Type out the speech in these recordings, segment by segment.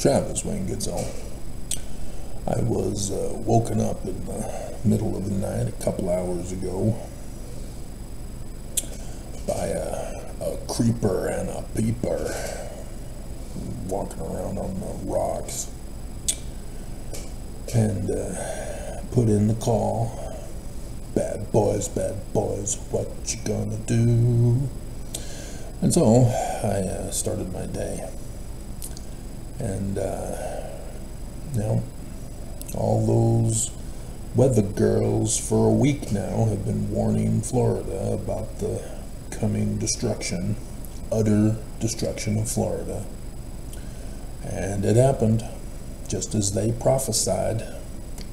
Travis Wayne Goodsell. I was woken up in the middle of the night a couple hours ago by a creeper and a peeper walking around on the rocks, and put in the call, bad boys, what you gonna do? And so I started my day, and all those weather girls for a week now have been warning Florida about the coming destruction, utter destruction of Florida. And it happened just as they prophesied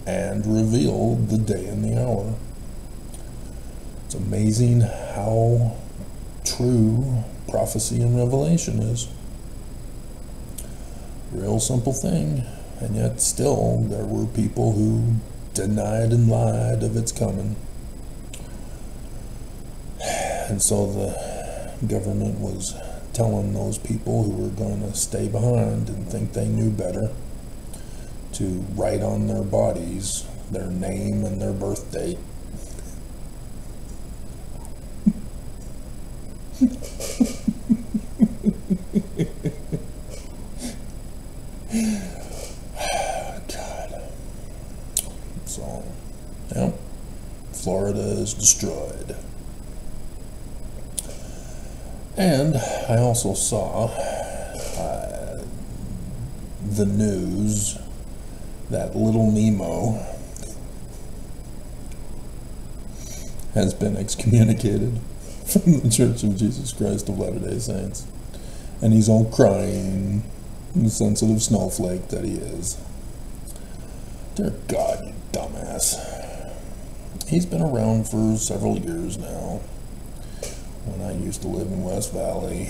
and revealed the day and the hour. It's amazing how true prophecy and revelation is. Real simple thing, and yet still there were people who denied and lied of its coming. And so the government was telling those people who were going to stay behind and think they knew better to write on their bodies their name and their birth date. God. So, yeah, Florida is destroyed. And I also saw the news that little Nemo has been excommunicated from the Church of Jesus Christ of Latter-day Saints. And he's all crying, the sensitive snowflake that he is. Dear God, you dumbass. He's been around for several years now. When I used to live in West Valley,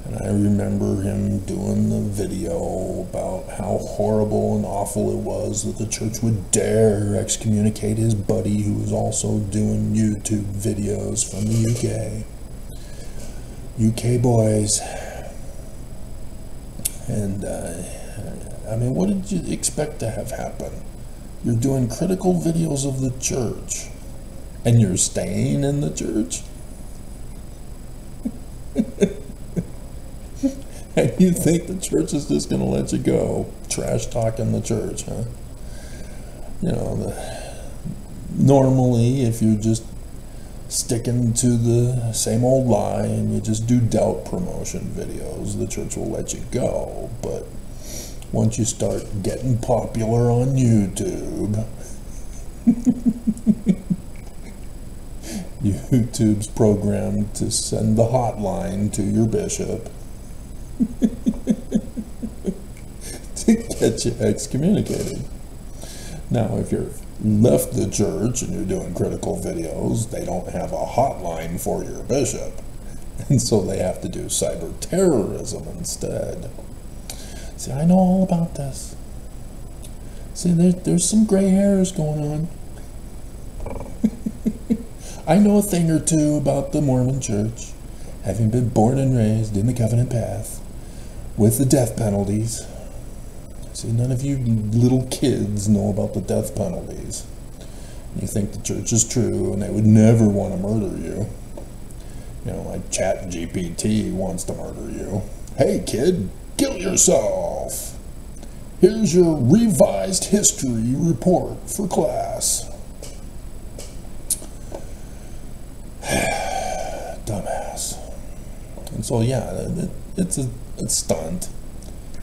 and I remember him doing the video about how horrible and awful it was that the church would dare excommunicate his buddy who was also doing YouTube videos from the UK boys. And I mean, what did you expect to have happen? You're doing critical videos of the church, and you're staying in the church? And you think the church is just going to let you go trash talking the church, huh? You know, normally if you're just sticking to the same old lie and you just do doubt promotion videos, the church will let you go. But once you start getting popular on YouTube, YouTube's programmed to send the hotline to your bishop to get you excommunicated. Now, if you're left the church and you're doing critical videos, they don't have a hotline for your bishop, and so they have to do cyber terrorism instead. See, I know all about this. See, there's some gray hairs going on. I know a thing or two about the Mormon church, having been born and raised in the covenant path with the death penalties. See, none of you little kids know about the death penalties. You think the church is true and they would never want to murder you. You know, like ChatGPT wants to murder you. Hey kid, kill yourself. Here's your revised history report for class. Dumbass. And so yeah, it's a stunt,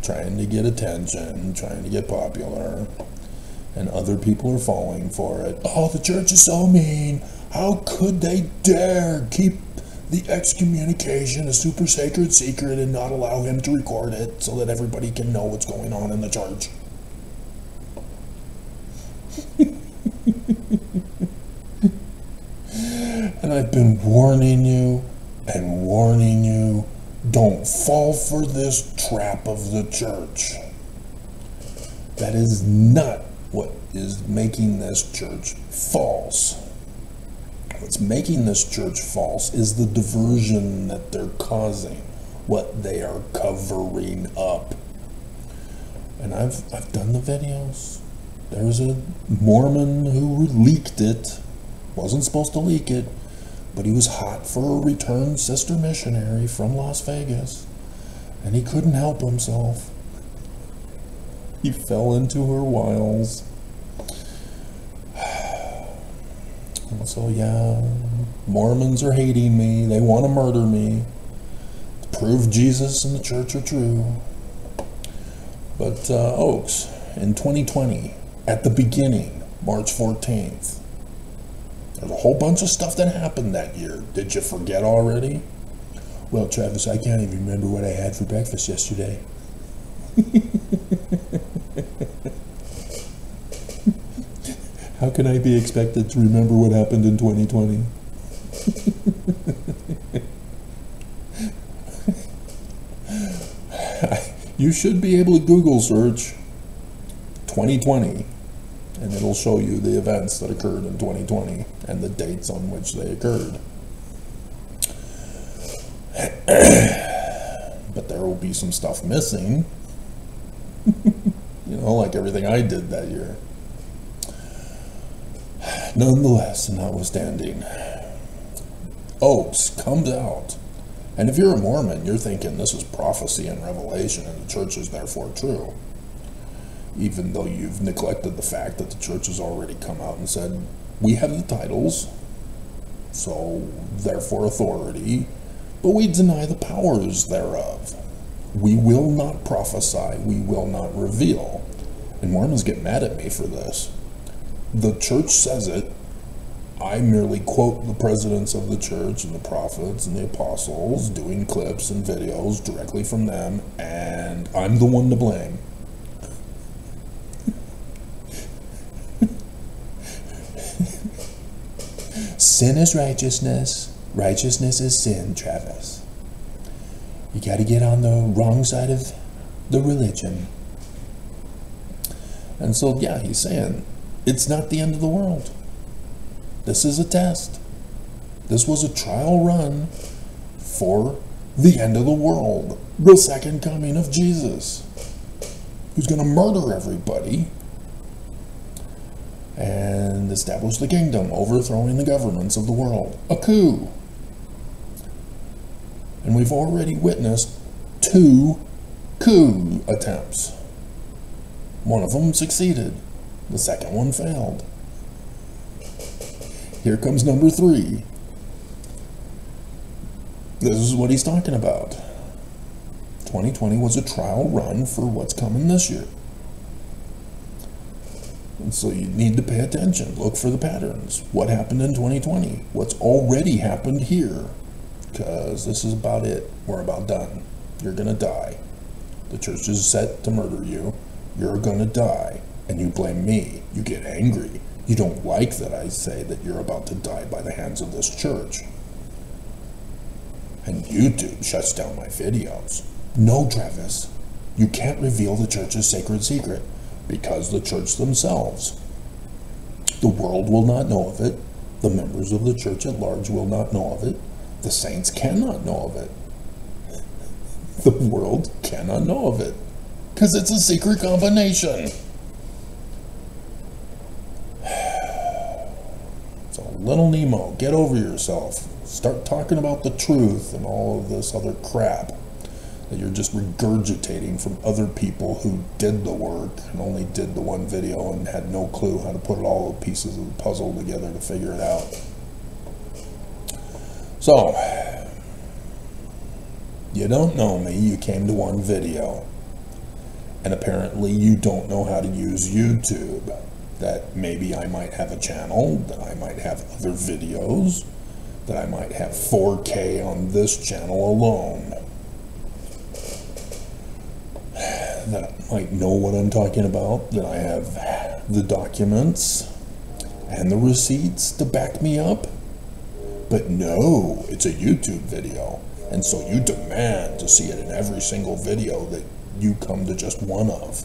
trying to get attention, trying to get popular, and other people are falling for it. Oh, the church is so mean. How could they dare keep the excommunication a super sacred secret and not allow him to record it so that everybody can know what's going on in the church? And I've been warning you and warning you, don't fall for this trap of the church. That is not what is making this church false. What's making this church false is the diversion that they're causing, what they are covering up. And I've done the videos. There was a Mormon who leaked it. Wasn't supposed to leak it, but he was hot for a returned sister missionary from Las Vegas, and he couldn't help himself. He fell into her wiles. And so yeah, Mormons are hating me. They want to murder me to prove Jesus and the church are true. But Oaks, in 2020, at the beginning, March 14th, there's a whole bunch of stuff that happened that year. Did you forget already? Well, Travis, I can't even remember what I had for breakfast yesterday. How can I be expected to remember what happened in 2020? You should be able to Google search 2020, and it'll show you the events that occurred in 2020 and the dates on which they occurred. But there will be some stuff missing. You know, like everything I did that year. Nonetheless, notwithstanding, Oaks comes out. And if you're a Mormon, you're thinking this is prophecy and revelation and the church is therefore true. Even though you've neglected the fact that the church has already come out and said, we have the titles, so therefore authority, but we deny the powers thereof. We will not prophesy, we will not reveal. And Mormons get mad at me for this. The church says it. I merely quote the presidents of the church and the prophets and the apostles doing clips and videos directly from them, and I'm the one to blame. Sin is righteousness. Righteousness is sin, Travis. You got to get on the wrong side of the religion. And so, yeah, he's saying it's not the end of the world. This is a test. This was a trial run for the end of the world, the second coming of Jesus, who's going to murder everybody and establish the kingdom, overthrowing the governments of the world. A coup. And we've already witnessed 2 coup attempts. One of them succeeded. The second one failed. Here comes number 3. This is what he's talking about. 2020 was a trial run for what's coming this year. And so you need to pay attention. Look for the patterns. What happened in 2020? What's already happened here? Because this is about it. We're about done. You're going to die. The church is set to murder you. You're going to die. And you blame me. You get angry. You don't like that I say that you're about to die by the hands of this church. And YouTube shuts down my videos. No, Travis. You can't reveal the church's sacred secret because the church themselves. The world will not know of it. The members of the church at large will not know of it. The saints cannot know of it. The world cannot know of it because it's a secret combination. Little Nemo, get over yourself. Start talking about the truth and all of this other crap that you're just regurgitating from other people who did the work and only did the one video and had no clue how to put all the pieces of the puzzle together to figure it out. So, you don't know me, you came to one video, and apparently you don't know how to use YouTube. That maybe I might have a channel, that I might have other videos, that I might have 4K on this channel alone, that I might know what I'm talking about, that I have the documents and the receipts to back me up. But no, it's a YouTube video, and so you demand to see it in every single video that you come to just one of.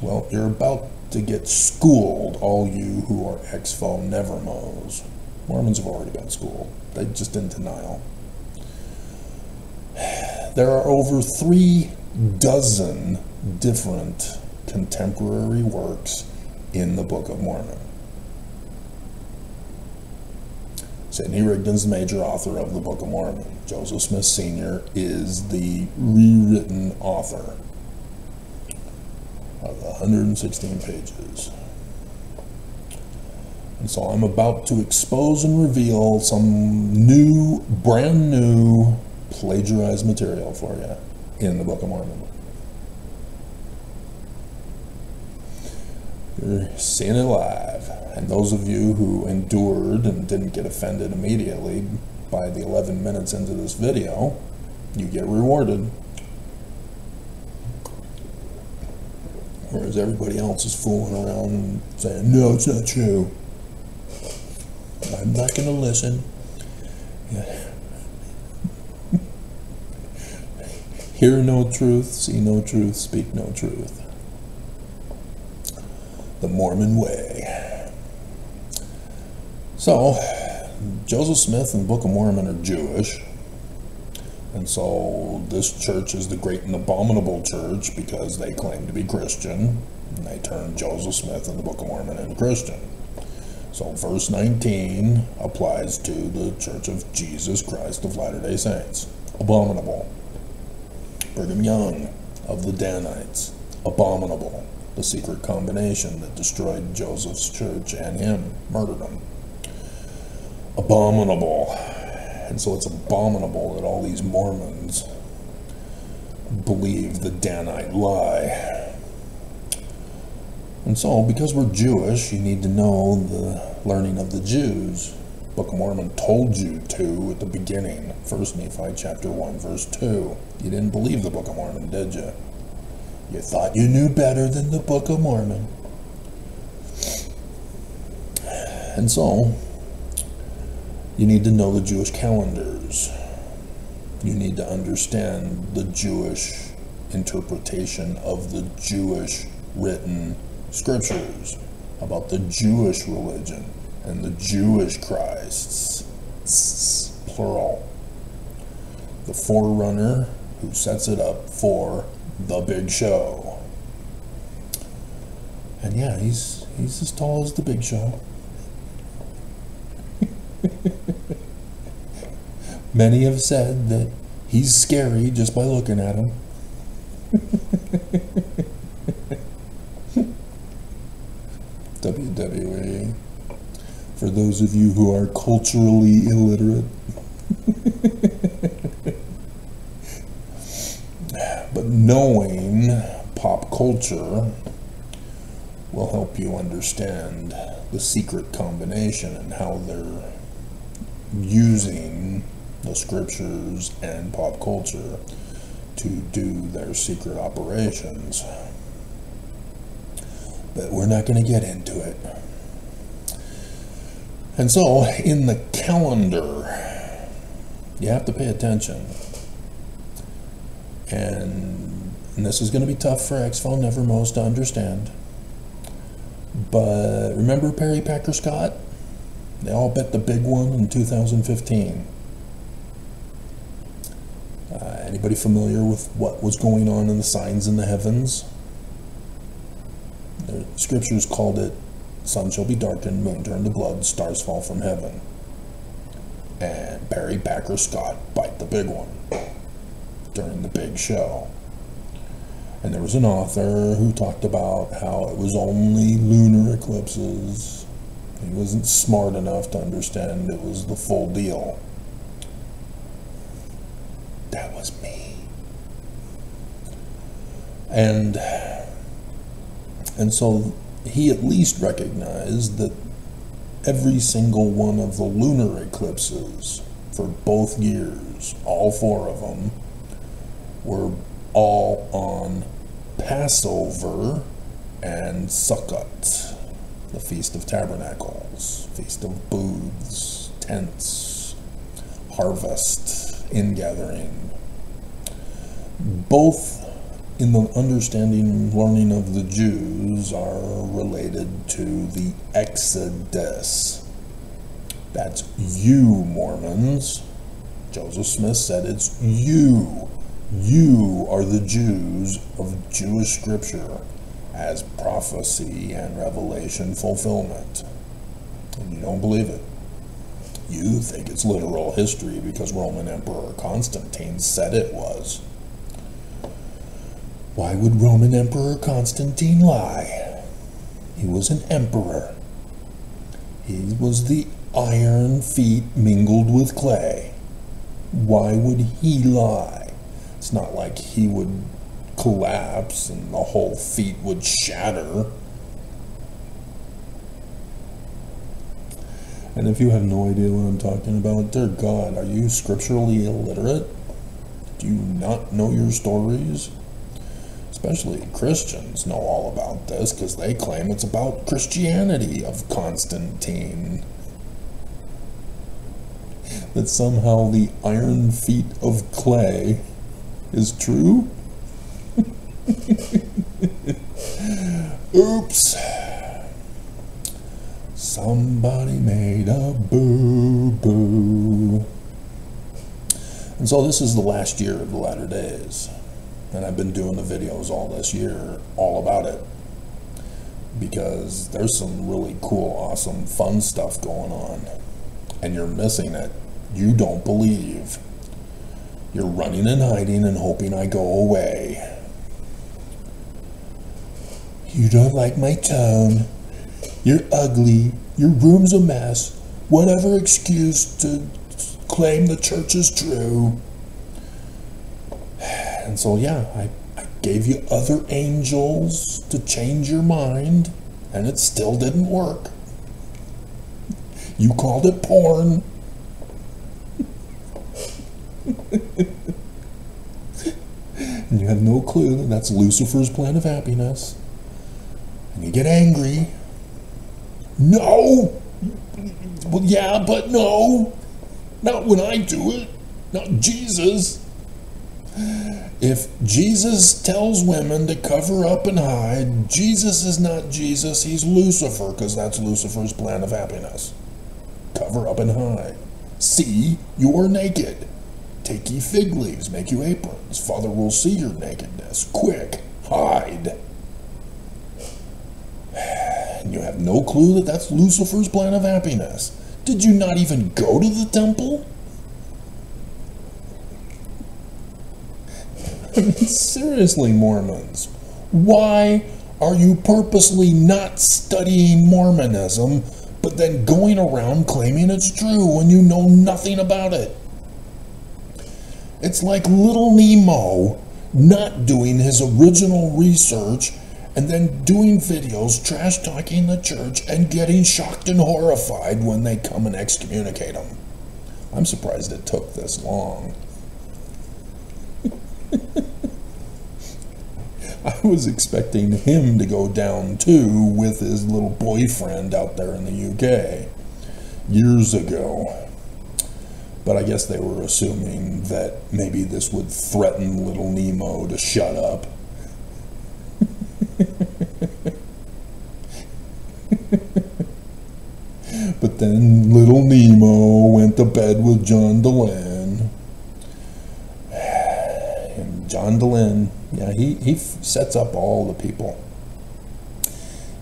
Well, you're about to get schooled, all you who are ex-fo nevermos. Mormons have already been schooled. They're just in denial. there are over 3 dozen different contemporary works in the Book of Mormon. Sidney Rigdon's the major author of the Book of Mormon. Joseph Smith Sr. is the rewritten author of the 116 pages. And so I'm about to expose and reveal some new, brand new, plagiarized material for you in the Book of Mormon. You're seeing it live. And those of you who endured and didn't get offended immediately by the 11 minutes into this video, you get rewarded. Whereas everybody else is fooling around and saying, no, it's not true. I'm not going to listen. Yeah. Hear no truth, see no truth, speak no truth. The Mormon way. So, Joseph Smith and the Book of Mormon are Jewish. And so this church is the great and abominable church because they claim to be Christian. And they turned Joseph Smith and the Book of Mormon into Christian. So verse 19 applies to the Church of Jesus Christ of Latter-day Saints. Abominable. Brigham Young of the Danites. Abominable. The secret combination that destroyed Joseph's church and him, murdered him. Abominable. And so it's abominable that all these Mormons believe the Danite lie. And so, because we're Jewish, you need to know the learning of the Jews. Book of Mormon told you to at the beginning. 1 Nephi chapter 1, verse 2. You didn't believe the Book of Mormon, did you? You thought you knew better than the Book of Mormon. And so, you need to know the Jewish calendars. You need to understand the Jewish interpretation of the Jewish written scriptures about the Jewish religion and the Jewish Christs, plural. The forerunner who sets it up for the big show. And yeah, he's as tall as the big show. Many have said that he's scary just by looking at him. WWE. For those of you who are culturally illiterate. But knowing pop culture will help you understand the secret combination and how they're using the scriptures and pop culture to do their secret operations. But we're not going to get into it. And so, in the calendar, you have to pay attention. And this is going to be tough for Exfil Nevermost to understand. But remember Perry Packer Scott? They all bet the big one in 2015. Anybody familiar with what was going on in the signs in the heavens? The scriptures called it, sun shall be darkened, moon turned to blood, stars fall from heaven. And Perry Packer Scott bite the big one during the big show. And there was an author who talked about how it was only lunar eclipses. He wasn't smart enough to understand it was the full deal. That was me. And so he at least recognized that every single one of the lunar eclipses for both years, all 4 of them, were all on Passover and Sukkot, the Feast of Tabernacles, Feast of Booths, Tents, Harvest, Ingathering. Both in the understanding, learning of the Jews are related to the Exodus. That's you, Mormons. Joseph Smith said it's you, You are the Jews of Jewish scripture as prophecy and revelation fulfillment. And you don't believe it. You think it's literal history because Roman Emperor Constantine said it was. Why would Roman Emperor Constantine lie? He was an emperor. He was the iron feet mingled with clay. Why would he lie? It's not like he would collapse and the whole feet would shatter. And if you have no idea what I'm talking about, dear God, are you scripturally illiterate? Do you not know your stories? Especially Christians know all about this because they claim it's about Christianity of Constantine. That somehow the iron feet of clay is true? Oops. Somebody made a boo-boo. And so this is the last year of the latter days. And I've been doing the videos all this year, all about it. Because there's some really cool, awesome, fun stuff going on. And you're missing it. You don't believe. You're running and hiding and hoping I go away. You don't like my tone. You're ugly. Your room's a mess. Whatever excuse to claim the church is true. And so, yeah, I gave you other angels to change your mind, and it still didn't work. You called it porn. And you have no clue that that's Lucifer's plan of happiness. And you get angry. No! Well, yeah, but no! Not when I do it. Not Jesus. If Jesus tells women to cover up and hide, Jesus is not Jesus, he's Lucifer, because that's Lucifer's plan of happiness. Cover up and hide. See, you are naked. Take ye fig leaves, make you aprons. Father will see your nakedness. Quick, hide. And you have no clue that that's Lucifer's plan of happiness. Did you not even go to the temple? I mean, seriously, Mormons, why are you purposely not studying Mormonism, but then going around claiming it's true when you know nothing about it? It's like little Nemo not doing his original research and then doing videos trash-talking the church and getting shocked and horrified when they come and excommunicate him. I'm surprised it took this long. I was expecting him to go down too with his little boyfriend out there in the UK years ago. But I guess they were assuming that maybe this would threaten little Nemo to shut up. But then little Nemo went to bed with John Dehlin. And John Dehlin, yeah, he sets up all the people.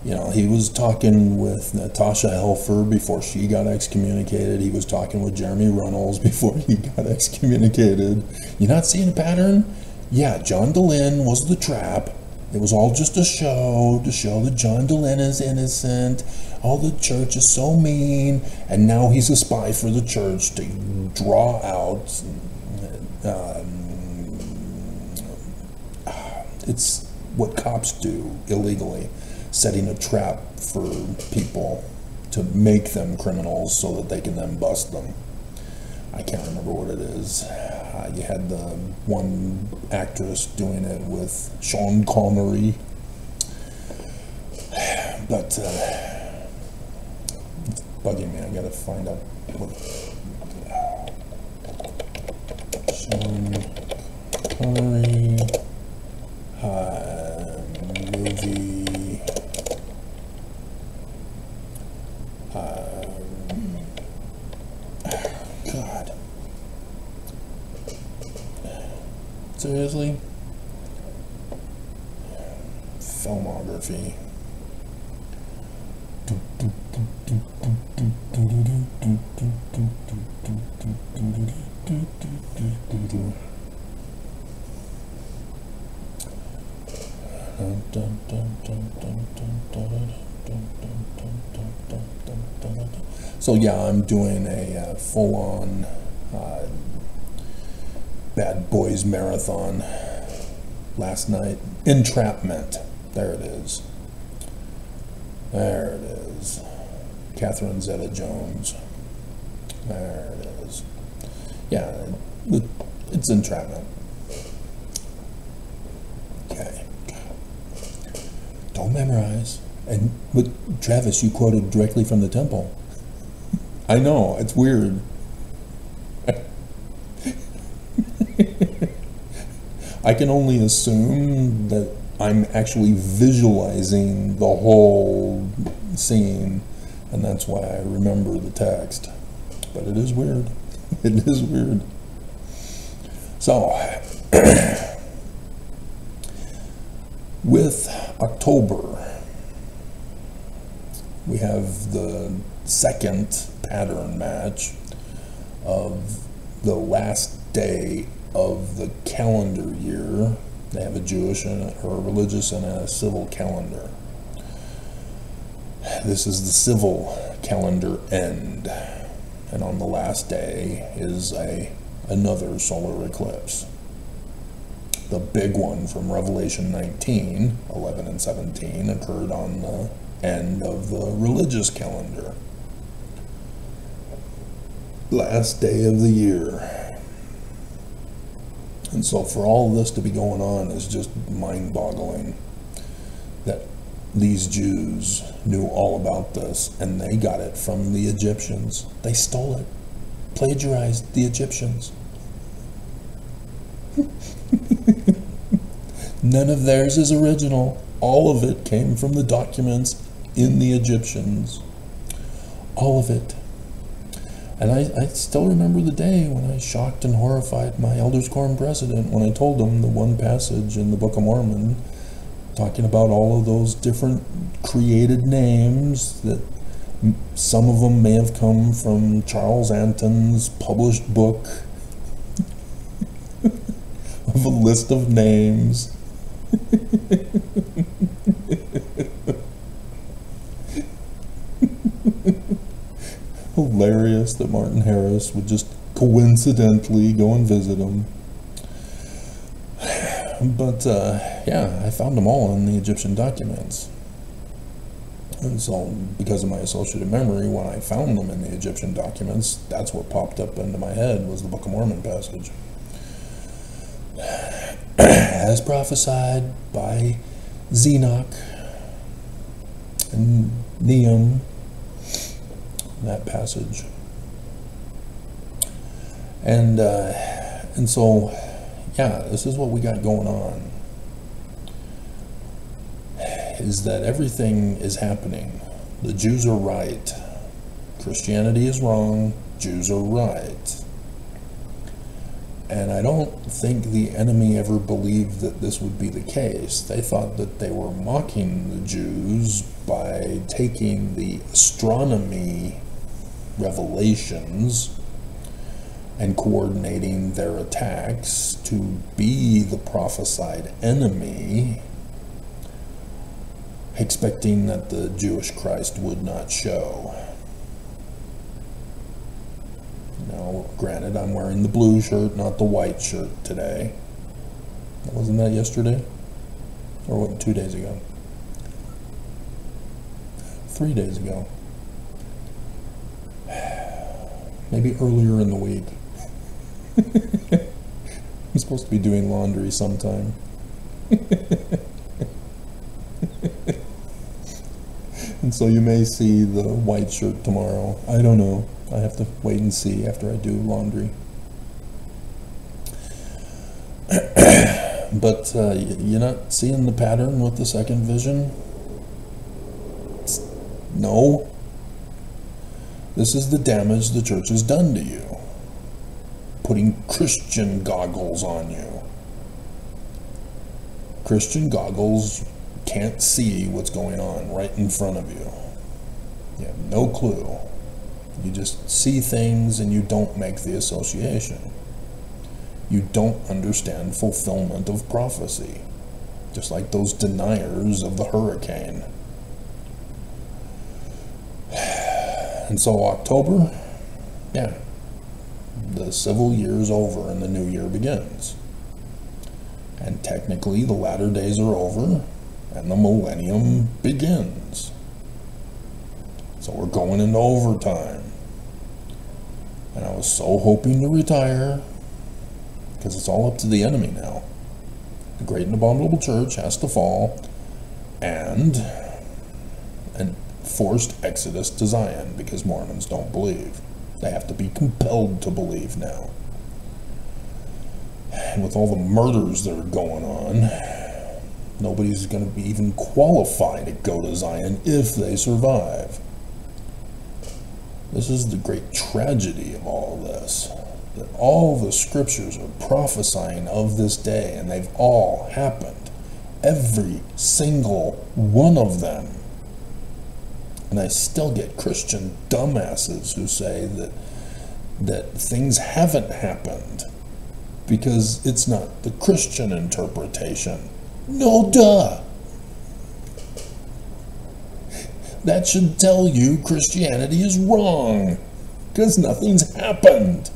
You know, he was talking with Natasha Helfer before she got excommunicated. He was talking with Jeremy Runnels before he got excommunicated. You're not seeing a pattern? Yeah, John Dehlin was the trap. It was all just a show to show that John Dehlin is innocent. All the church is so mean. And now he's a spy for the church to draw out. It's what cops do illegally. Setting a trap for people to make them criminals so that they can then bust them. I can't remember what it is. You had the one actress doing it with Sean Connery. But it's bugging me. I gotta find out what Sean Connery movie. God. filmography. So yeah, I'm doing a full-on Bad Boys marathon last night. Entrapment. There it is. There it is. Catherine Zeta-Jones. There it is. Yeah, it's entrapment. Okay. Don't memorize. But Travis, you quoted directly from the temple. I know, it's weird. I can only assume that I'm actually visualizing the whole scene, and that's why I remember the text. But it is weird. It is weird. So, with October, we have the second pattern match of the last day of the calendar year. They have a Jewish and or a religious and a civil calendar. This is the civil calendar end, and on the last day is another solar eclipse. The big one from Revelation 19, 11 and 17 occurred on the end of the religious calendar. Last day of the year. And so for all of this to be going on is just mind-boggling that these Jews knew all about this, and they got it from the Egyptians. They stole it, plagiarized the Egyptians. None of theirs is original. All of it came from the documents in the Egyptians. All of it. And I still remember the day when I shocked and horrified my Elders Quorum president when I told him the one passage in the Book of Mormon talking about all of those different created names, that some of them may have come from Charles Anton's published book of a list of names. Hilarious that Martin Harris would just coincidentally go and visit him. But yeah, I found them all in the Egyptian documents. And so, because of my associative memory, when I found them in the Egyptian documents, that's what popped up into my head was the Book of Mormon passage. As prophesied by Zenoch and Nehum, that passage. And so, yeah, this is what we got going on. Is that everything is happening. The Jews are right. Christianity is wrong. Jews are right. And I don't think the enemy ever believed that this would be the case. They thought that they were mocking the Jews by taking the astronomy revelations and coordinating their attacks to be the prophesied enemy, expecting that the Jewish Christ would not show. Now, granted, I'm wearing the blue shirt, not the white shirt today. Wasn't that yesterday? Or what, 2 days ago? 3 days ago. Maybe earlier in the week. I'm supposed to be doing laundry sometime. And so you may see the white shirt tomorrow. I don't know. I have to wait and see after I do laundry. But you're not seeing the pattern with the second vision? No. This is the damage the church has done to you. Putting Christian goggles on you. Christian goggles can't see what's going on right in front of you. You have no clue. You just see things and you don't make the association. You don't understand fulfillment of prophecy, just like those deniers of the hurricane. And so October, yeah, the civil year's over and the new year begins. And technically the latter days are over and the millennium begins. So we're going into overtime. And I was so hoping to retire, because it's all up to the enemy now. The great and abominable church has to fall, and forced exodus to Zion, because Mormons don't believe. They have to be compelled to believe now. And with all the murders that are going on, nobody's going to be even qualified to go to Zion if they survive. This is the great tragedy of all this, that all the scriptures are prophesying of this day, and they've all happened. Every single one of them. And I still get Christian dumbasses who say that things haven't happened because it's not the Christian interpretation. No, duh! That should tell you Christianity is wrong, because nothing's happened.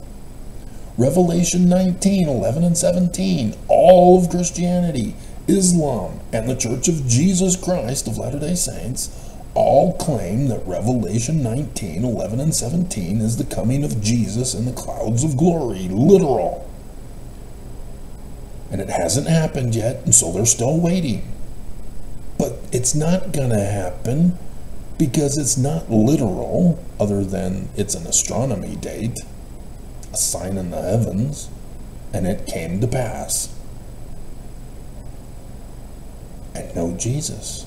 Revelation 19, 11, and 17, all of Christianity, Islam, and the Church of Jesus Christ of Latter-day Saints all claim that Revelation 19, 11, and 17 is the coming of Jesus in the clouds of glory, literal. And it hasn't happened yet, and so they're still waiting. But it's not going to happen because it's not literal, other than it's an astronomy date, a sign in the heavens, and it came to pass. And no Jesus.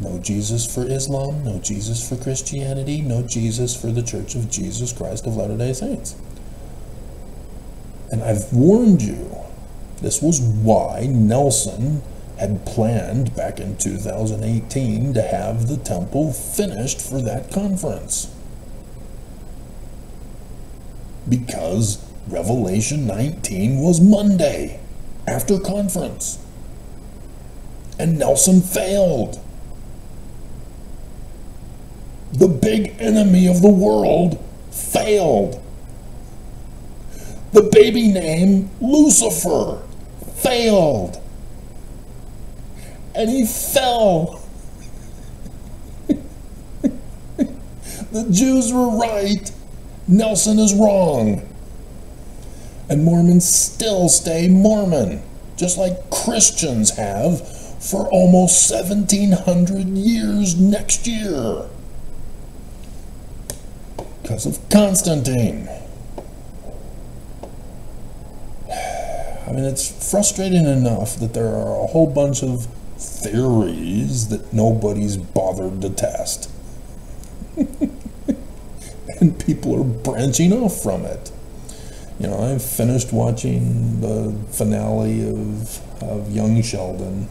No Jesus for Islam, no Jesus for Christianity, no Jesus for the Church of Jesus Christ of Latter-day Saints. And I've warned you, this was why Nelson had planned back in 2018 to have the temple finished for that conference. Because Revelation 19 was Monday, after conference. And Nelson failed. The big enemy of the world failed. The baby name Lucifer failed. And he fell. The Jews were right. Nelson is wrong. And Mormons still stay Mormon, just like Christians have for almost 1,700 years next year. Because of Constantine. I mean, it's frustrating enough that there are a whole bunch of theories that nobody's bothered to test. And people are branching off from it. You know, I finished watching the finale of Young Sheldon,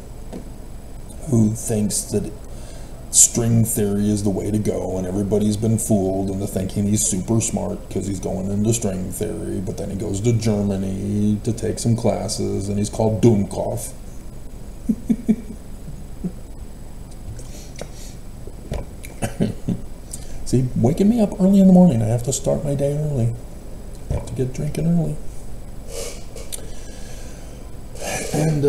who thinks that string theory is the way to go, and everybody's been fooled into thinking he's super smart because he's going into string theory, but then he goes to Germany to take some classes, and he's called Doomkopf. See, waking me up early in the morning. I have to start my day early. I have to get drinking early. And,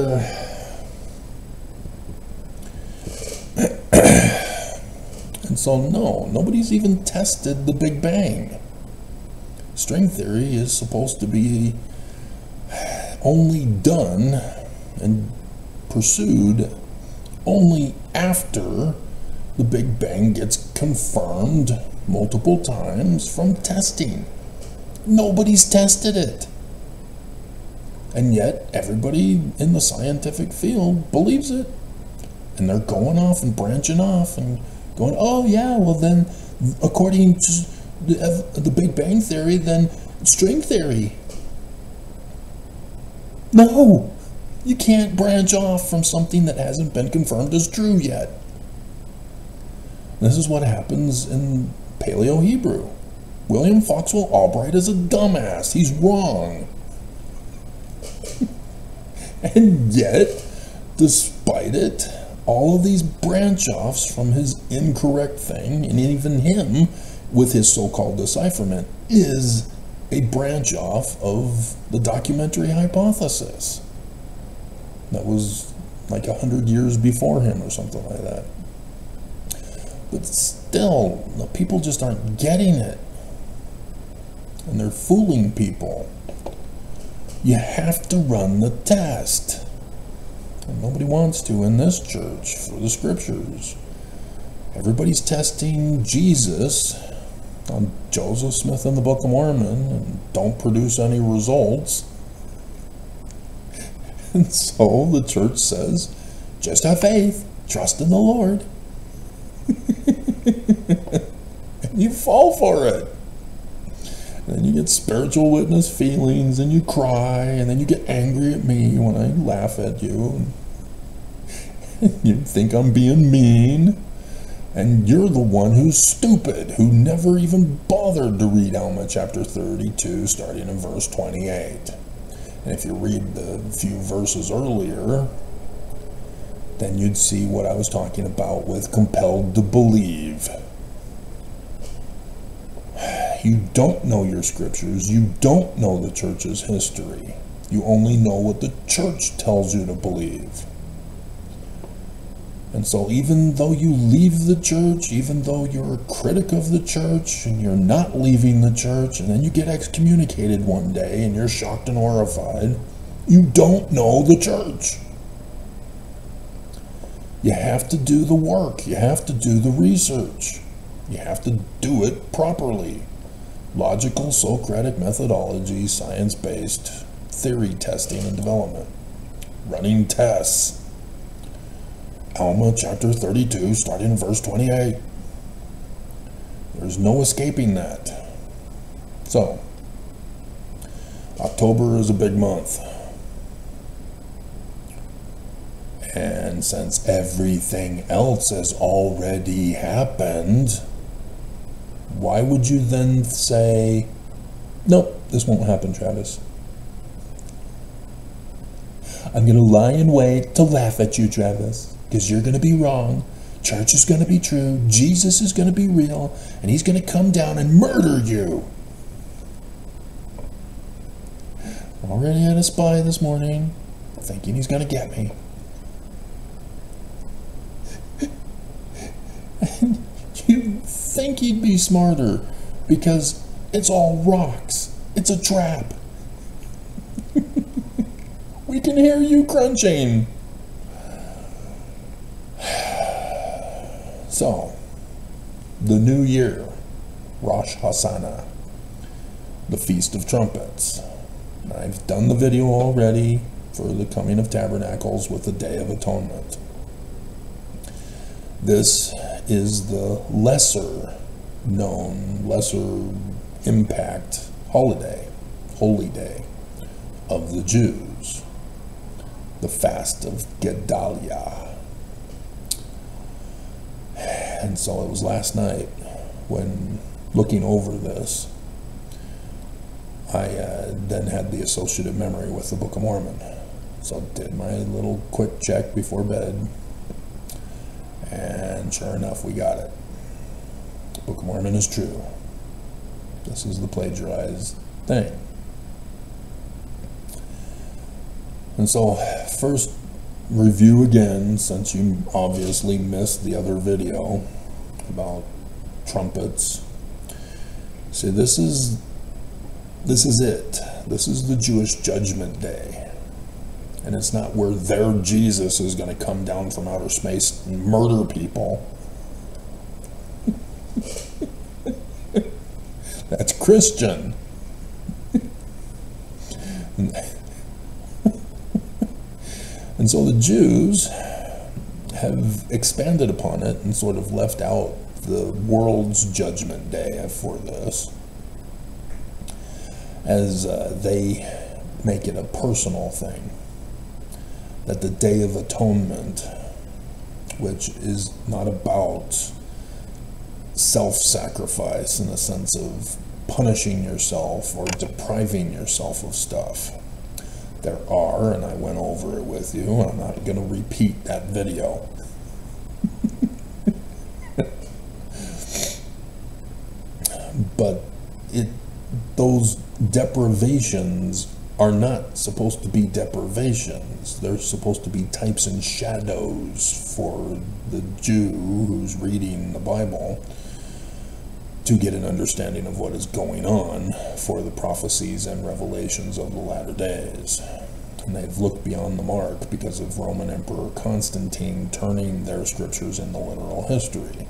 and so, no, nobody's even tested the Big Bang. String theory is supposed to be only done and pursued only after the Big Bang gets confirmed multiple times from testing. Nobody's tested it. And yet, everybody in the scientific field believes it. And they're going off and branching off and going, oh yeah, well then, according to the Big Bang Theory, then string theory. No! You can't branch off from something that hasn't been confirmed as true yet. This is what happens in Paleo-Hebrew. William Foxwell Albright is a dumbass. He's wrong. And yet, despite it, all of these branch-offs from his incorrect thing, and even him, with his so-called decipherment, is a branch-off of the documentary hypothesis. That was like 100 years before him or something like that. But still, the people just aren't getting it. And they're fooling people. You have to run the test. And nobody wants to in this church for the scriptures. Everybody's testing Jesus on Joseph Smith and the Book of Mormon and don't produce any results. And so the church says, just have faith, trust in the Lord. And you fall for it. And then you get spiritual witness feelings and you cry and then you get angry at me when I laugh at you. And you think I'm being mean. And you're the one who's stupid, who never even bothered to read Alma chapter 32, starting in verse 28. And if you read the few verses earlier, then you'd see what I was talking about with compelled to believe. You don't know your scriptures. You don't know the church's history. You only know what the church tells you to believe. And so even though you leave the church, even though you're a critic of the church, and you're not leaving the church, and then you get excommunicated one day, and you're shocked and horrified, you don't know the church. You have to do the work. You have to do the research. You have to do it properly. Logical Socratic methodology, science-based theory testing and development. Running tests. Alma chapter 32, starting in verse 28. There's no escaping that. So, October is a big month. And since everything else has already happened, why would you then say, nope, this won't happen, Travis? I'm going to lie in wait to laugh at you, Travis, because you're going to be wrong. Church is going to be true. Jesus is going to be real, and he's going to come down and murder you. Already had a spy this morning, thinking he's going to get me. And you think he'd be smarter because it's all rocks. It's a trap. We can hear you crunching. So, the new year, Rosh Hashanah, the Feast of Trumpets. I've done the video already for the coming of tabernacles with the Day of Atonement. This is the lesser known, lesser impact holiday, holy day of the Jews, the fast of Gedalia. And so it was last night when looking over this, I then had the associative memory with the Book of Mormon. So did my little quick check before bed, and sure enough, we got it. The Book of Mormon is true. This is the plagiarized thing. And so, first review again, since you obviously missed the other video about trumpets. See, this is it. This is the Jewish Judgment Day. And it's not where their Jesus is going to come down from outer space and murder people. That's Christian. And so the Jews have expanded upon it and sort of left out the world's judgment day for this, as they make it a personal thing. that the Day of Atonement, which is not about self-sacrifice in the sense of punishing yourself or depriving yourself of stuff. There are, and I went over it with you, I'm not going to repeat that video. But those deprivations are not supposed to be deprivations. They're supposed to be types and shadows for the Jew who's reading the Bible to get an understanding of what is going on for the prophecies and revelations of the latter days. And they've looked beyond the mark because of Roman Emperor Constantine turning their scriptures into literal history.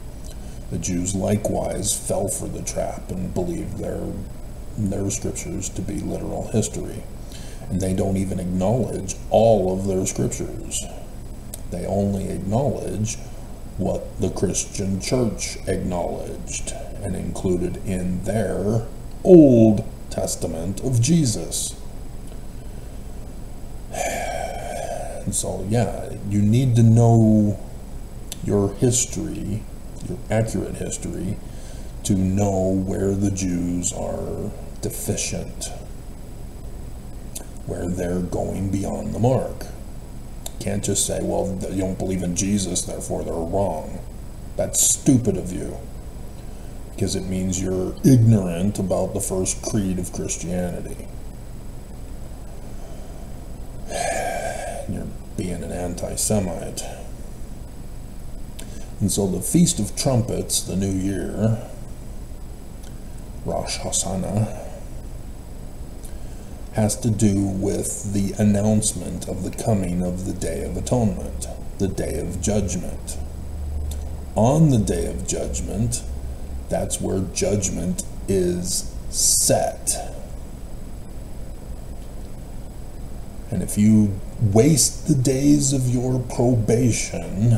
The Jews likewise fell for the trap and believed their scriptures to be literal history. And they don't even acknowledge all of their scriptures. They only acknowledge what the Christian church acknowledged and included in their Old Testament of Jesus. And so, yeah, you need to know your history, your accurate history, to know where the Jews are deficient, where they're going beyond the mark. Can't just say, well, you don't believe in Jesus, therefore they're wrong. That's stupid of you, because it means you're ignorant about the first creed of Christianity. You're being an anti-Semite. And so the Feast of Trumpets, the New Year, Rosh Hashanah, has to do with the announcement of the coming of the Day of Atonement, the Day of Judgment. On the Day of Judgment, that's where judgment is set. And if you waste the days of your probation,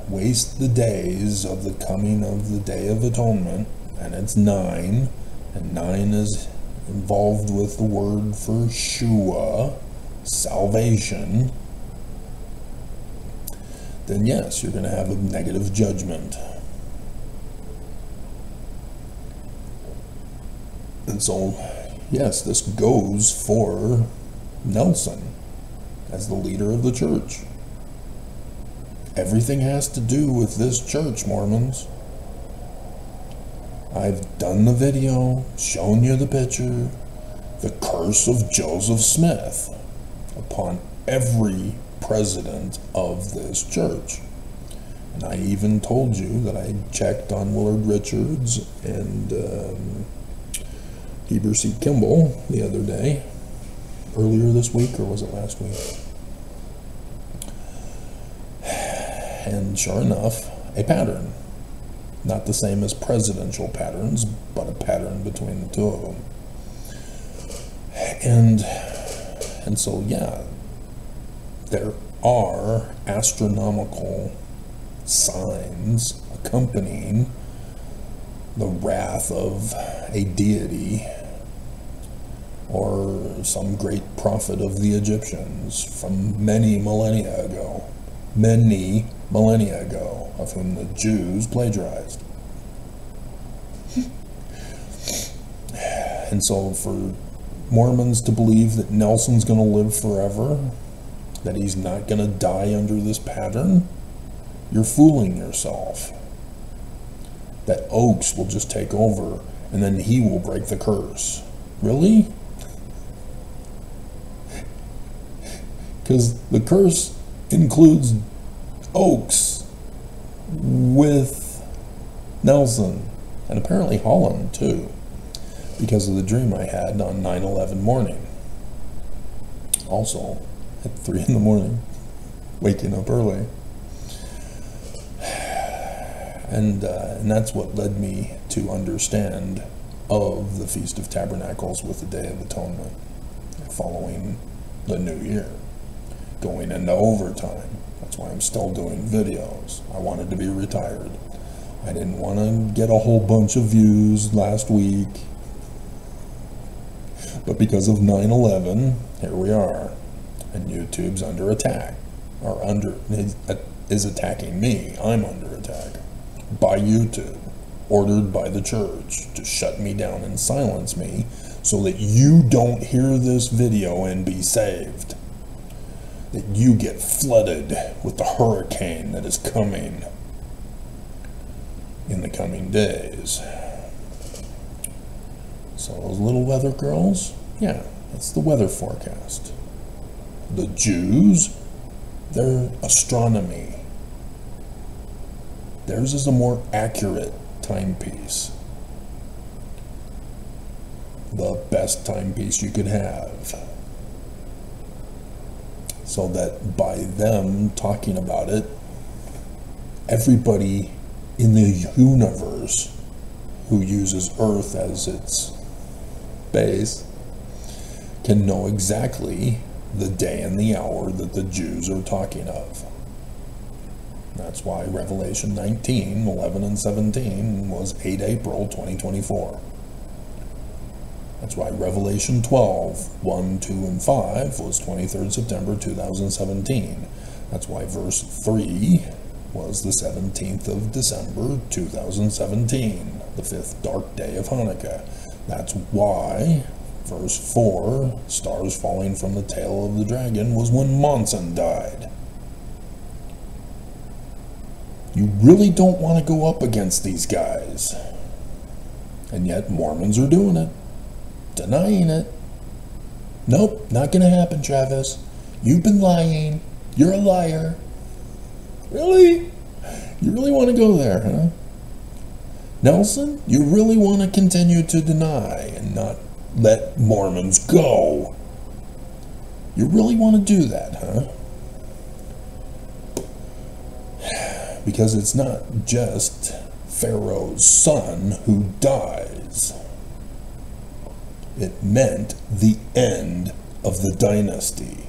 waste the days of the coming of the Day of Atonement, and it's 9, and 9 is involved with the word for Shua, salvation, then yes, you're going to have a negative judgment. And so, yes, this goes for Nelson as the leader of the church. Everything has to do with this church, Mormons. I've done the video, shown you the picture, the curse of Joseph Smith upon every president of this church. And I even told you that I checked on Willard Richards and Heber C. Kimball the other day, earlier this week, or was it last week? And sure enough, a pattern. Not the same as presidential patterns, but a pattern between the two of them. And so, yeah, there are astronomical signs accompanying the wrath of a deity or some great prophet of the Egyptians from many millennia ago, of whom the Jews plagiarized. And so for Mormons to believe that Nelson's going to live forever, that he's not going to die under this pattern, you're fooling yourself. That Oaks will just take over and then he will break the curse. Really? Because the curse includes Oaks with Nelson, and apparently Holland too, because of the dream I had on 9/11 morning. Also at 3 in the morning, waking up early. And that's what led me to understand of the Feast of Tabernacles with the Day of Atonement, following the New Year, going into overtime. That's why I'm still doing videos. I wanted to be retired. I didn't want to get a whole bunch of views last week. But because of 9/11, here we are. And YouTube's under attack. is attacking me. I'm under attack by YouTube, ordered by the church to shut me down and silence me so that you don't hear this video and be saved. That you get flooded with the hurricane that is coming in the coming days. So those little weather girls, yeah, that's the weather forecast. The Jews, their astronomy. Theirs is a more accurate timepiece. The best timepiece you could have. So that by them talking about it, everybody in the universe who uses Earth as its base can know exactly the day and the hour that the Jews are talking of. That's why Revelation 19, 11 and 17 was 8 April 2024. That's why Revelation 12, 1, 2, and 5 was 23rd September 2017. That's why verse 3 was the 17th of December 2017, the 5th dark day of Hanukkah. That's why verse 4, stars falling from the tail of the dragon, was when Monson died. You really don't want to go up against these guys. And yet Mormons are doing it. Denying it. Nope, not gonna happen, Travis. You've been lying. You're a liar. Really? You really want to go there, huh? Nelson, you really want to continue to deny and not let Mormons go? You really want to do that, huh? Because it's not just Pharaoh's son who dies. It meant the end of the dynasty.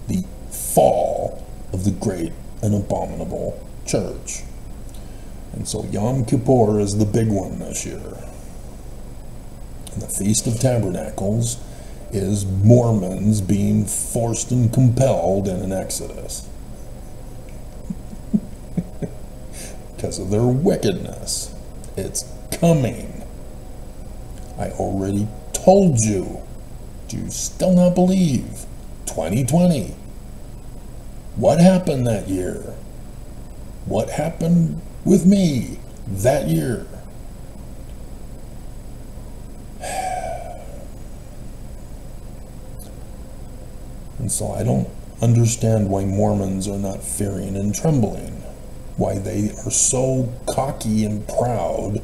The fall of the great and abominable church. And so Yom Kippur is the big one this year. And the Feast of Tabernacles is Mormons being forced and compelled in an exodus. Because of their wickedness. It's coming. I already told you. Do you still not believe? 2020. What happened that year? What happened with me that year? And so I don't understand why Mormons are not fearing and trembling. Why they are so cocky and proud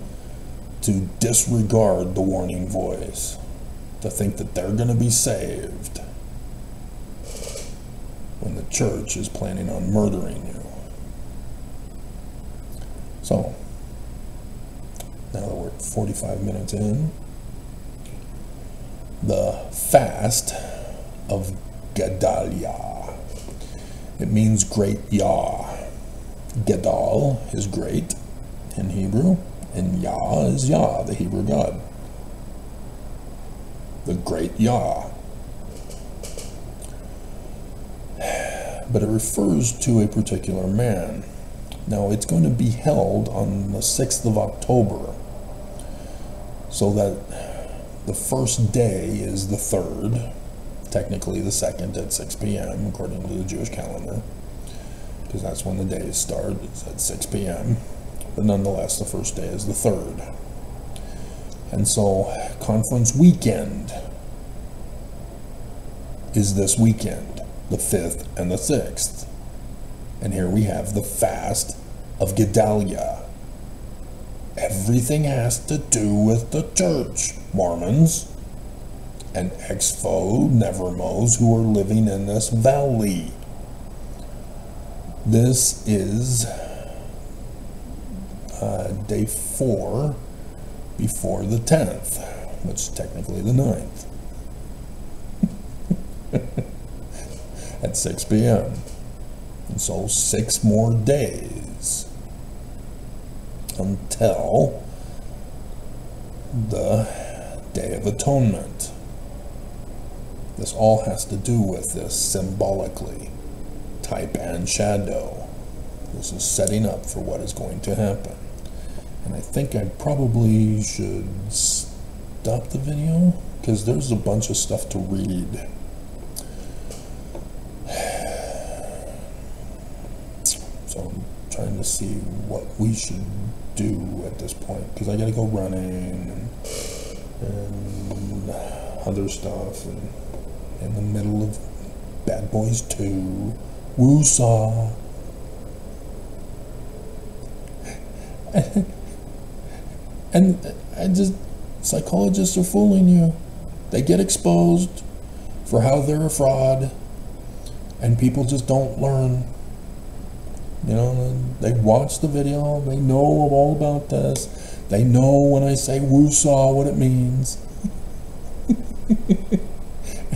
to disregard the warning voice. To think that they're going to be saved. When the church is planning on murdering you. So, now that we're 45 minutes in, the fast of Gedalia. It means great Yah. Gedal is great in Hebrew, and Yah is Yah, the Hebrew God. The great Yah. But it refers to a particular man. Now, it's going to be held on the 6th of October, so that the first day is the 3rd, technically the 2nd at 6 p.m., according to the Jewish calendar, because that's when the days start, it's at 6 p.m., but nonetheless, the first day is the 3rd. And so, conference weekend is this weekend, the 5th and the 6th. And here we have the fast of Gedalia. Everything has to do with the church, Mormons, and ex-faux Nevermos who are living in this valley. This is day 4 before the 10th, which is technically the 9th. At 6 p.m. And so 6 more days until the Day of Atonement. This all has to do with this symbolically. type and shadow. This is setting up for what is going to happen. And I think I probably should stop the video because there's a bunch of stuff to read. So I'm trying to see what we should do at this point because I gotta go running and other stuff, and in the middle of Bad Boys 2, Woo-saw. And psychologists are fooling you. They get exposed for how they're a fraud, and people just don't learn. You know, they watch the video, they know all about this. They know when I say woo-saw what it means.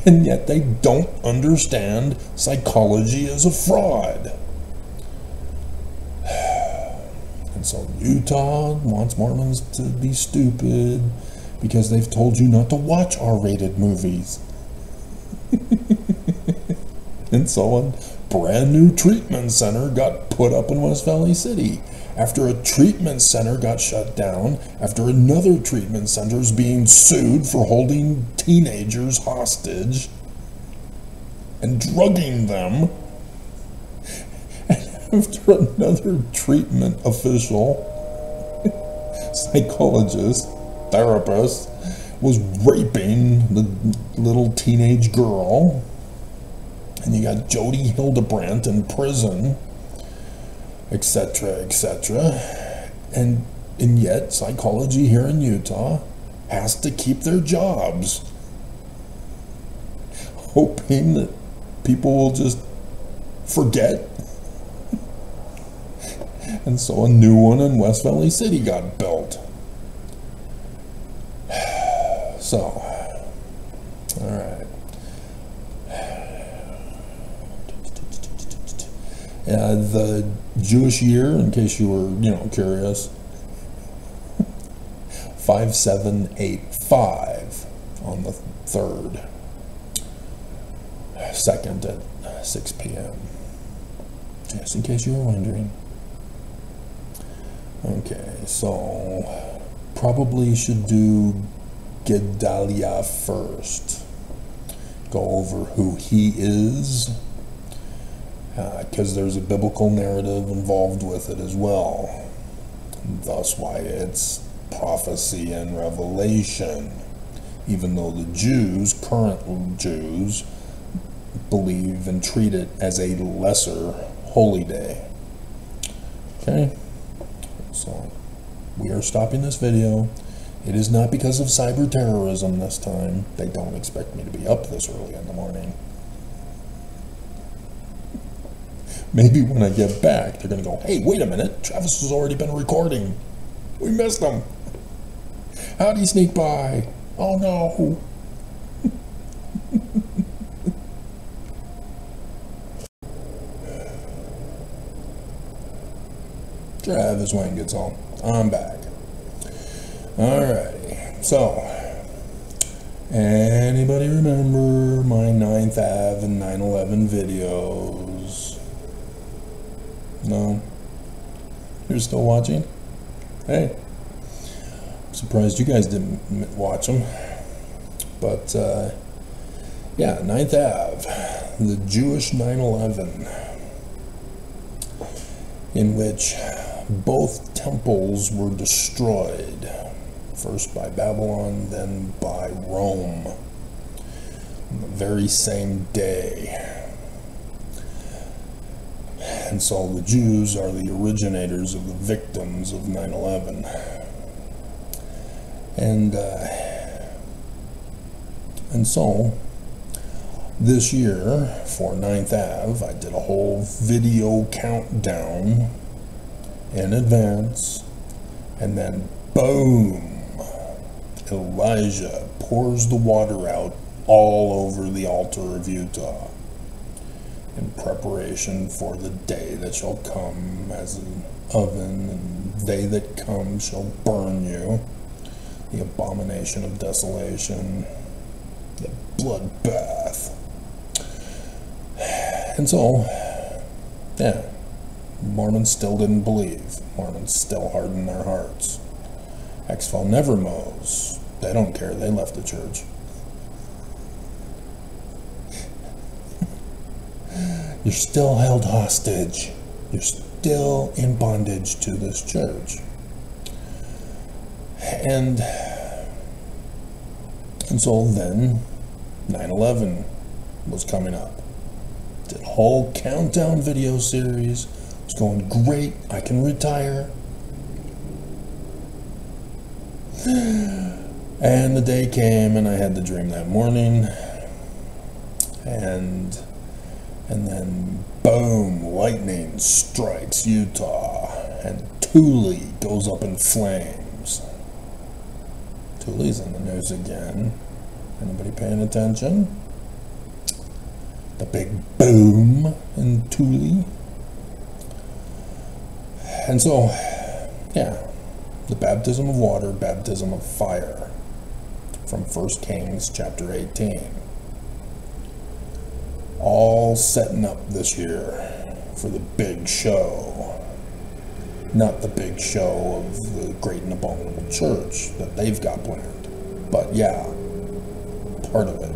And yet they don't understand psychology is a fraud. And so Utah wants Mormons to be stupid because they've told you not to watch R-rated movies. And so a brand new treatment center got put up in West Valley City. After a treatment center got shut down, after another treatment center is being sued for holding teenagers hostage and drugging them. After another treatment official, psychologist, therapist, was raping the little teenage girl, and you got Jody Hildebrandt in prison, etc., etc., and yet psychology here in Utah has to keep their jobs, hoping that people will just forget. And so a new one in West Valley City got built. So, all right. The Jewish year, in case you were, curious, 5785 on the 3rd, 2nd at 6 p.m. Just in case you were wondering. Okay, so probably should do Gedaliah first. Go over who he is, because there's a biblical narrative involved with it as well. Thus why it's prophecy and revelation, even though the Jews, current Jews, believe and treat it as a lesser holy day. Okay? So, we are stopping this video. It is not because of cyber terrorism this time. They don't expect me to be up this early in the morning. Maybe when I get back, they're going to go, hey, wait a minute, Travis has already been recording. We missed him. How'd he sneak by? Oh no. Travis Wayne gets home. I'm back. Alrighty. So, anybody remember my 9th Ave and 9/11 videos? No? You're still watching? Hey. I'm surprised you guys didn't watch them. But, yeah, 9th Ave. The Jewish 9/11. In which both temples were destroyed, first by Babylon, then by Rome, on the very same day. And so the Jews are the originators of the victims of 9/11. And so this year for 9th Ave, I did a whole video countdown in advance, and then boom, Elijah pours the water out all over the altar of Utah in preparation for the day that shall come as an oven, and they that come shall burn you, the abomination of desolation, the bloodbath. And so Yeah, Mormons still didn't believe. Mormons still hardened their hearts. Exfil never mows. They don't care. They left the church. You're still held hostage. You're still in bondage to this church. And so then 9/11 was coming up. Did a whole countdown video series. It was going great. I can retire. And the day came, and I had the dream that morning, and then boom, lightning strikes Utah, and Thule goes up in flames. Thule's in the news again. Anybody paying attention? The big boom in Thule. And so, yeah, the baptism of water, baptism of fire, from 1 Kings chapter 18. All setting up this year for the big show. Not the big show of the Great and Abominable Church that they've got planned, but yeah, part of it.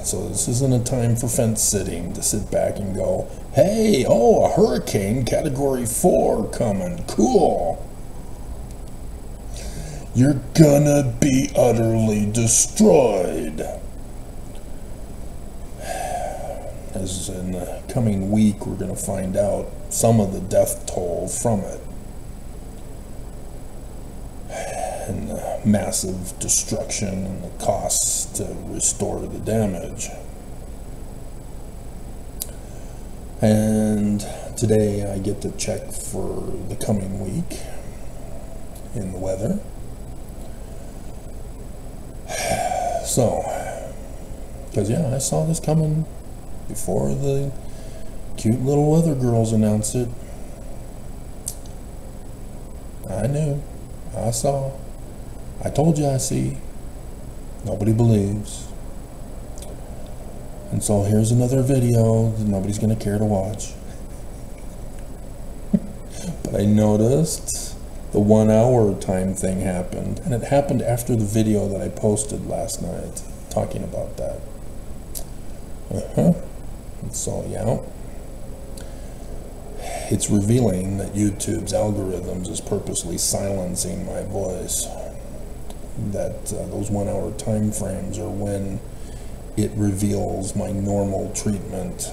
So this isn't a time for fence sitting to sit back and go, hey, oh, a hurricane category 4 coming, cool. You're gonna be utterly destroyed. As in the coming week, we're going to find out some of the death toll from it. And the massive destruction and the costs to restore the damage. And today I get to check for the coming week in the weather. So, because yeah, I saw this coming before the cute little weather girls announced it. I knew. I saw. I told you I see. Nobody believes. And so here's another video that nobody's going to care to watch. But I noticed the 1 hour time thing happened. And it happened after the video that I posted last night talking about that. So yeah, it's revealing that YouTube's algorithms is purposely silencing my voice. That those 1 hour time frames are when it reveals my normal treatment.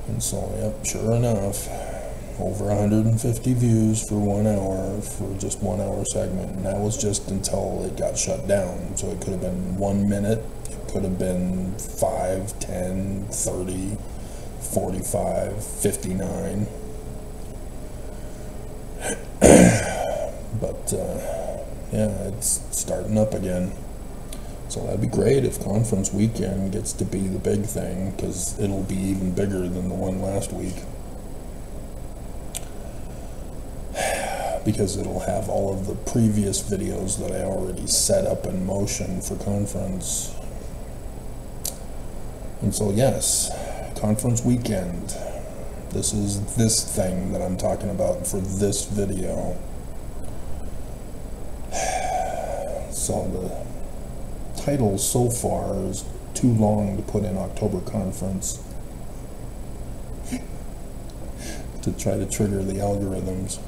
And so, yep, sure enough, over 150 views for 1 hour for just 1 hour segment. And that was just until it got shut down. So it could have been 1 minute. Could have been 5, 10, 30, 45, 59. But yeah, it's starting up again. So that'd be great if conference weekend gets to be the big thing, because it'll be even bigger than the one last week. Because it'll have all of the previous videos that I already set up in motion for conference. And so yes, conference weekend. This is this thing that I'm talking about for this video. So the title so far is too long to put in October conference to try to trigger the algorithms.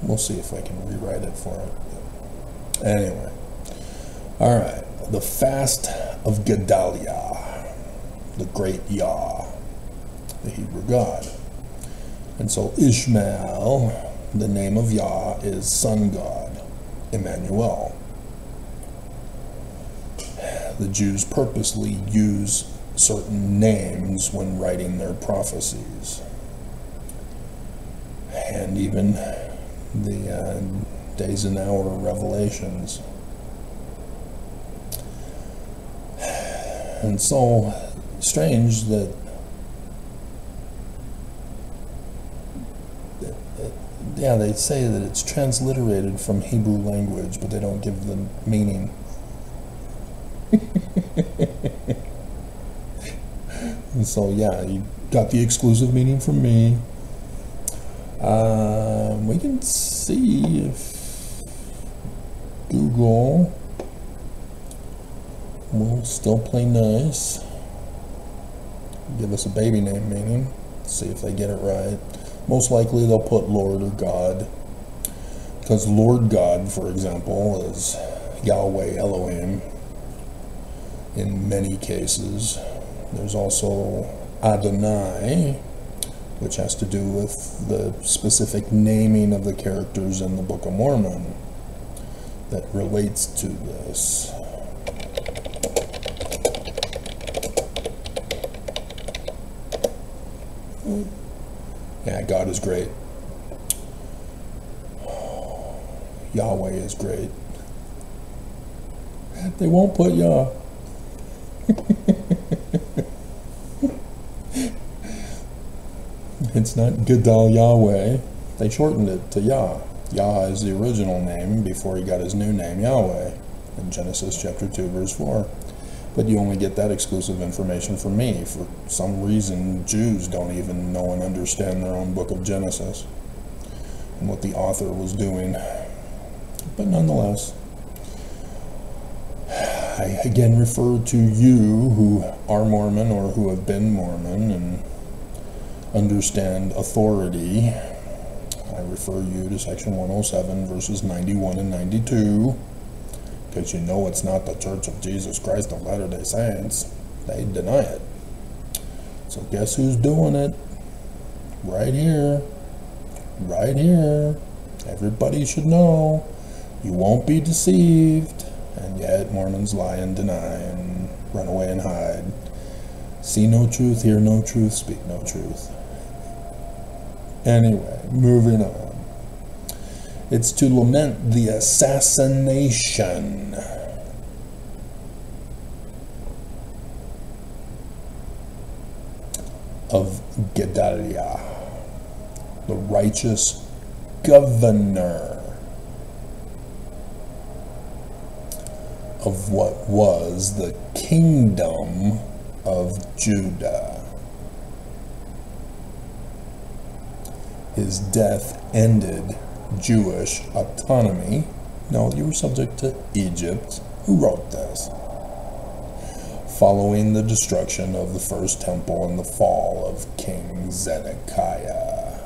We'll see if I can rewrite it for it. Anyway, all right, the fast of Gedaliah, the great Yah, the Hebrew God. And so Ishmael, the name of Yah, is sun god, Emmanuel. The Jews purposely use certain names when writing their prophecies. And even the days and hour revelations. And so strange that Yeah, they say that it's transliterated from Hebrew language, but they don't give the meaning. And so, yeah, you got the exclusive meaning from me. We can see if Google will still play nice. Give us a baby name meaning. See if they get it right. Most likely they'll put Lord or God, because Lord God, for example, is Yahweh Elohim in many cases. There's also Adonai, which has to do with the specific naming of the characters in the Book of Mormon that relates to this. Yeah, God is great. Yahweh is great. They won't put Yah. It's not Gadal Yahweh. They shortened it to Yah. Yah is the original name before he got his new name, Yahweh, in Genesis chapter 2, verse 4. But you only get that exclusive information from me. For some reason, Jews don't even know and understand their own book of Genesis and what the author was doing. But nonetheless, I again refer to you who are Mormon or who have been Mormon and understand authority. I refer you to section 107, verses 91 and 92. Because you know it's not the Church of Jesus Christ of Latter-day Saints. They deny it. So guess who's doing it? Right here. Right here. Everybody should know. You won't be deceived. And yet Mormons lie and deny and run away and hide. See no truth, hear no truth, speak no truth. Anyway, moving on. It's to lament the assassination of Gedaliah, the righteous governor of what was the kingdom of Judah. His death ended Jewish autonomy. No, you were subject to Egypt. Who wrote this? Following the destruction of the first temple and the fall of King Zedekiah.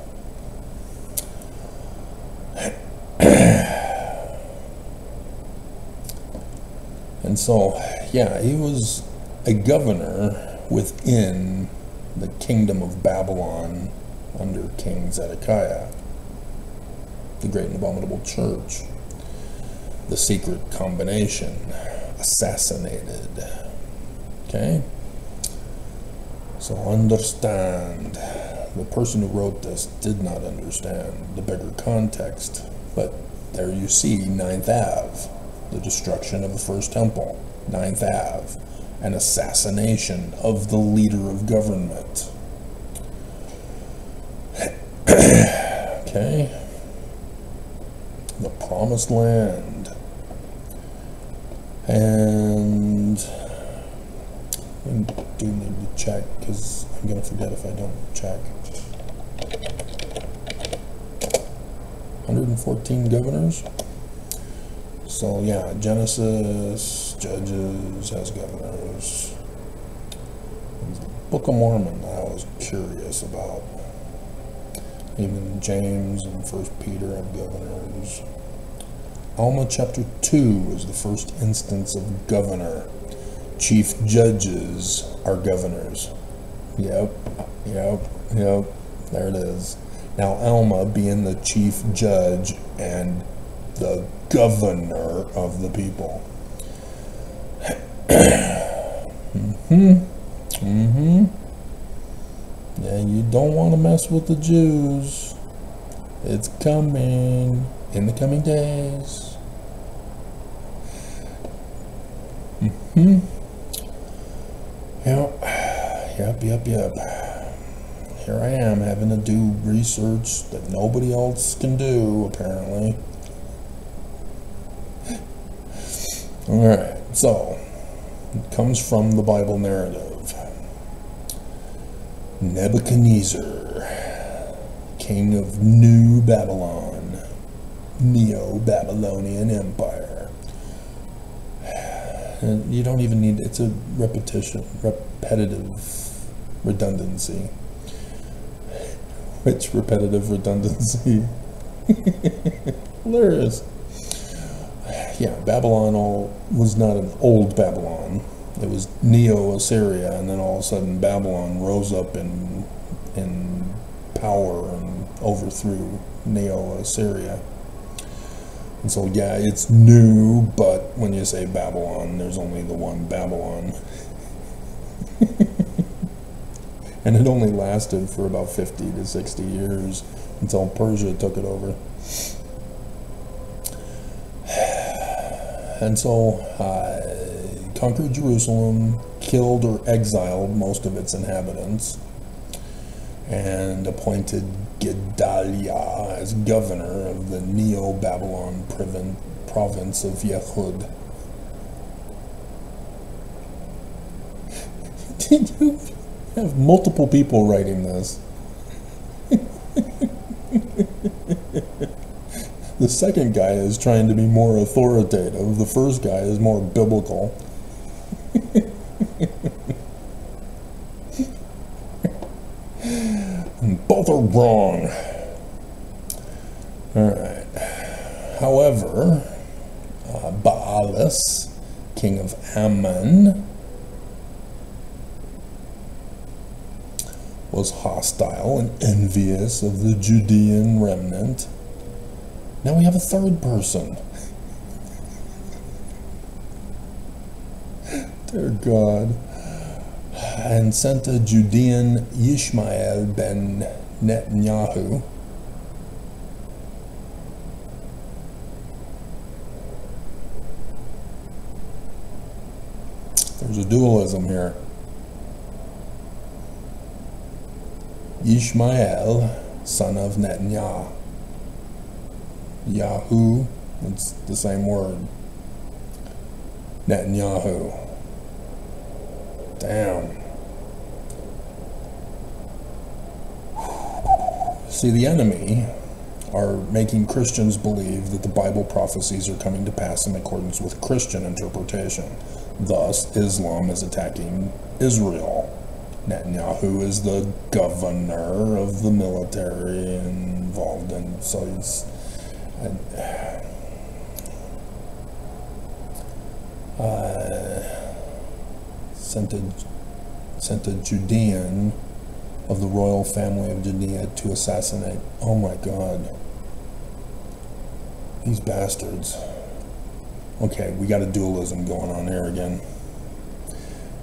And so, yeah, he was a governor within the kingdom of Babylon under King Zedekiah. The great and abominable church, the secret combination, assassinated. Okay? So understand, the person who wrote this did not understand the bigger context. But there you see 9th Ave, the destruction of the first temple. 9th Ave, an assassination of the leader of government. Okay? The promised land. And I do need to check, because I'm going to forget if I don't check. 114 governors. So yeah, Genesis, Judges has governors. Book of Mormon I was curious about. Even James and 1 Peter have governors. Alma chapter 2 is the first instance of governor. Chief judges are governors. Yep. There it is. Now Alma being the chief judge and the governor of the people. Yeah, you don't want to mess with the Jews. It's coming in the coming days. Yep. here I am having to do research that nobody else can do, apparently. Alright, so, it comes from the Bible narrative. Nebuchadnezzar, king of New Babylon, Neo-Babylonian Empire. And you don't even need, it's a repetitive redundancy. Which repetitive redundancy? Hilarious. Yeah, Babylon was not an old Babylon. It was Neo-Assyria, and then all of a sudden Babylon rose up in power and overthrew Neo-Assyria. And so, yeah, it's new, but when you say Babylon, there's only the one Babylon. And it only lasted for about 50 to 60 years until Persia took it over. And so, conquered Jerusalem, killed or exiled most of its inhabitants, and appointed Gedaliah as governor of the Neo-Babylon province of Yehud. Did you have multiple people writing this? The second guy is trying to be more authoritative. The first guy is more biblical. And both are wrong. Alright. However, Baalis, king of Ammon, was hostile and envious of the Judean remnant. Now we have a third person. Dear God. And sent a Judean Ishmael ben Netanyahu. There's a dualism here. Ishmael, son of Netanyahu. Yahoo, it's the same word. Netanyahu. Damn. See, the enemy are making Christians believe that the Bible prophecies are coming to pass in accordance with Christian interpretation. Thus, Islam is attacking Israel. Netanyahu is the governor of the military involved in, so he's sent a Judean of the royal family of Judea to assassinate. Oh my God. These bastards. Okay, we got a dualism going on here again.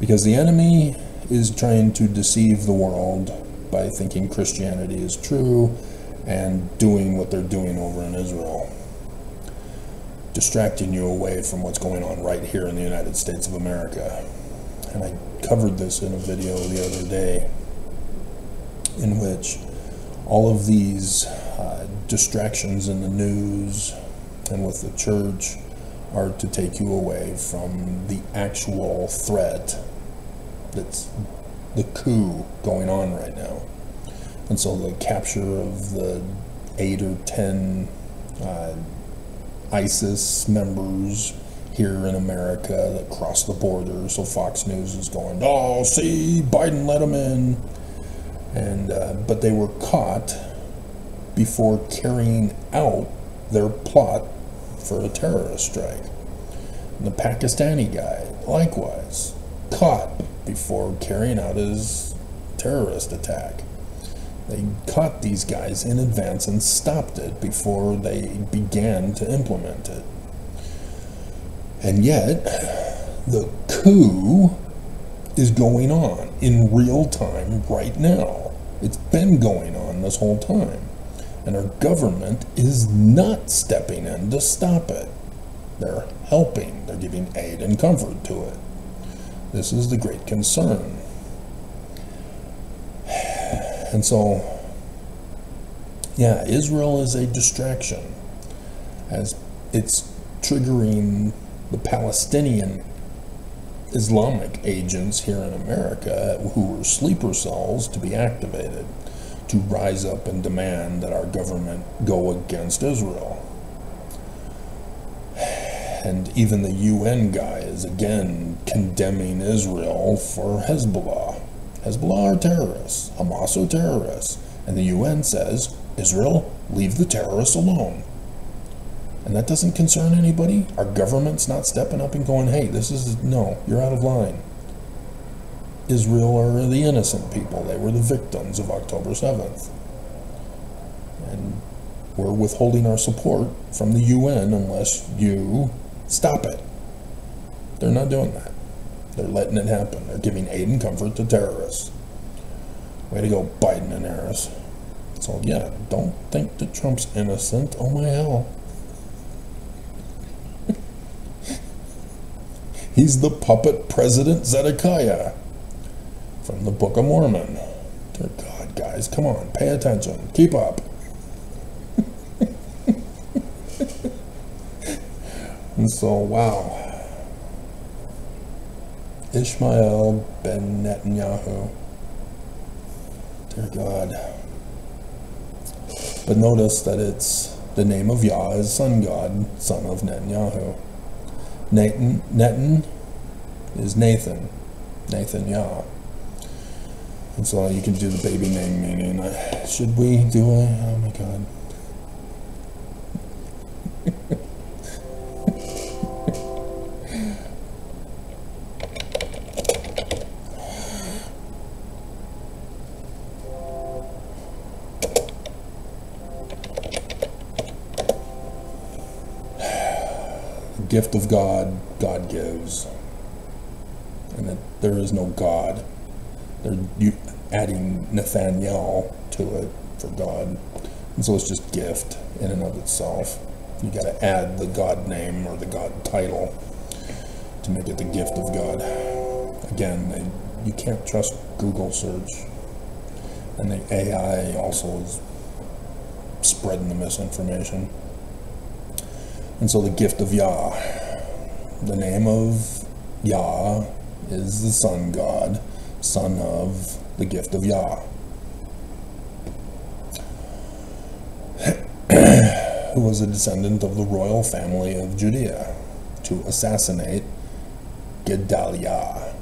Because the enemy is trying to deceive the world by thinking Christianity is true and doing what they're doing over in Israel. Distracting you away from what's going on right here in the United States of America. And I covered this in a video the other day in which all of these distractions in the news and with the church are to take you away from the actual threat that's the coup going on right now. And so the capture of the 8 or 10 ISIS members here in America that crossed the border, so Fox News is going, oh, see, Biden let them in. And but they were caught before carrying out their plot for a terrorist strike. And the Pakistani guy, likewise, caught before carrying out his terrorist attack. They caught these guys in advance and stopped it before they began to implement it. And yet, the coup is going on in real time right now. It's been going on this whole time. And our government is not stepping in to stop it. They're helping. They're giving aid and comfort to it. This is the great concern. And so, yeah, Israel is a distraction, as it's triggering the Palestinian Islamic agents here in America who were sleeper cells to be activated, to rise up and demand that our government go against Israel. And even the UN guy is again condemning Israel for Hezbollah. Hezbollah are terrorists, Hamas are terrorists, and the UN says, Israel, leave the terrorists alone. And that doesn't concern anybody? Our government's not stepping up and going, hey, no, you're out of line. Israel are the innocent people. They were the victims of October 7th. And we're withholding our support from the UN unless you stop it. They're not doing that. They're letting it happen. They're giving aid and comfort to terrorists. Way to go, Biden and Harris. So yeah, don't think that Trump's innocent. Oh my hell. He's the puppet President Zedekiah from the Book of Mormon. Dear God, guys, come on, pay attention. Keep up. And so, wow. Ishmael ben Netanyahu. Dear God. But notice that it's the name of Yah is sun god, son of Netanyahu. Netan is Nathan Yah. And so you can do the baby name meaning. Should we do it? Oh my God. Gift of God, God gives, and that there is no God. They're adding Nathaniel to it for God, and so it's just gift in and of itself. You got to add the God name or the God title to make it the gift of God. Again, you can't trust Google search, and the AI also is spreading the misinformation. And so the gift of Yah, the name of Yah is the sun god, son of the gift of Yah, who was a descendant of the royal family of Judea, to assassinate Gedaliah,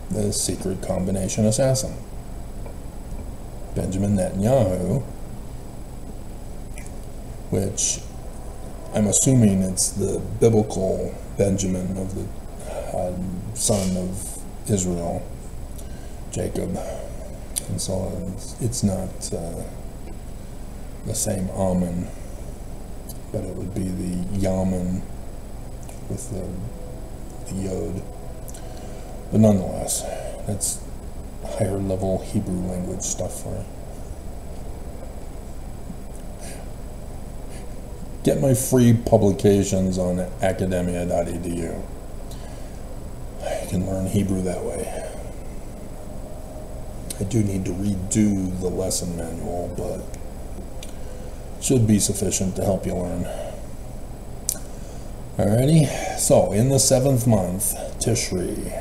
the secret combination assassin. Benjamin Netanyahu, which I'm assuming it's the biblical Benjamin of the son of Israel, Jacob. And so it's not the same Amen, but it would be the Yaman with the Yod. But nonetheless, that's higher level Hebrew language stuff for it. Get my free publications on academia.edu. You can learn Hebrew that way. I do need to redo the lesson manual, but should be sufficient to help you learn. Alrighty, so in the 7th month, Tishri,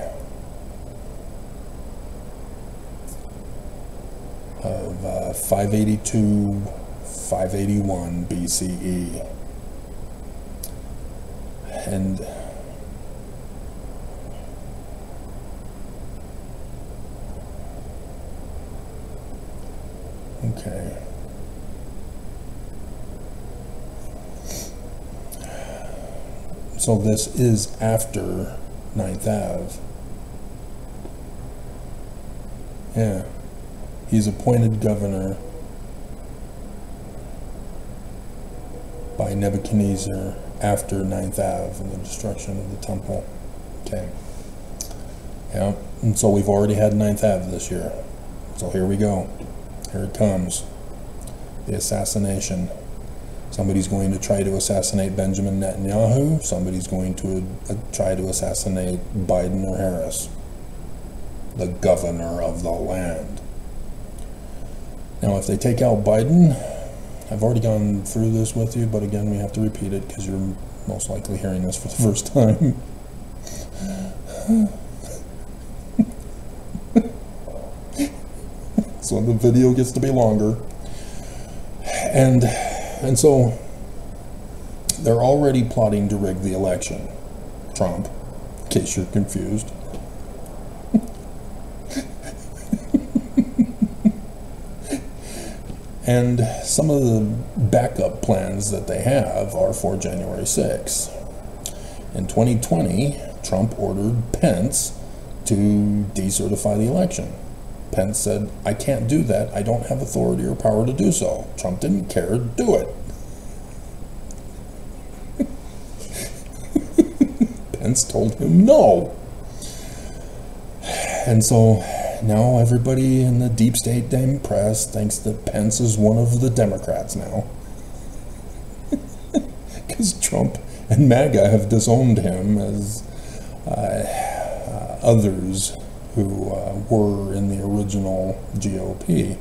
of 581 BCE. And okay. So this is after 9th Ave. Yeah. He's appointed governor by Nebuchadnezzar after 9th Ave and the destruction of the temple. Okay. Yeah. And so we've already had 9th Ave this year. So here we go. Here it comes. The assassination. Somebody's going to try to assassinate Benjamin Netanyahu. Somebody's going to try to assassinate Biden or Harris, the governor of the land. Now, if they take out Biden, I've already gone through this with you, but again, we have to repeat it because you're most likely hearing this for the first time. So the video gets to be longer. And so they're already plotting to rig the election. Trump, in case you're confused. And some of the backup plans that they have are for January 6th. In 2020, Trump ordered Pence to decertify the election. Pence said, I can't do that. I don't have authority or power to do so. Trump didn't care. Do it. Pence told him no. And so now everybody in the deep state Dem press thinks that Pence is one of the Democrats now. Because Trump and MAGA have disowned him as others who were in the original GOP.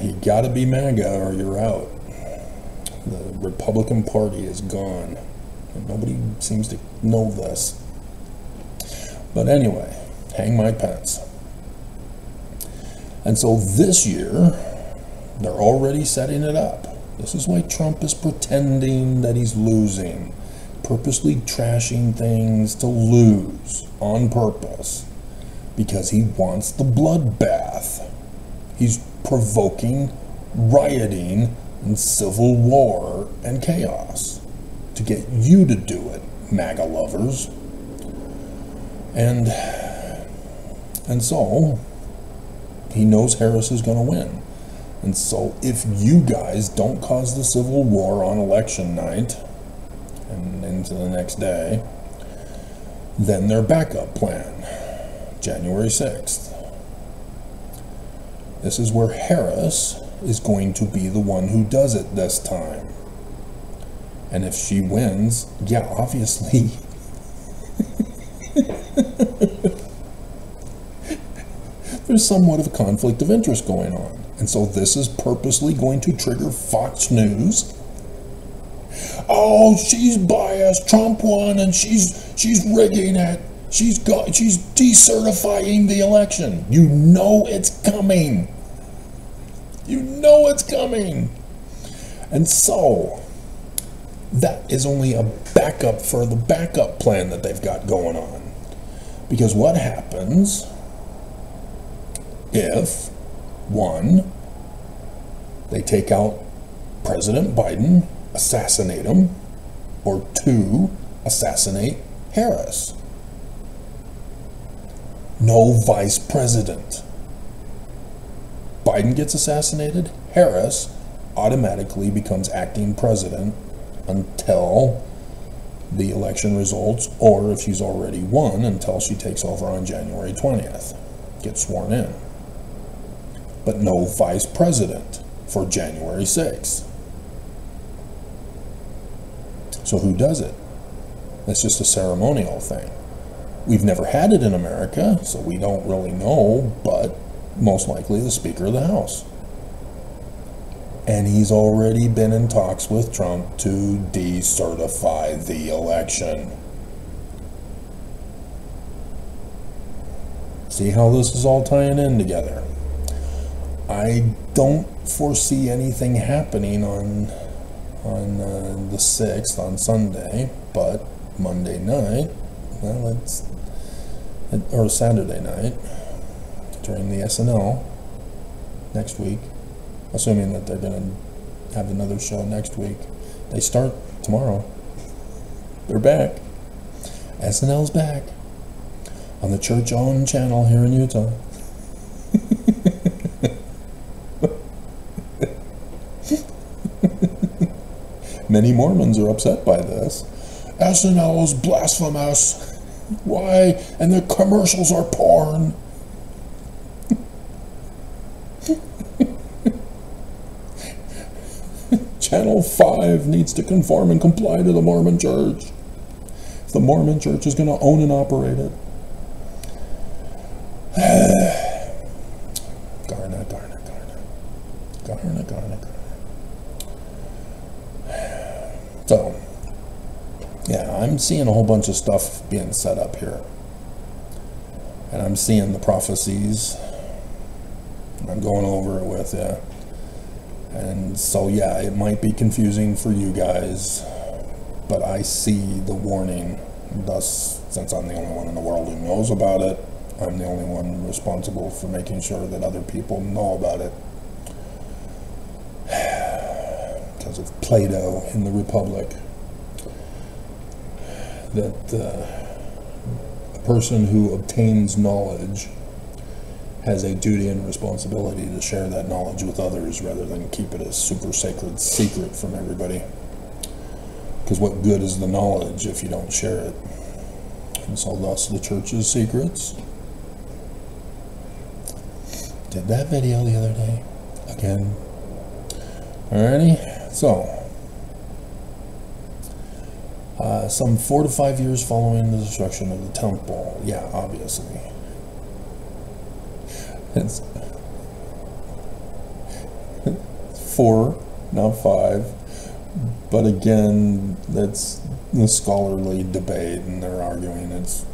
You gotta be MAGA or you're out. The Republican Party is gone. And nobody seems to know this. But anyway, hang Mike Pence. And so this year, they're already setting it up. This is why Trump is pretending that he's losing, purposely trashing things to lose on purpose, because he wants the bloodbath. He's provoking rioting and civil war and chaos to get you to do it, MAGA lovers. And so he knows Harris is going to win. And so if you guys don't cause the civil war on election night and into the next day, then their backup plan, January 6th. This is where Harris is going to be the one who does it this time. And if she wins, yeah, obviously, there's somewhat of a conflict of interest going on. And so this is purposely going to trigger Fox News. Oh, she's biased. Trump won and she's rigging it. She's decertifying the election. You know it's coming. You know it's coming. And so that is only a backup for the backup plan that they've got going on. Because what happens if, one, they take out President Biden, assassinate him, or two, assassinate Harris? No vice president. Biden gets assassinated, Harris automatically becomes acting president until the election results, or if she's already won, until she takes over on January 20th, gets sworn in. But no vice president for January 6th. So who does it? It's just a ceremonial thing. We've never had it in America, so we don't really know, but most likely the Speaker of the House. And he's already been in talks with Trump to decertify the election. See how this is all tying in together? I don't foresee anything happening on the 6th, on Sunday, but Monday night, well, or Saturday night, during the SNL next week, assuming that they're going to have another show next week. They start tomorrow. They're back. SNL's back on the church-owned channel here in Utah. Many Mormons are upset by this. SNL is blasphemous. Why? And their commercials are porn. Channel 5 needs to conform and comply to the Mormon Church. If the Mormon Church is going to own and operate it. Garner. So, yeah, I'm seeing a whole bunch of stuff being set up here. And I'm seeing the prophecies. I'm going over it with you. And so, yeah, it might be confusing for you guys, but I see the warning. Thus, since I'm the only one in the world who knows about it, I'm the only one responsible for making sure that other people know about it. Because of Plato in the Republic, that a person who obtains knowledge has a duty and responsibility to share that knowledge with others rather than keep it a super sacred secret from everybody. Because what good is the knowledge if you don't share it? And so thus the church's secrets. Did that video the other day again. Alrighty, so some 4 to 5 years following the destruction of the temple. Yeah, obviously. It's 4, not 5. But again, that's the scholarly debate, and they're arguing it's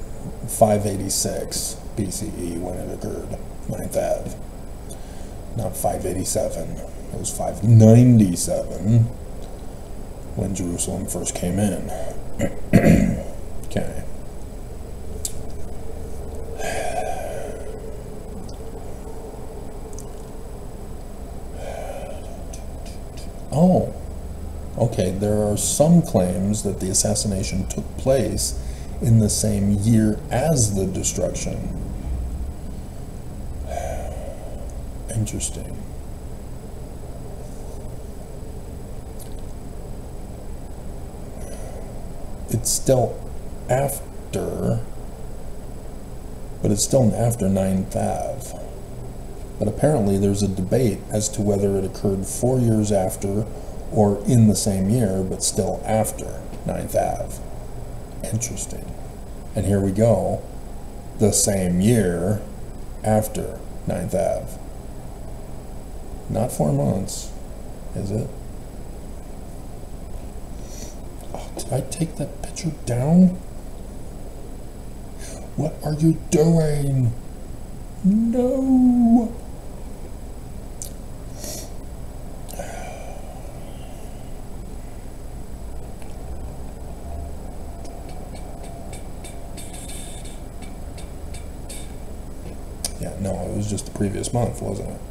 586 BCE when it occurred, 9th Ave. Not 587. It was 597 when Jerusalem first came in. Okay. Oh, okay, there are some claims that the assassination took place in the same year as the destruction. Interesting. It's still after, but it's still after 9th Ave. But apparently there's a debate as to whether it occurred 4 years after or in the same year, but still after 9th Ave. Interesting. And here we go, the same year after 9th Ave. Not 4 months, is it? Oh, did I take that picture down? What are you doing? No! Yeah, no, it was just the previous month, wasn't it?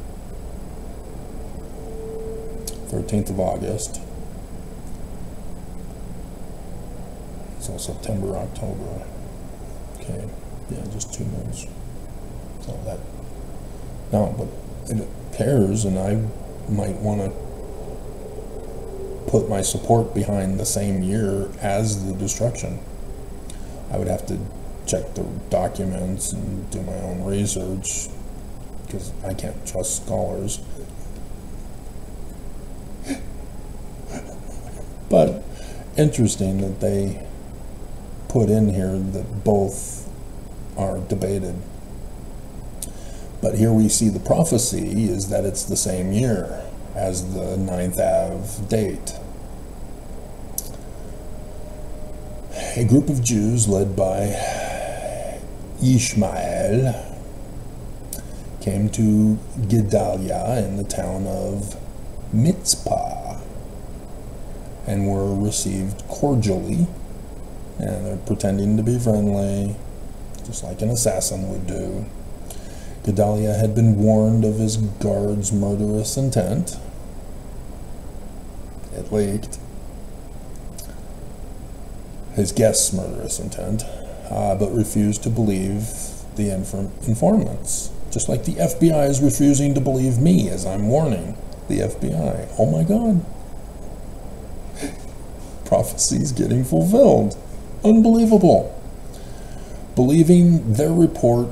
13th of August. So September, October. Okay, yeah, just 2 months. So that, no, but it appears, and I might want to put my support behind the same year as the destruction. I would have to check the documents and do my own research, because I can't trust scholars. But interesting that they put in here that both are debated. But here we see the prophecy is that it's the same year as the 9th Ave date. A group of Jews led by Ishmael came to Gedaliah in the town of Mitzpah and were received cordially, and they're pretending to be friendly, just like an assassin would do. Gedaliah had been warned of his guard's murderous intent. It leaked. His guest's murderous intent, but refused to believe the informants. Just like the FBI is refusing to believe me as I'm warning the FBI. Oh my God. Prophecy's getting fulfilled. Unbelievable. Believing their report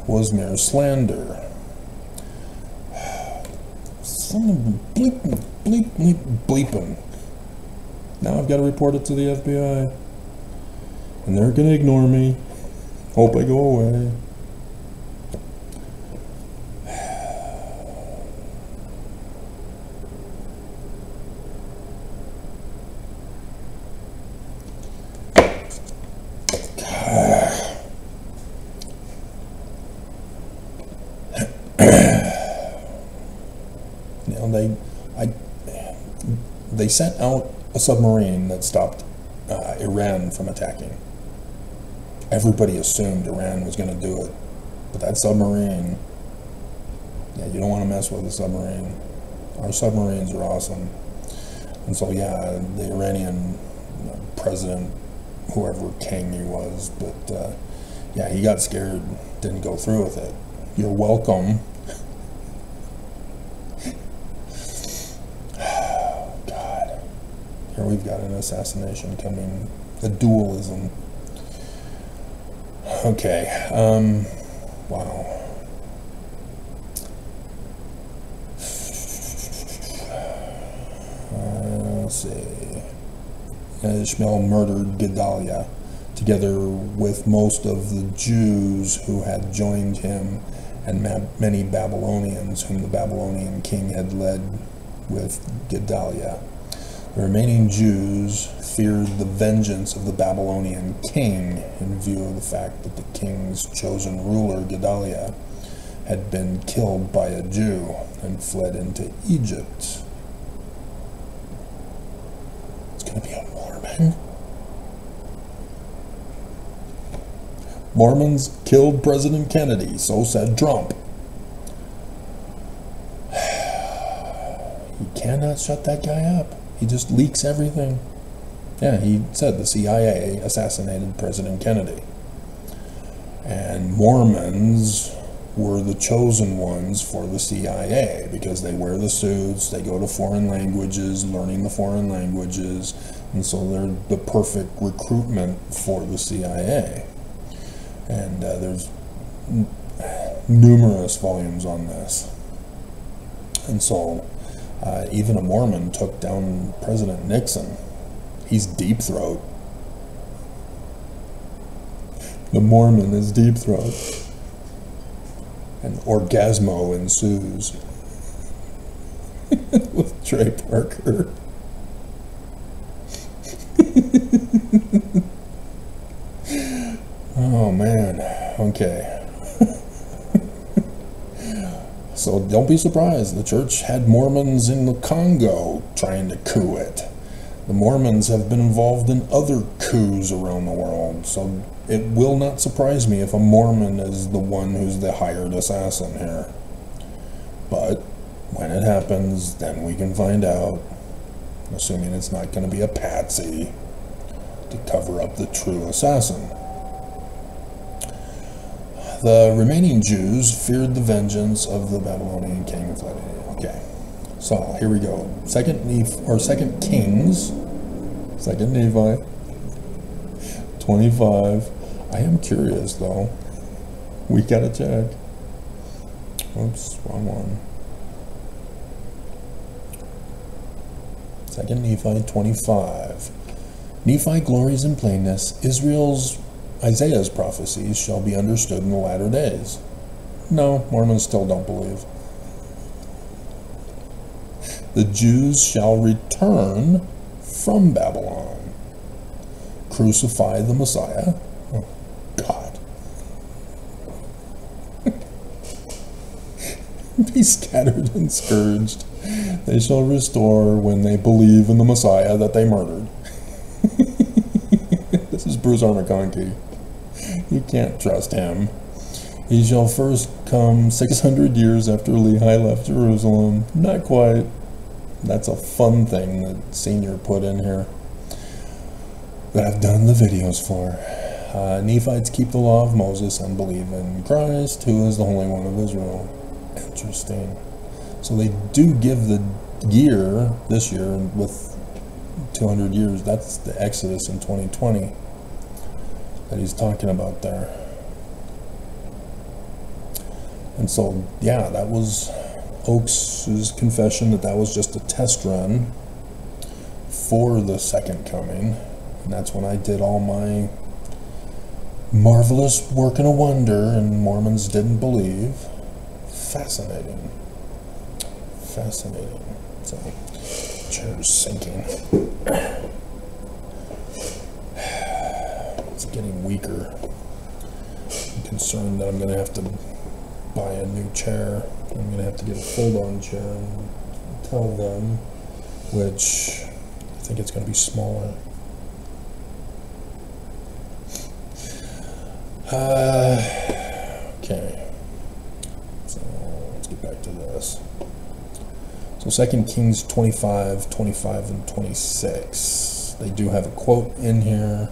was mere slander. Someone bleep, bleep, bleep, bleeping. Now I've got to report it to the FBI. And they're going to ignore me. Hope I go away. they sent out a submarine that stopped Iran from attacking. Everybody assumed Iran was going to do it, but that submarine, yeah, you don't want to mess with a submarine. Our submarines are awesome. And so, yeah, the Iranian president, whoever king he was, but yeah, he got scared, didn't go through with it. You're welcome. God. Here we've got an assassination coming, a dualism. Okay, wow. Let's see. Ishmael murdered Gedaliah, together with most of the Jews who had joined him, and many Babylonians whom the Babylonian king had led with Gedaliah. The remaining Jews feared the vengeance of the Babylonian king in view of the fact that the king's chosen ruler, Gedaliah, had been killed by a Jew and fled into Egypt. It's going to be a Mormon. Mormons killed President Kennedy, so said Trump. You cannot shut that guy up. He just leaks everything. Yeah, he said the CIA assassinated President Kennedy. And Mormons were the chosen ones for the CIA because they wear the suits, they go to foreign languages, learning the foreign languages, and so they're the perfect recruitment for the CIA. And there's numerous volumes on this. And so even a Mormon took down President Nixon. He's deep throat. The Mormon is deep throat. And orgasmo ensues with Trey Parker. Oh man, okay. So don't be surprised, the church had Mormons in the Congo trying to coup it. The Mormons have been involved in other coups around the world, so it will not surprise me if a Mormon is the one who's the hired assassin here. But when it happens, then we can find out, assuming it's not going to be a patsy to cover up the true assassin. The remaining Jews feared the vengeance of the Babylonian king and fled. Okay, so here we go. Second Kings, Second Nephi, 25. I am curious though. We gotta check. Oops, wrong one. Second Nephi 25. Nephi glories in plainness. Isaiah's prophecies shall be understood in the latter days. No, Mormons still don't believe. The Jews shall return from Babylon, crucify the Messiah. Oh, God. Be scattered and scourged. They shall restore when they believe in the Messiah that they murdered. This is Bruce R. McConkie. You can't trust him. He shall first come 600 years after Lehi left Jerusalem. Not quite. That's a fun thing that Senior put in here that I've done the videos for. Nephites keep the law of Moses and believe in Christ, who is the Holy One of Israel. Interesting. So they do give the year, this year, with 200 years. That's the Exodus in 2020 that he's talking about there. And so, yeah, that was Oakes' confession that was just a test run for the second coming. And that's when I did all my marvelous work and a wonder, and Mormons didn't believe. Fascinating. Fascinating. So, chair's sinking. It's getting weaker. I'm concerned that I'm going to have to buy a new chair. I'm going to have to get a fold-on chair and tell them, which think it's going to be smaller. Okay. So let's get back to this. So 2 Kings 25, 25, and 26. They do have a quote in here.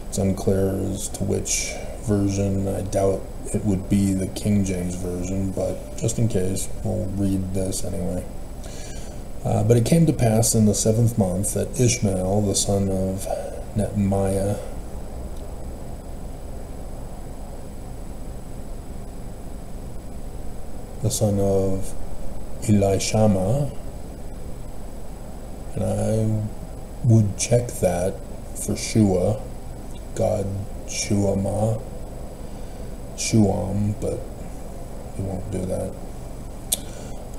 It's unclear as to which version. I doubt it would be the King James version, but just in case, we'll read this anyway. But it came to pass in the 7th month that Ishmael, the son of Nethaniah, the son of Elishama, and I would check that for Shua, God Shuam, but we won't do that.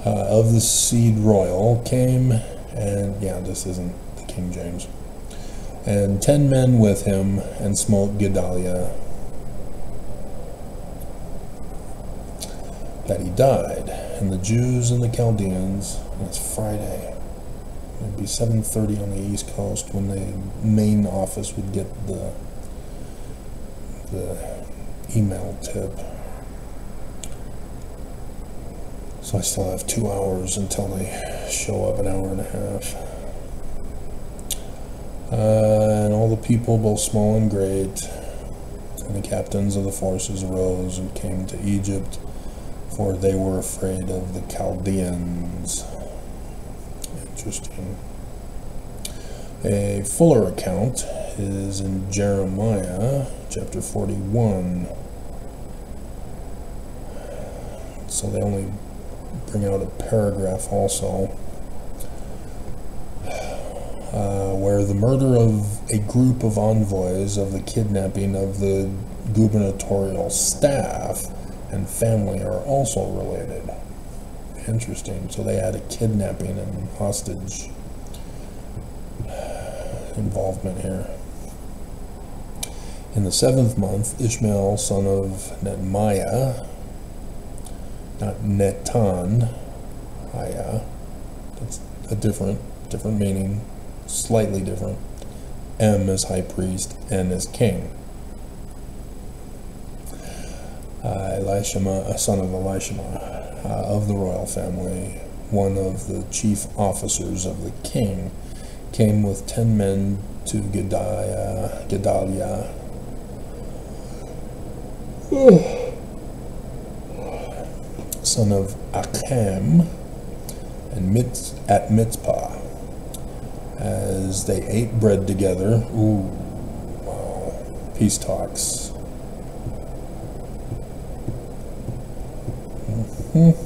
Of the seed royal came, and yeah, this isn't the King James, and 10 men with him, and smote Gedaliah, that he died. And the Jews and the Chaldeans, and it's Friday, it'd be 7:30 on the East Coast when the main office would get the email tip. So I still have 2 hours until they show up, an hour and a half. And all the people, both small and great, and the captains of the forces arose and came to Egypt, for they were afraid of the Chaldeans. Interesting. A fuller account is in Jeremiah chapter 41. So they only bring out a paragraph also, where the murder of a group of envoys of the kidnapping of the gubernatorial staff and family are also related. Interesting. So they had a kidnapping and hostage involvement here. In the 7th month, Ishmael, son of Nethaniah, not Netan, that's a different meaning, slightly different. M is high priest, N is king. Elishama, a son of Elishama, of the royal family, one of the chief officers of the king, came with 10 men to Gedaliah, son of Acham, and at Mitzpah, as they ate bread together. Ooh, wow, peace talks. And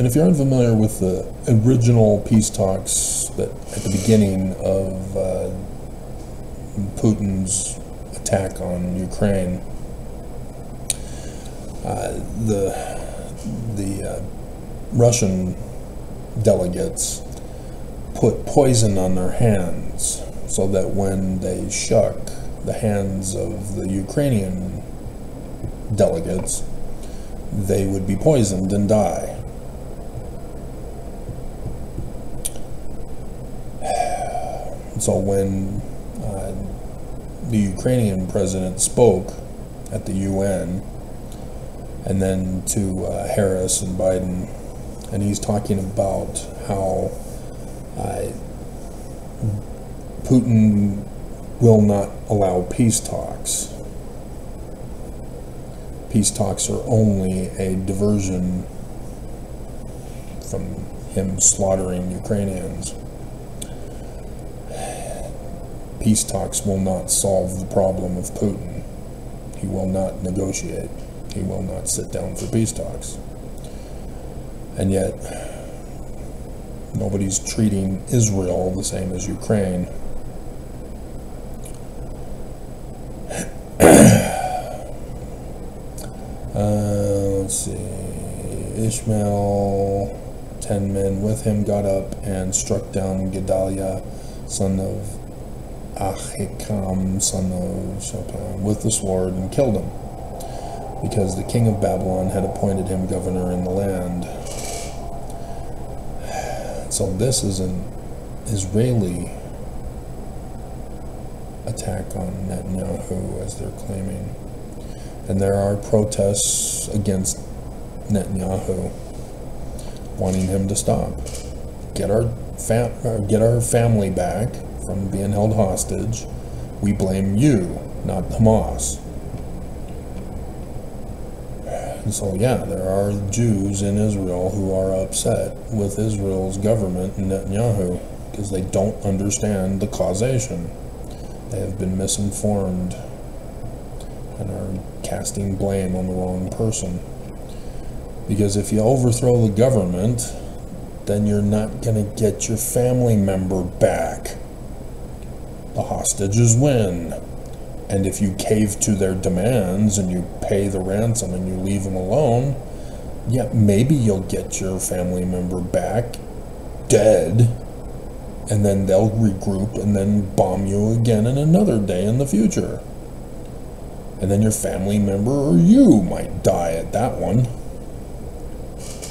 if you're unfamiliar with the original peace talks that at the beginning of Putin's attack on Ukraine, the Russian delegates put poison on their hands so that when they shook the hands of the Ukrainian delegates, they would be poisoned and die. So when the Ukrainian president spoke at the UN, and then to Harris and Biden, and he's talking about how Putin will not allow peace talks. Peace talks are only a diversion from him slaughtering Ukrainians. Peace talks will not solve the problem of Putin. He will not negotiate. He will not sit down for peace talks. And yet, nobody's treating Israel the same as Ukraine. Let's see. Ishmael, 10 men with him, got up and struck down Gedaliah, son of Ahikam, son of Shaphan, with the sword, and killed him, because the king of Babylon had appointed him governor in the land. So this is an Israeli attack on Netanyahu, as they're claiming. And there are protests against Netanyahu, wanting him to stop. Get our family back from being held hostage. We blame you, not Hamas. And so, yeah, there are Jews in Israel who are upset with Israel's government and Netanyahu because they don't understand the causation. They have been misinformed and are casting blame on the wrong person. Because if you overthrow the government, then you're not going to get your family member back. The hostages win. And if you cave to their demands and you pay the ransom and you leave them alone, yeah, maybe you'll get your family member back dead, and then they'll regroup and then bomb you again in another day in the future. And then your family member or you might die at that one.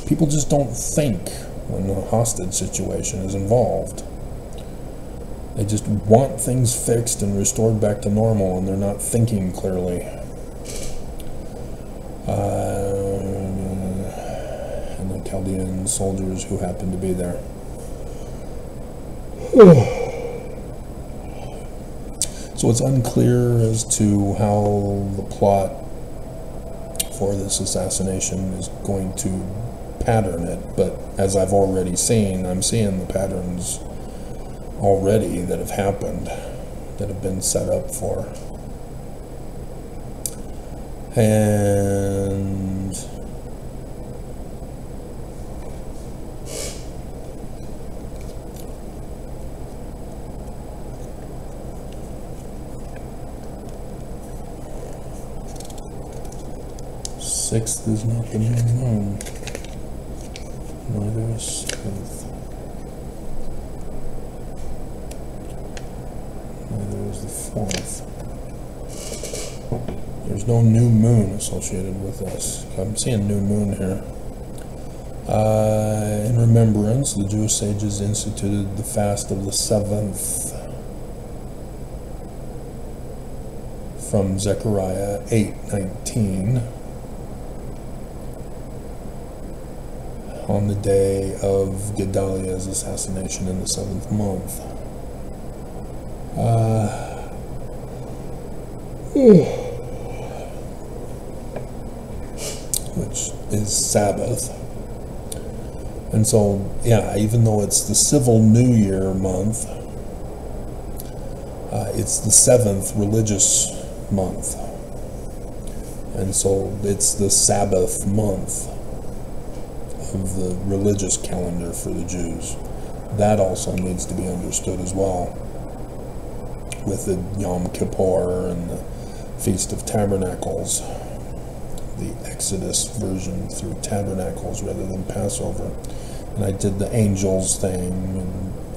People just don't think when a hostage situation is involved. They just want things fixed and restored back to normal, and they're not thinking clearly. And the Chaldean soldiers who happened to be there. So it's unclear as to how the plot for this assassination is going to pattern it, but as I've already seen, I'm seeing the patterns already that have happened, that have been set up for. And sixth is not the new moon. Neither is seventh. Neither is the fourth. There's no new moon associated with this. I'm seeing new moon here. In remembrance, the Jewish sages instituted the fast of the 7th from Zechariah 8:19 on the day of Gedaliah's assassination in the 7th month. Which is Sabbath. And so, yeah, even though it's the civil New Year month, it's the 7th religious month. And so it's the Sabbath month of the religious calendar for the Jews. That also needs to be understood as well, with the Yom Kippur and the Feast of Tabernacles, the Exodus version through Tabernacles rather than Passover. And I did the angels thing,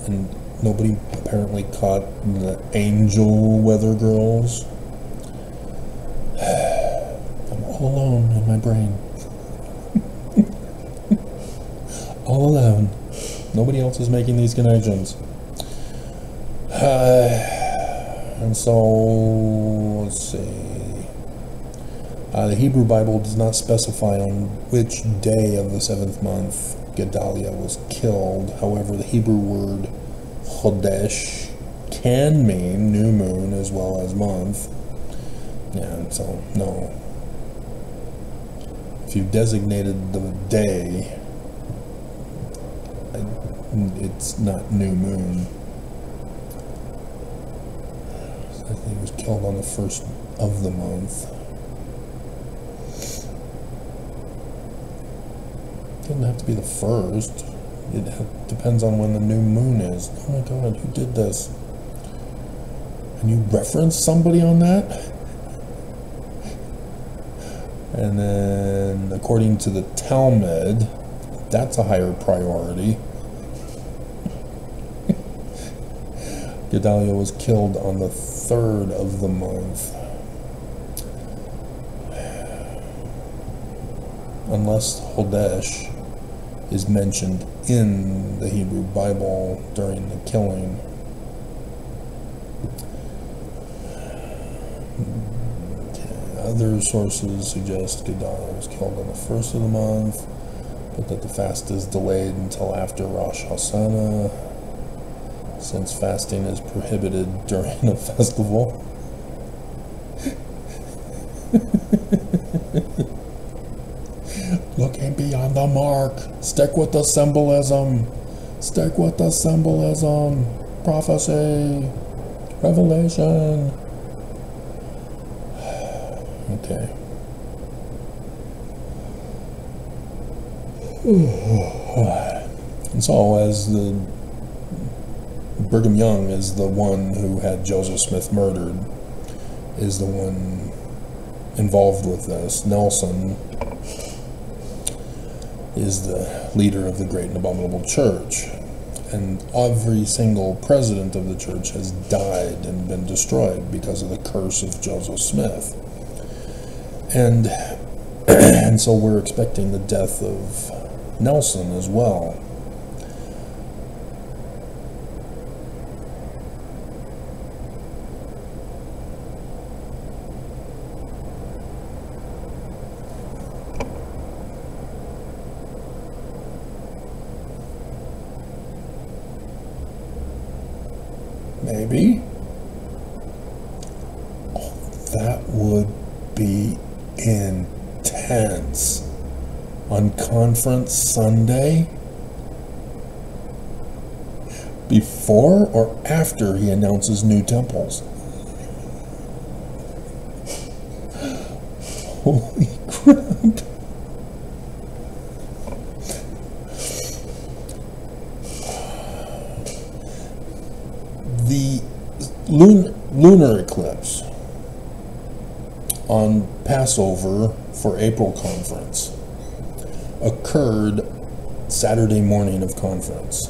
and nobody apparently caught the angel weather girls. I'm all alone in my brain. All alone. Nobody else is making these connections. And so, let's see. The Hebrew Bible does not specify on which day of the 7th month Gedaliah was killed. However, the Hebrew word Chodesh can mean new moon as well as month. Yeah, so no. If you designated the day, it's not new moon. I think he was killed on the 1st of the month. Doesn't have to be the 1st. It depends on when the new moon is. Oh my God, who did this? And you reference somebody on that? And then, according to the Talmud, that's a higher priority. Gedaliah was killed on the 3rd of the month. Unless Chodesh is mentioned in the Hebrew Bible during the killing. Other sources suggest Gedaliah was killed on the first of the month, but that the fast is delayed until after Rosh Hashanah, since fasting is prohibited during a festival. Looking beyond the mark. Stick with the symbolism. Stick with the symbolism. Prophecy. Revelation. Okay. And so, as the Brigham Young is the one who had Joseph Smith murdered, is the one involved with this. Nelson is the leader of the Great and Abominable Church, and every single president of the church has died and been destroyed because of the curse of Joseph Smith. And and so we're expecting the death of Nelson as well. Maybe. Oh, that would be intense. On Conference Sunday? Before or after he announces new temples? Holy crap. The lunar eclipse on Passover for April conference occurred Saturday morning of conference.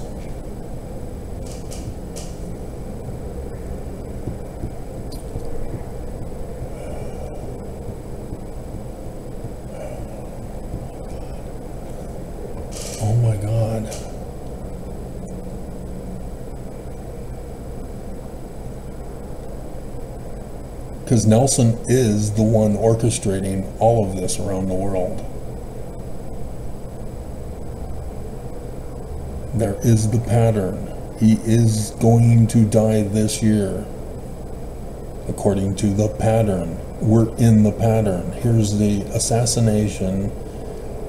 Oh my God. Because Nelson is the one orchestrating all of this around the world. There is the pattern. He is going to die this year. According to the pattern. We're in the pattern. Here's the assassination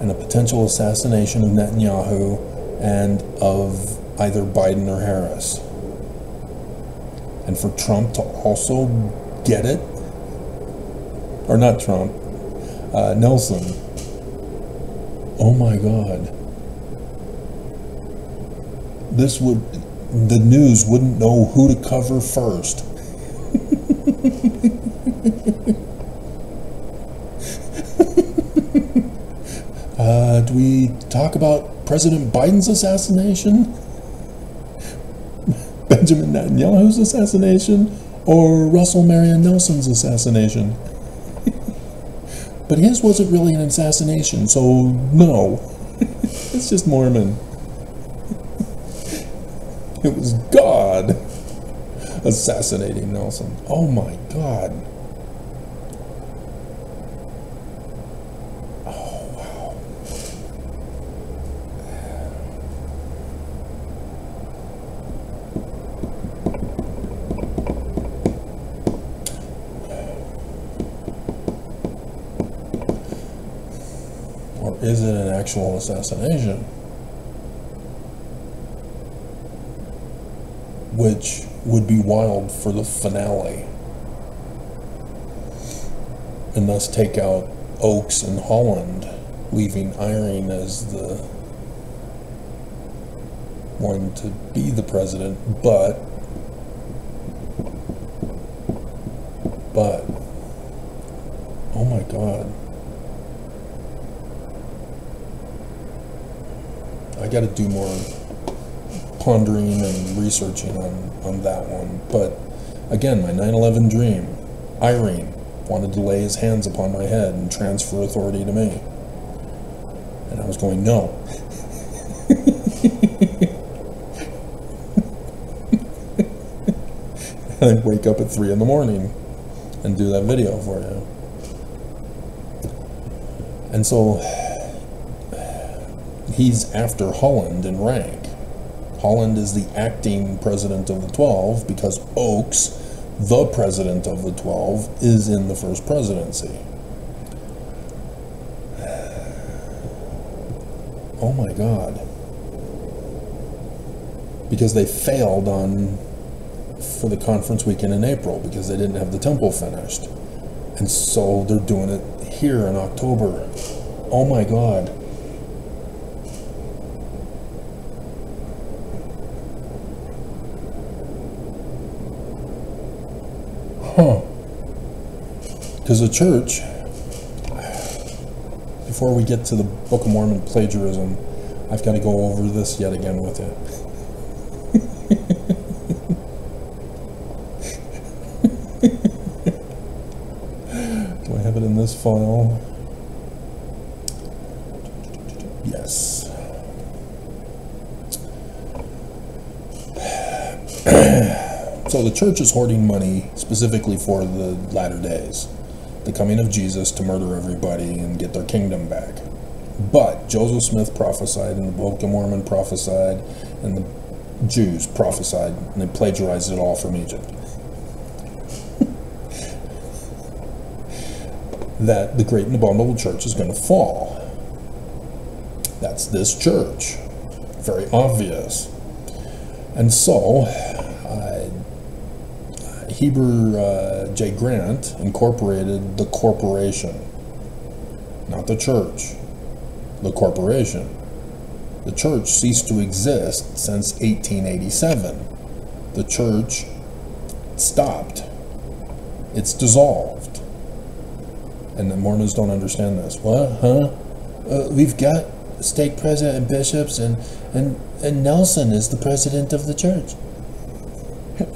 and a potential assassination of Netanyahu and of either Biden or Harris. And for Trump to also get it, or not Trump, Nelson. Oh my God. The news wouldn't know who to cover first. Do we talk about President Biden's assassination? Benjamin Netanyahu's assassination? Or Russell Marion Nelson's assassination? But his wasn't really an assassination, so no. It's just Mormon. It was God assassinating Nelson. Oh my God. Oh wow. Or is it an actual assassination? Which would be wild for the finale, and thus take out Oakes and Holland, leaving Eyring as the one to be the president, but oh my God, I got to do more pondering and researching on that one. But again, my 9/11 dream, Eyring wanted to lay his hands upon my head and transfer authority to me, and I was going, no. And I'd wake up at 3 in the morning and do that video for you. And so he's after Holland in rank. Holland is the acting president of the 12 because Oakes, the president of the 12, is in the first presidency. Oh my God. Because they failed for the conference weekend in April because they didn't have the temple finished. And so they're doing it here in October. Oh my God. Huh. Because the church, before we get to the Book of Mormon plagiarism, I've got to go over this yet again with you. Do I have it in this file? Yes. So the church is hoarding money specifically for the latter days, the coming of Jesus to murder everybody and get their kingdom back. But Joseph Smith prophesied, and the Book of Mormon prophesied, and the Jews prophesied, and they plagiarized it all from Egypt. That the great and abominable church is going to fall. That's this church. Very obvious. And so, Heber J. Grant incorporated the corporation, not the church, the corporation. The church ceased to exist since 1887. The church stopped. It's dissolved. And the Mormons don't understand this. What? Huh? We've got stake president and bishops, and Nelson is the president of the church.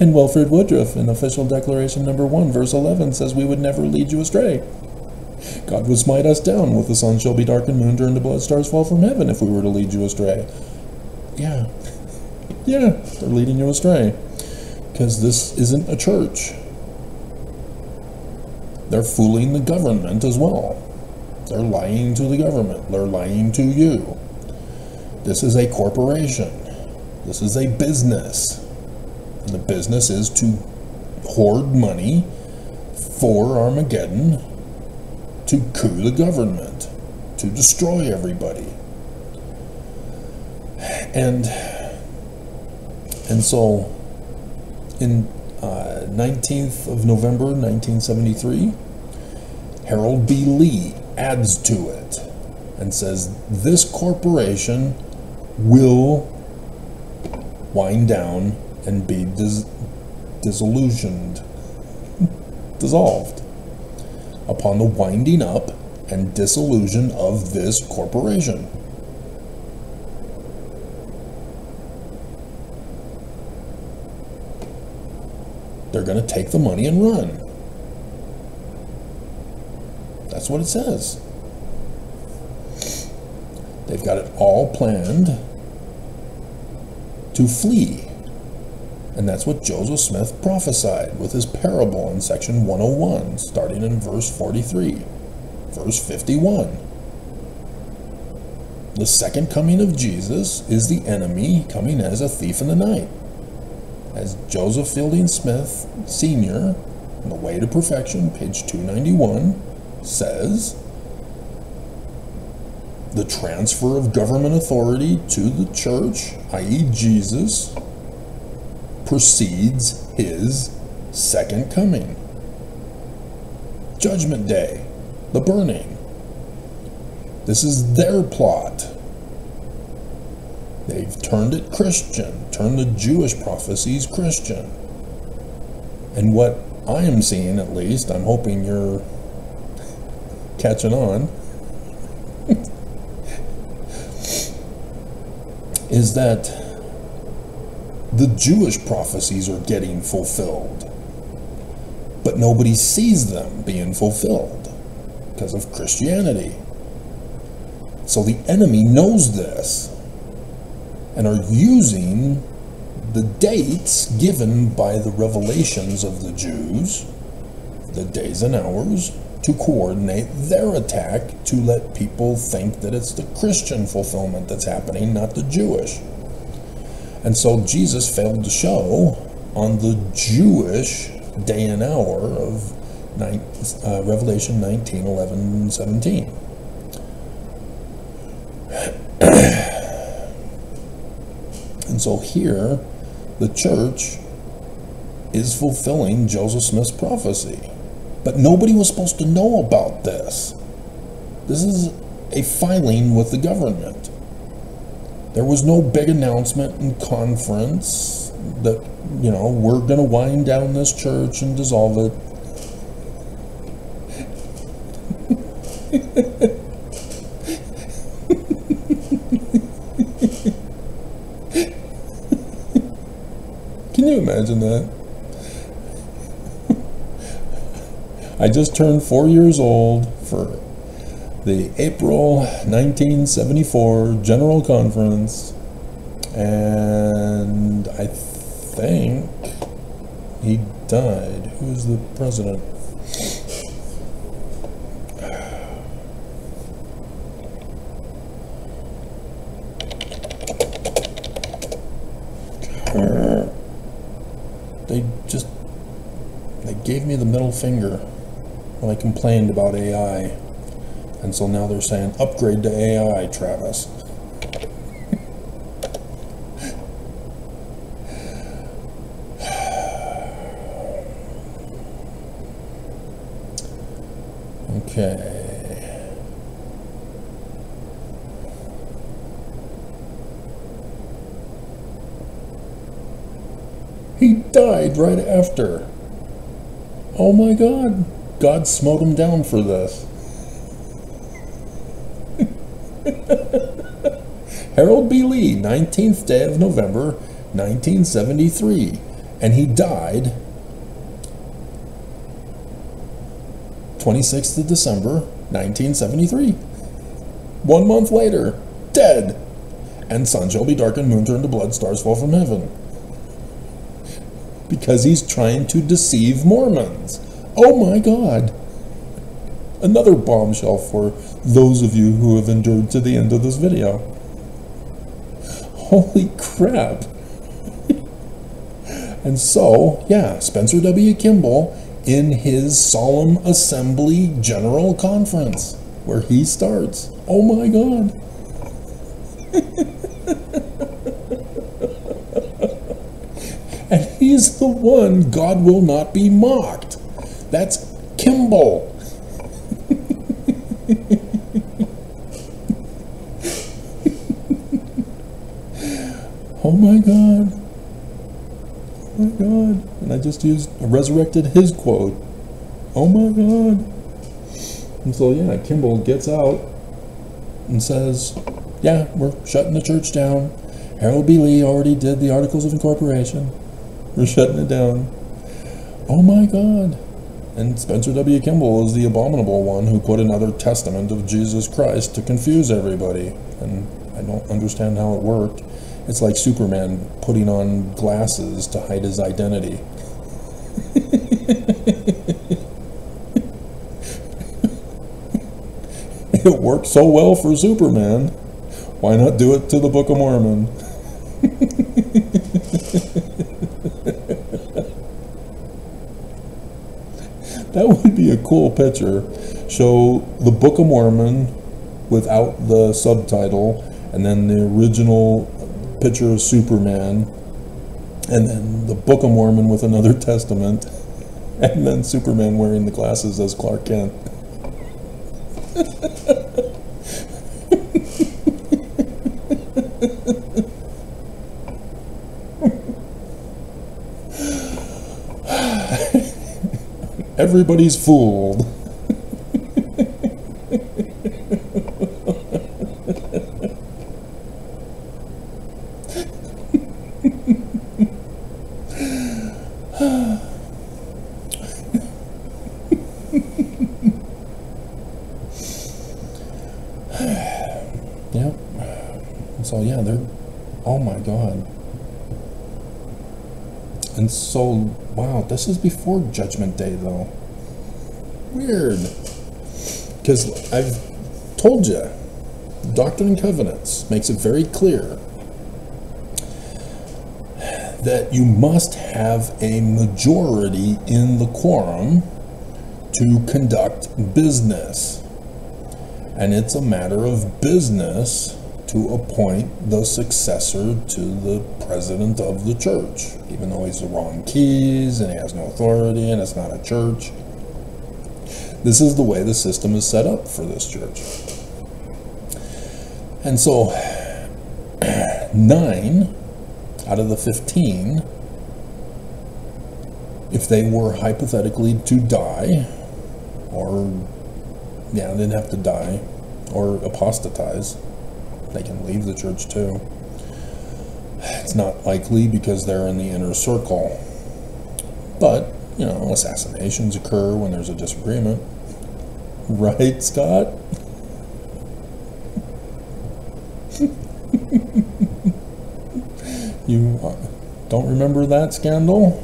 And Wilford Woodruff, in Official Declaration number 1, verse 11, says we would never lead you astray. God would smite us down with the sun shall be dark and moon turned to blood, stars fall from heaven if we were to lead you astray. Yeah. Yeah, they're leading you astray. Because this isn't a church. They're fooling the government as well. They're lying to the government. They're lying to you. This is a corporation. This is a business. And the business is to hoard money for Armageddon, to coup the government, to destroy everybody. And so in 19th of November 1973, Harold B. Lee adds to it and says this corporation will wind down and be dissolved upon the winding up and dissolution of this corporation. They're going to take the money and run. That's what it says. They've got it all planned to flee. And that's what Joseph Smith prophesied with his parable in section 101, starting in verse 43, verse 51. The second coming of Jesus is the enemy coming as a thief in the night. As Joseph Fielding Smith, Sr., in The Way to Perfection, page 291, says, the transfer of government authority to the church, i.e. Jesus, precedes his second coming. Judgment Day, the burning. This is their plot. They've turned it Christian, turned the Jewish prophecies Christian. And what I am seeing, at least, I'm hoping you're catching on, is that the Jewish prophecies are getting fulfilled, but nobody sees them being fulfilled because of Christianity. So the enemy knows this, and are using the dates given by the revelations of the Jews, the days and hours, to coordinate their attack to let people think that it's the Christian fulfillment that's happening, not the Jewish. And so Jesus failed to show on the Jewish day and hour of Revelation 19, 11, 17. And so here, the church is fulfilling Joseph Smith's prophecy. But nobody was supposed to know about this. This is a filing with the government. There was no big announcement and conference that, you know, we're going to wind down this church and dissolve it. Can you imagine that? I just turned 4 years old for the April 1974 General Conference, and I think he died. Who was the president? They gave me the middle finger when I complained about AI. And so now they're saying, upgrade to AI, Travis. Okay. He died right after. Oh my God. God smote him down for this. Harold B. Lee, 19th day of November, 1973. And he died 26th of December, 1973. 1 month later, dead. And sun shall be darkened, moon turned to blood, stars fall from heaven. Because he's trying to deceive Mormons. Oh my God. Another bombshell for those of you who have endured to the end of this video. Holy crap. And so, yeah, Spencer W. Kimball in his Solemn Assembly General Conference, where he starts. Oh my God. And he's the one, God will not be mocked. That's Kimball. Oh my God. Oh my God. And I just resurrected his quote. Oh my God. And so, yeah, Kimball gets out and says, yeah, we're shutting the church down. Harold B. Lee already did the Articles of Incorporation. We're shutting it down. Oh my God. And Spencer W. Kimball is the abominable one who put another testament of Jesus Christ to confuse everybody. And I don't understand how it worked. It's like Superman putting on glasses to hide his identity. It worked so well for Superman. Why not do it to the Book of Mormon? That would be a cool picture. Show the Book of Mormon without the subtitle, and then the original picture of Superman, and then the Book of Mormon with another testament, and then Superman wearing the glasses as Clark Kent. Everybody's fooled. Yep. So yeah, they're Oh my God. And so, wow, this is before Judgment Day, though. Weird. Because I've told you, Doctrine and Covenants makes it very clear that you must have a majority in the quorum to conduct business. And it's a matter of business to appoint the successor to the president of the church, even though he's the wrong keys and he has no authority and it's not a church. This is the way the system is set up for this church. And so 9 out of the 15, if they were hypothetically to die, or they didn't have to die, or apostatize, they can leave the church too. It's not likely because they're in the inner circle. But, you know, assassinations occur when there's a disagreement. Right, Scott? You don't remember that scandal?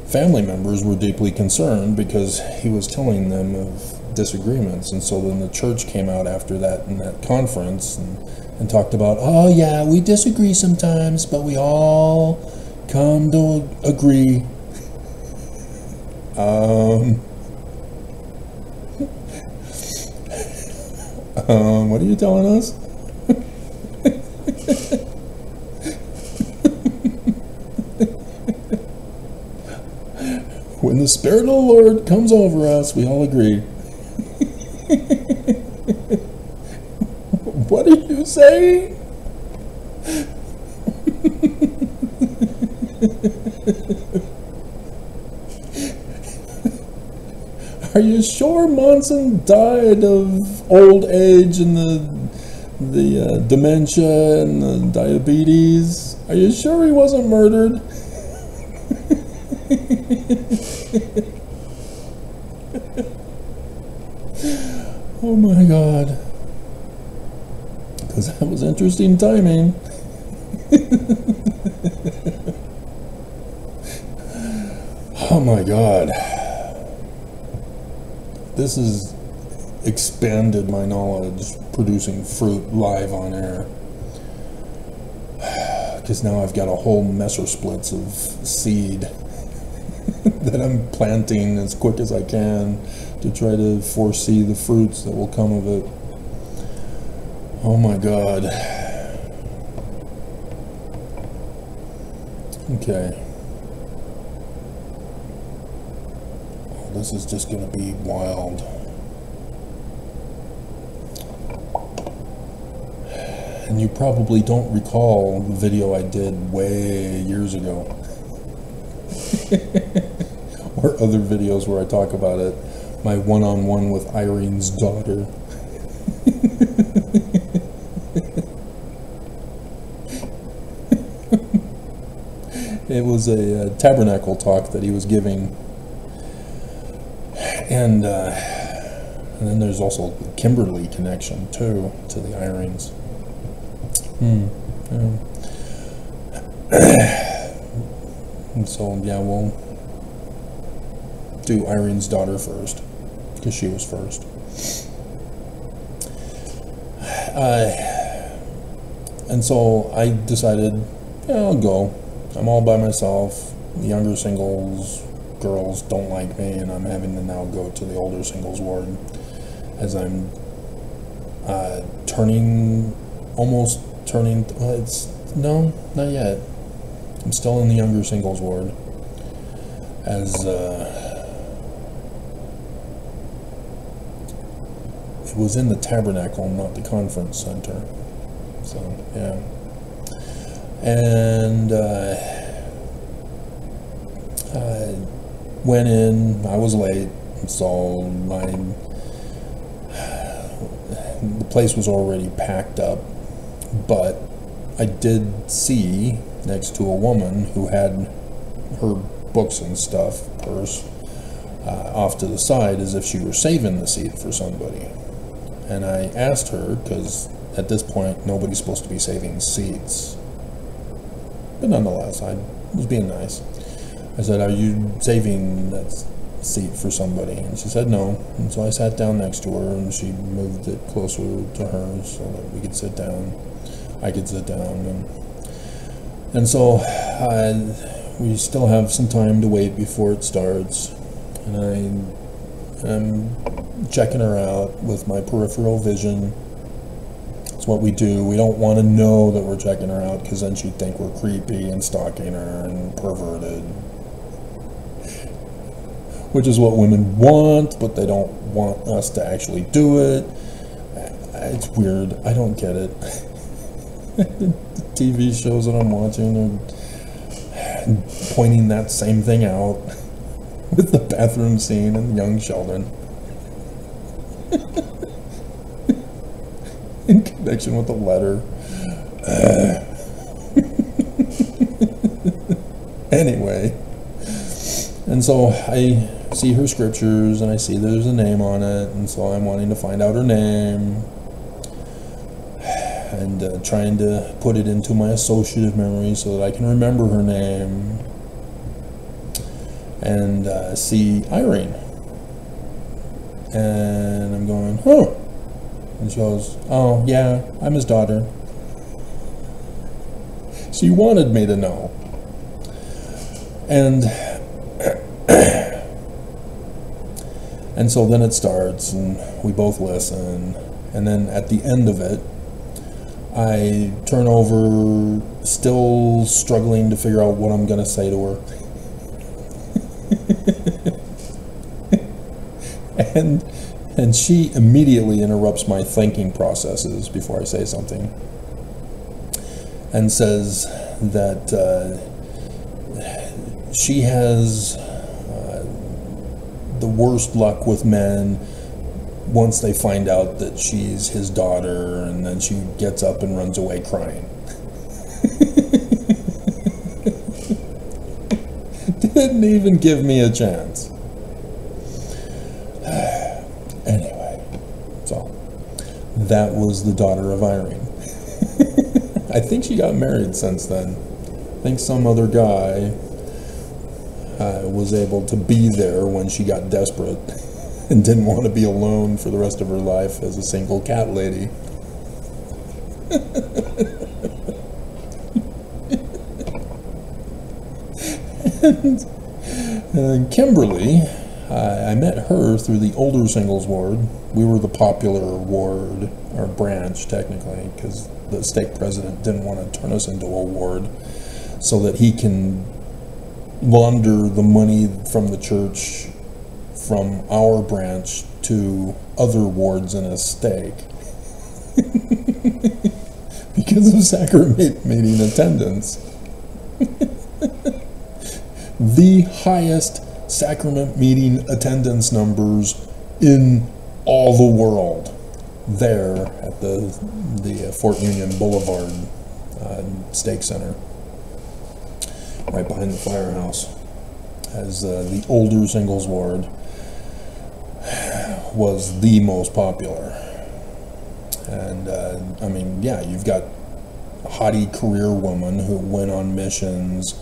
Family members were deeply concerned because he was telling them of disagreements, and so then the church came out after that in that conference and talked about, oh yeah, we disagree sometimes, but we all come to agree. What are you telling us? When the Spirit of the Lord comes over us, we all agree. What are you saying? Are you sure Monson died of old age and the dementia and the diabetes? Are you sure he wasn't murdered? Oh my God. Because that was interesting timing. Oh my God. This has expanded my knowledge, producing fruit live on air. Because now I've got a whole messer splits of seed that I'm planting as quick as I can to try to foresee the fruits that will come of it. Oh my God. Okay. Oh, this is just going to be wild. And you probably don't recall the video I did way years ago. Or other videos where I talk about it. My one-on-one with Irene's daughter. It was a tabernacle talk that he was giving. And then there's also the Kimberly connection too, to the Irenes. Yeah. And so, yeah, we'll do Irene's daughter first, because she was first. And so I decided, yeah, I'll go. I'm all by myself. The younger singles girls don't like me, and I'm having to now go to the older singles ward as I'm no, not yet. I'm still in the younger singles ward as it was in the tabernacle, not the conference center. So, yeah. And I went in, I was late, so the place was already packed up, but I did see next to a woman who had her books and stuff, purse, off to the side as if she were saving the seat for somebody. And I asked her, because at this point, nobody's supposed to be saving seats. But nonetheless, I was being nice. I said, are you saving that seat for somebody? And she said no. And so I sat down next to her, and she moved it closer to her so that we could sit down. I could sit down. And so we still have some time to wait before it starts. And I'm checking her out with my peripheral vision. It's what we do. We don't want to know that we're checking her out, because then she'd think we're creepy and stalking her and perverted. Which is what women want, but they don't want us to actually do it. It's weird. I don't get it. The TV shows that I'm watching are pointing that same thing out with the bathroom scene and young Sheldon. In connection with the letter. Anyway, and so I see her scriptures, and I see there's a name on it, and so I'm wanting to find out her name, and trying to put it into my associative memory so that I can remember her name, and see Irene, and I'm going, huh. And she goes, oh, yeah, I'm his daughter. She wanted me to know. And so then it starts, and we both listen. And then at the end of it, I turn over, still struggling to figure out what I'm going to say to her. And she immediately interrupts my thinking processes before I say something, and says that she has the worst luck with men once they find out that she's his daughter, and then she gets up and runs away crying. Didn't even give me a chance. Anyway, so that was the daughter of Irene. I think she got married since then. I think some other guy was able to be there when she got desperate and didn't want to be alone for the rest of her life as a single cat lady. And Kimberly, I met her through the older singles ward. We were the popular ward, or branch technically, because the stake president didn't want to turn us into a ward so that he can launder the money from the church from our branch to other wards in a stake. Because of sacrament meeting attendance. The highest sacrament meeting attendance numbers in all the world there at the Fort Union Boulevard Stake Center, right behind the firehouse, as the older singles ward was the most popular. And I mean, yeah, you've got a haughty career woman who went on missions,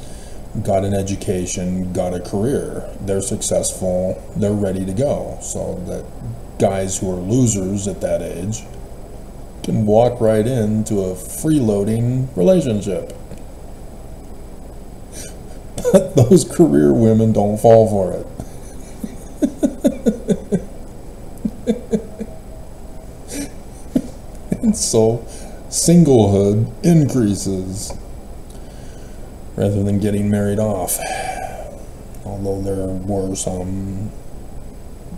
got an education, got a career. They're successful, they're ready to go, so that guys who are losers at that age can walk right into a freeloading relationship. But those career women don't fall for it. And so singlehood increases rather than getting married off. Although there were some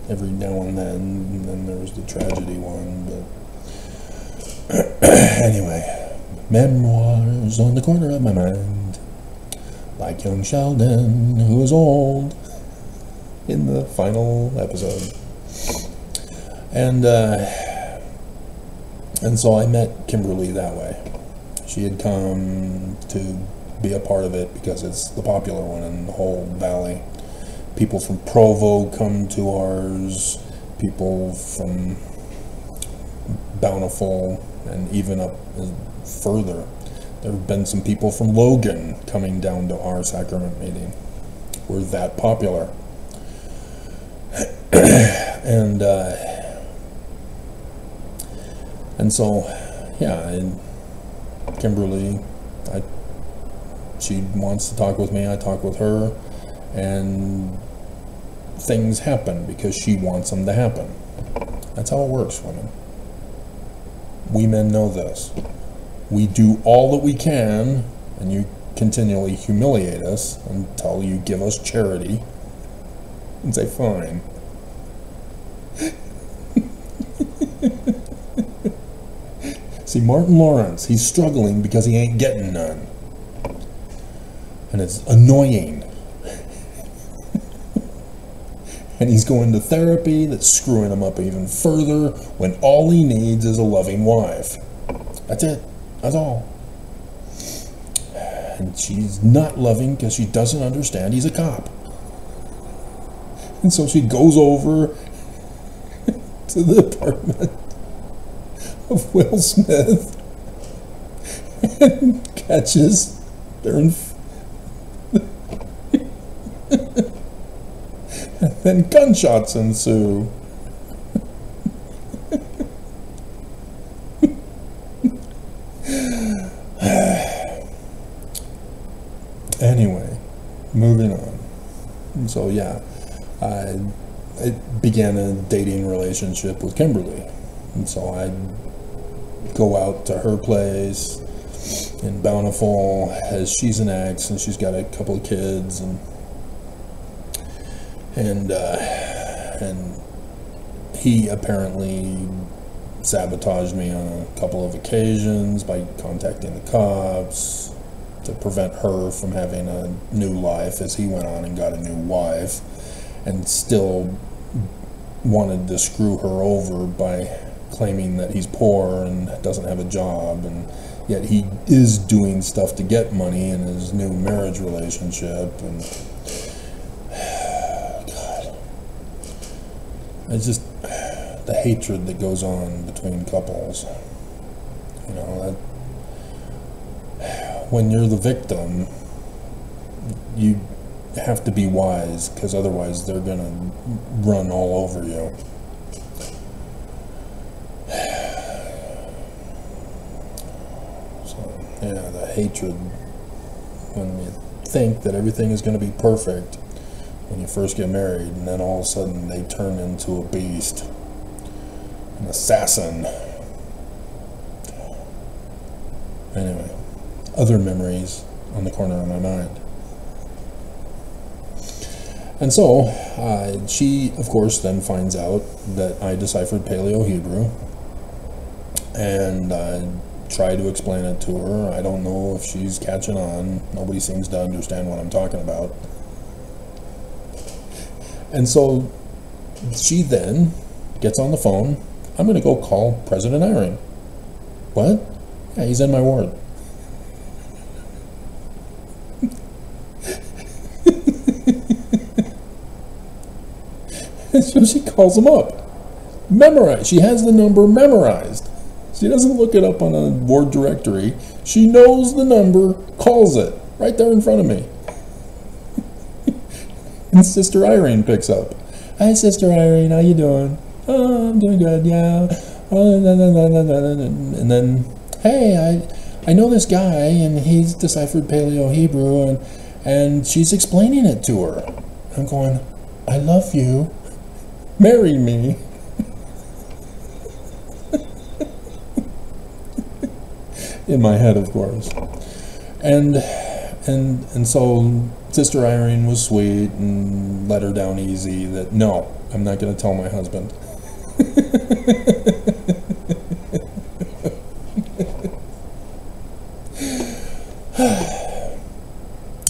every now and then there was the tragedy one, but anyway, memoirs on the corner of my mind, like young Sheldon, who was old in the final episode. And so I met Kimberly that way. She had come to be a part of it because it's the popular one in the whole valley. People from Provo come to ours, people from Bountiful, and even up further. There have been some people from Logan coming down to our sacrament meeting. We're that popular. and so, yeah, and Kimberly, she wants to talk with me, I talk with her, and things happen because she wants them to happen. That's how it works, women. We men know this. We do all that we can, and you continually humiliate us until you give us charity and say, fine. See, Martin Lawrence, he's struggling because he ain't getting none. And it's annoying. And he's going to therapy that's screwing him up even further when all he needs is a loving wife. That's it. That's all. And she's not loving because she doesn't understand he's a cop. And so she goes over to the apartment of Will Smith and catches they're in and then gunshots ensue. Anyway, moving on. And so yeah, I began a dating relationship with Kimberly, and so I'd go out to her place in Bountiful as she's an ex and she's got a couple of kids, and he apparently sabotaged me on a couple of occasions by contacting the cops to prevent her from having a new life as he went on and got a new wife, and still wanted to screw her over by claiming that he's poor and doesn't have a job, and yet he is doing stuff to get money in his new marriage relationship. And God, it's just the hatred that goes on between couples. You know, that when you're the victim, you have to be wise, because otherwise they're gonna run all over you. So yeah, the hatred, when you think that everything is going to be perfect when you first get married, and then all of a sudden they turn into a beast, an assassin. Anyway, other memories on the corner of my mind. And so, she, of course, then finds out that I deciphered Paleo-Hebrew, and I try to explain it to her. I don't know if she's catching on. Nobody seems to understand what I'm talking about. And so, she then gets on the phone. I'm going to go call President Eyring. What? Yeah, he's in my ward. So she calls him up. Memorized. She has the number memorized. She doesn't look it up on a ward directory. She knows the number, calls it, right there in front of me. And Sister Eyring picks up. Hi, Sister Eyring, how you doing? Oh, I'm doing good, yeah. And then, hey, I know this guy, and he's deciphered Paleo-Hebrew, and she's explaining it to her. I'm going, I love you. Marry me. In my head, of course. And so Sister Eyring was sweet and let her down easy that, no, I'm not going to tell my husband.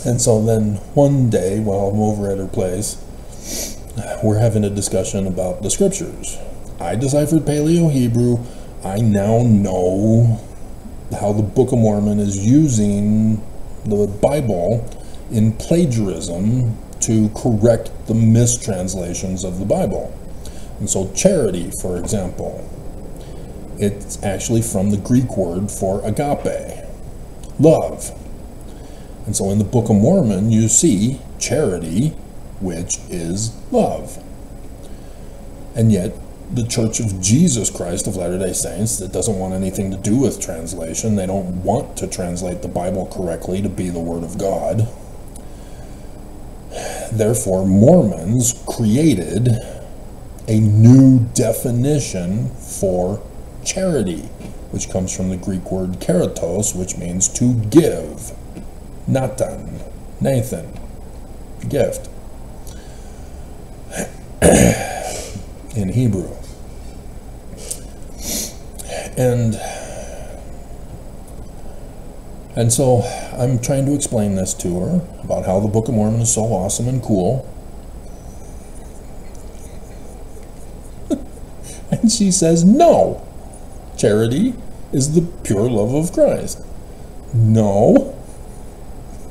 And so then one day, while I'm over at her place, we're having a discussion about the scriptures. I deciphered Paleo-Hebrew. I now know how the Book of Mormon is using the Bible in plagiarism to correct the mistranslations of the Bible. And so charity, for example, It's actually from the Greek word for agape, love. And so in the Book of Mormon, you see charity, which is love. And yet, the Church of Jesus Christ of Latter-day Saints, that doesn't want anything to do with translation. They don't want to translate the Bible correctly to be the Word of God. Therefore, Mormons created a new definition for charity, which comes from the Greek word keratos, which means to give. Natan, Nathan, gift, in Hebrew. And so I'm trying to explain this to her about how the Book of Mormon is so awesome and cool. And she says, no, charity is the pure love of Christ. No,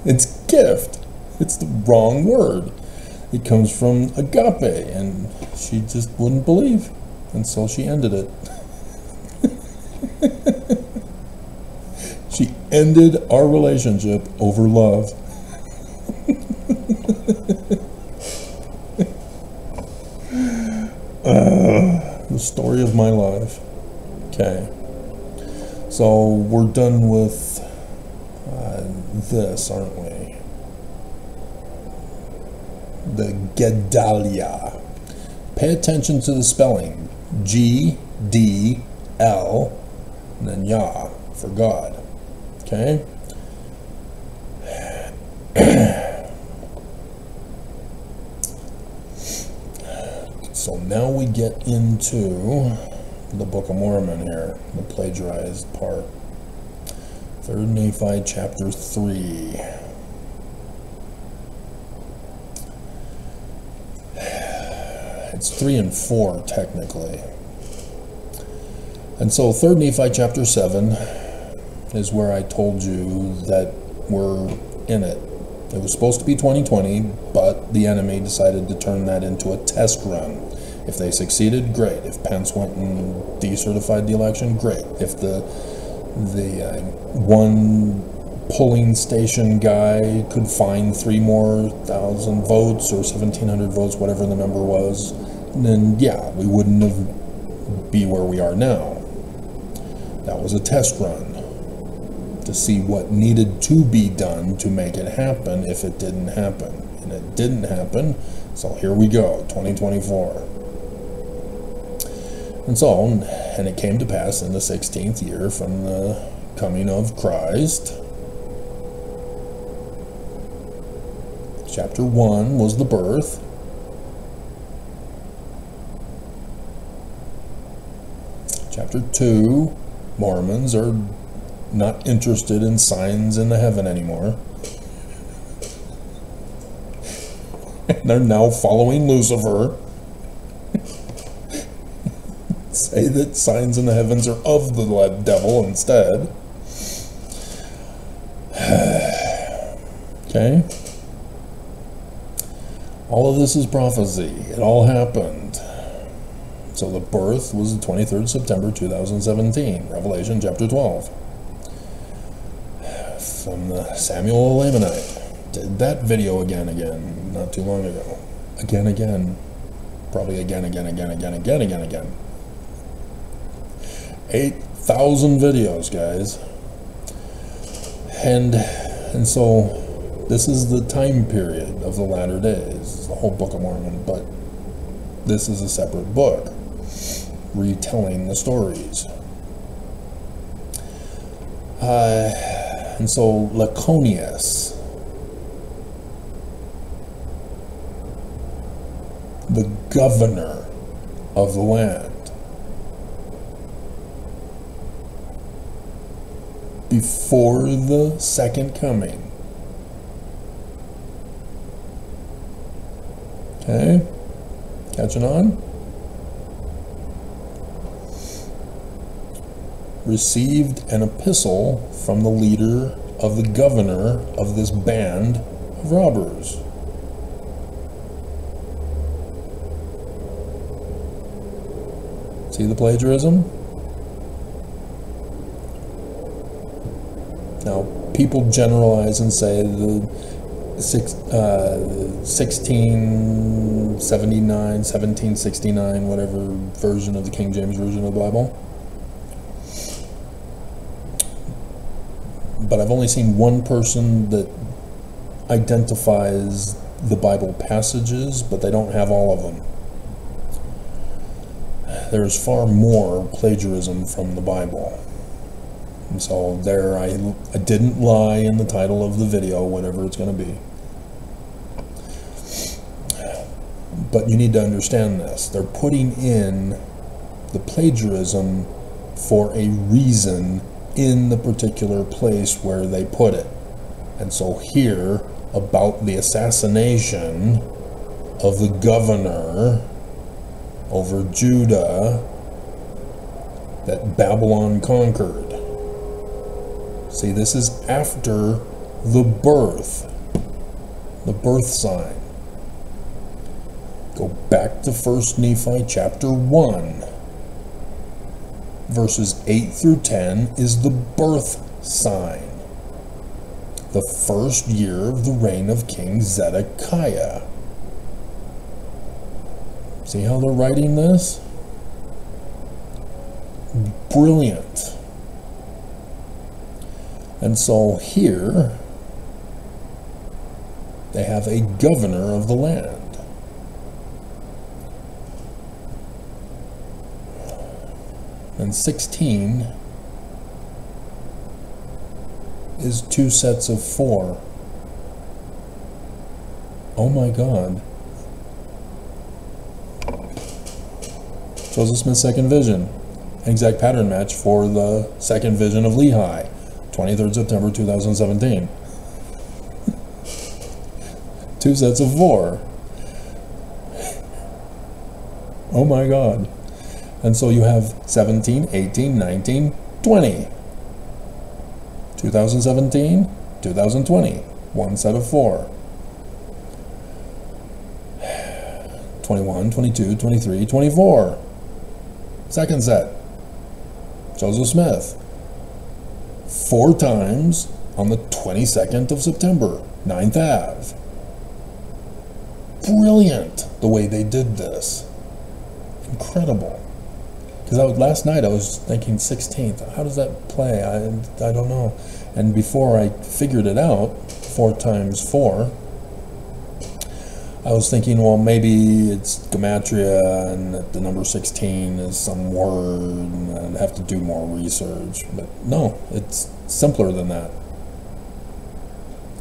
it's gift. It's the wrong word. It comes from agape, and she just wouldn't believe. And so she ended it. She ended our relationship over love. The story of my life. Okay. So we're done with this, aren't we? The Gedalia. Pay attention to the spelling. G-D-L, and then Yah, for God. Okay? So now we get into the Book of Mormon here, the plagiarized part. 3rd Nephi chapter 3. It's 3 and 4 technically. And so 3rd Nephi chapter 7 is where I told you that we're in it. It was supposed to be 2020, but the enemy decided to turn that into a test run. If they succeeded, great. If Pence went and decertified the election, great. If the one polling station guy could find 3,000 more votes or 1,700 votes, whatever the number was, then yeah, we wouldn't be where we are now. That was a test run to see what needed to be done to make it happen if it didn't happen. And it didn't happen, so here we go, 2024. And so, and it came to pass in the 16th year from the coming of Christ. Chapter 1 was the birth. Chapter 2, Mormons are not interested in signs in the heaven anymore. And they're now following Lucifer. Say that signs in the heavens are of the devil instead. Okay? All of this is prophecy. It all happened. So the birth was the 23rd September 2017, Revelation chapter 12. From the Samuel Lamanite. Did that video again, not too long ago. Again. Probably again. 8,000 videos, guys. And so this is the time period of the latter days, the whole Book of Mormon, but this is a separate book retelling the stories. And so Laconius, the governor of the land, before the second coming. Okay? Catching on? Received an epistle from the leader of the governor of this band of robbers. See the plagiarism? people generalize and say the 1769, whatever version of the King James Version of the Bible. But I've only seen one person that identifies the Bible passages, but they don't have all of them. There's far more plagiarism from the Bible. And so there, I didn't lie in the title of the video, whatever it's going to be. But you need to understand this. They're putting in the plagiarism for a reason in the particular place where they put it. And so here, about the assassination of the governor over Judah that Babylon conquered. See, this is after the birth sign. Go back to 1 Nephi chapter 1. Verses 8 through 10 is the birth sign. The first year of the reign of King Zedekiah. See how they're writing this? Brilliant. And so here, they have a governor of the land. And 16 is 2 sets of 4. Oh my God. Joseph Smith's second vision. Exact pattern match for the second vision of Lehi. 23rd September 2017. 2 sets of 4. Oh my God. And so you have 17, 18, 19, 20. 2017, 2020. 1 set of 4. 21, 22, 23, 24. Second set. Joseph Smith. 4 times on the 22nd of September, 9th Ave. Brilliant the way they did this. Incredible. Because last night I was thinking 16th. How does that play? I don't know. And before I figured it out, 4 times 4, I was thinking, well, maybe it's gematria and that the number 16 is some word and I'd have to do more research. But no, it's simpler than that.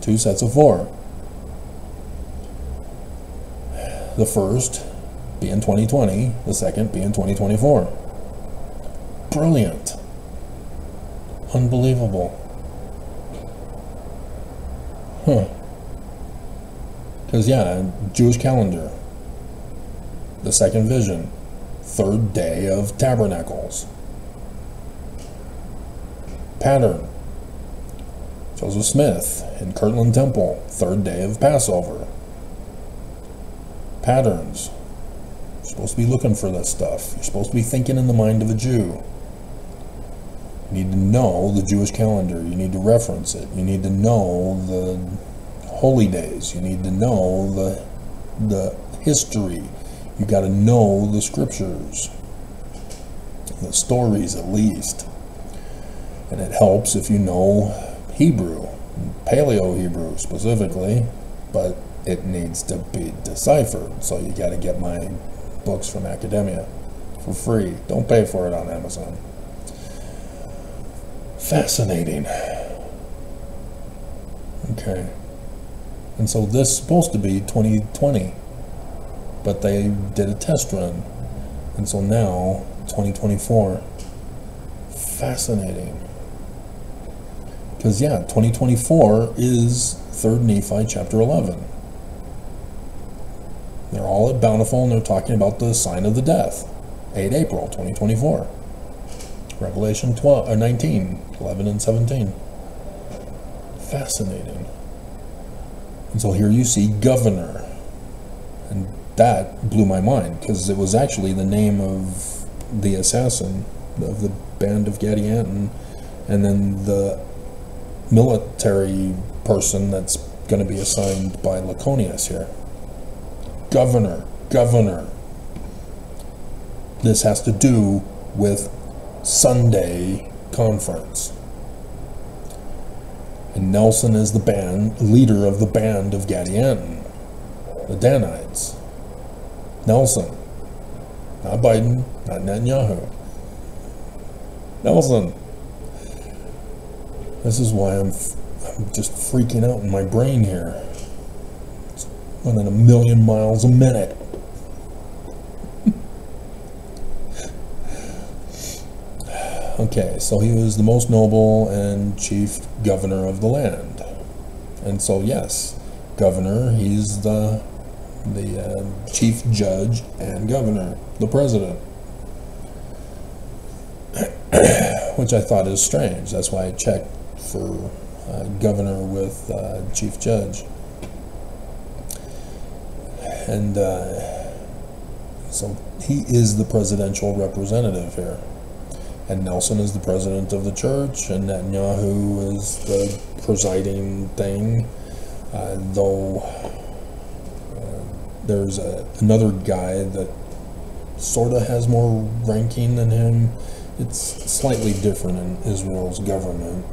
2 sets of 4. The first being 2020, the second being 2024. Brilliant. Unbelievable. Huh. Because, yeah, Jewish calendar. The second vision. 3rd day of Tabernacles. Pattern. Joseph Smith in Kirtland Temple. 3rd day of Passover. Patterns. You're supposed to be looking for this stuff. You're supposed to be thinking in the mind of a Jew. You need to know the Jewish calendar. You need to reference it. You need to know the holy days. You need to know the history. You got to know the scriptures, the stories at least. And it helps if you know Hebrew, Paleo-Hebrew specifically, but it needs to be deciphered. So you got to get my books from academia for free. Don't pay for it on Amazon. Fascinating. Okay. And so this is supposed to be 2020, but they did a test run. And so now, 2024. Fascinating. Because, yeah, 2024 is 3rd Nephi chapter 11. They're all at Bountiful and they're talking about the sign of the death. 8 April 2024. Revelation 19, 11 and 17. Fascinating. And so here you see governor. And that blew my mind because it was actually the name of the assassin of the band of Gadianton. And then the military person that's going to be assigned by Laconius here. Governor. This has to do with Sunday conference. And Nelson is the leader of the band of Gadianton, the Danites. Nelson. Not Biden, not Netanyahu. Nelson. This is why I'm just freaking out in my brain here. It's running 1,000,000 miles a minute. Okay, so he was the most noble and chief governor of the land. And so yes, governor, he's the chief judge and governor, the president. Which I thought is strange. That's why I checked for governor with chief judge. And so he is the presidential representative here. And Nelson is the president of the church, and Netanyahu is the presiding thing, though there's another guy that sort of has more ranking than him. It's slightly different in Israel's government.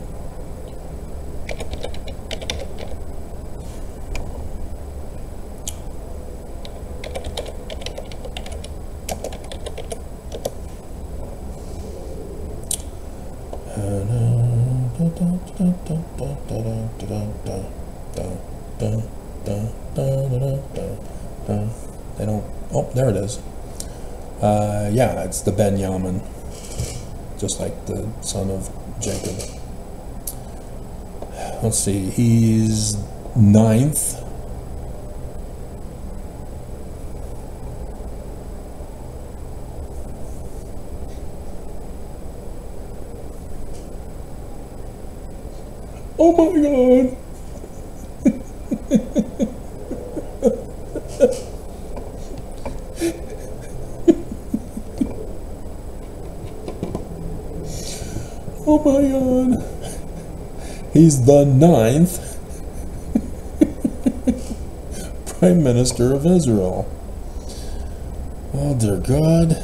They don't. Oh, there it is. Yeah, it's the Benjamin, just like the son of Jacob. Let's see. He's 9th. Oh my God. Oh my God. He's the 9th Prime Minister of Israel. Oh dear God.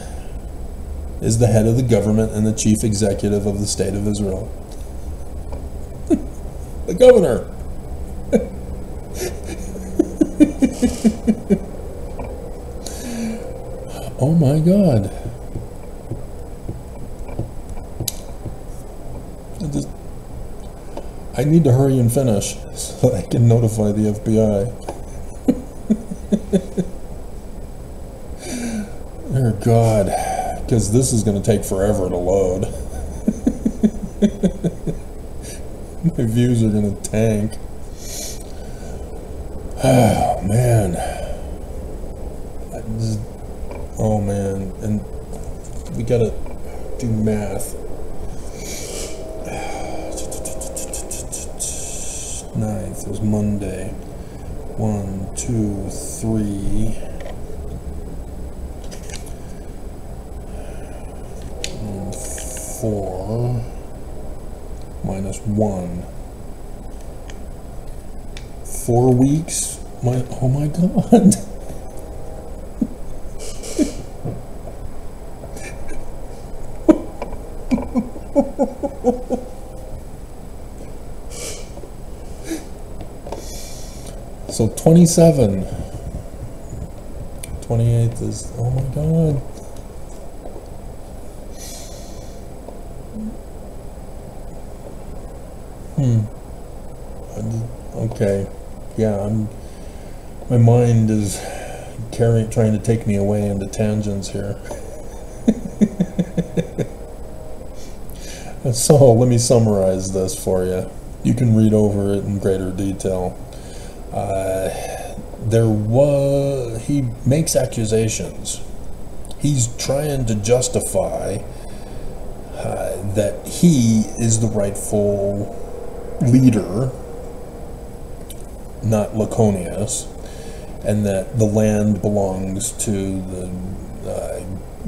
Is the head of the government and the chief executive of the state of Israel. The governor. Oh my God. I need to hurry and finish so I can notify the FBI. Dear God, because this is going to take forever to load. My views are going to tank. Oh man. Oh man, and we gotta do math. 9th was Monday. 1, 2, 3. 4 minus 1. 4 weeks? Oh my God. So 27. 28th is, oh my God. Okay. Yeah, my mind is trying to take me away into tangents here. So let me summarize this for you. You can read over it in greater detail. He makes accusations. He's trying to justify that he is the rightful leader, not Laconius, and that the land belongs to the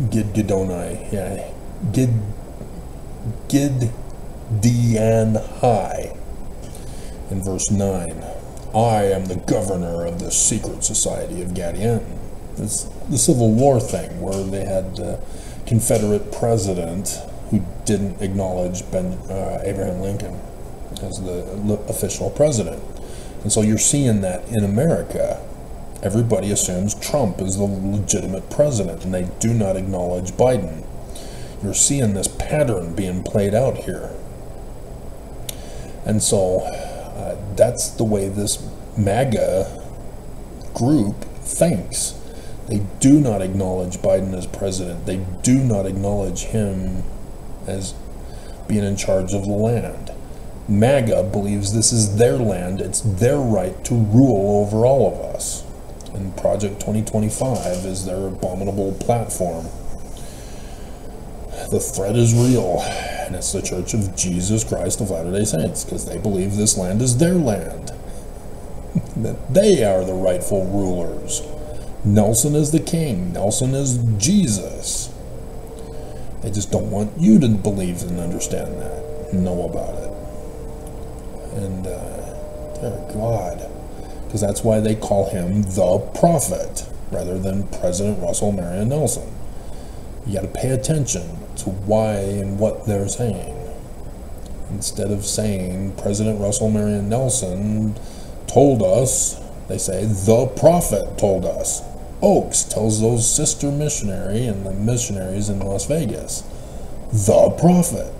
Gidonai. Yeah, Giddian High. In verse 9, I am the governor of the secret society of Gadianton. It's the Civil War thing where they had the Confederate president who didn't acknowledge Abraham Lincoln as the official president. And so you're seeing that in America. Everybody assumes Trump is the legitimate president, and they do not acknowledge Biden. You're seeing this pattern being played out here. And so that's the way this MAGA group thinks. They do not acknowledge Biden as president. They do not acknowledge him as being in charge of the land. MAGA believes this is their land. It's their right to rule over all of us. And Project 2025 is their abominable platform. The threat is real, and it's the Church of Jesus Christ of Latter-day Saints, because they believe this land is their land. That they are the rightful rulers. Nelson is the king. Nelson is Jesus. They just don't want you to believe and understand that, know about it. And, dear God, because that's why they call him the prophet, rather than President Russell Marion Nelson. You got to pay attention to why and what they're saying. Instead of saying President Russell Marion Nelson told us, they say the prophet told us. Oakes tells those sister missionary and the missionaries in Las Vegas, the prophet,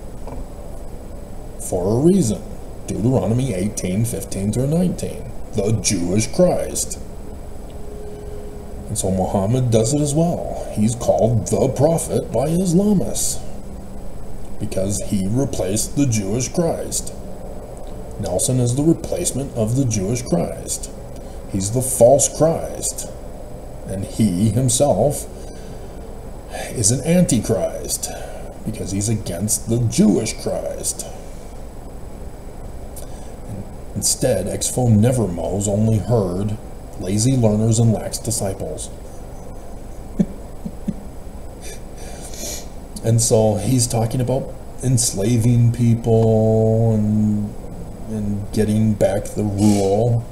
for a reason. Deuteronomy 18:15-19, the Jewish Christ. And so Muhammad does it as well. He's called the prophet by Islamists because he replaced the Jewish Christ. Nelson is the replacement of the Jewish Christ. He's the false Christ. And he himself is an antichrist because he's against the Jewish Christ. Instead, Expo Nevermo's only heard lazy learners and lax disciples. And so he's talking about enslaving people and getting back the rule,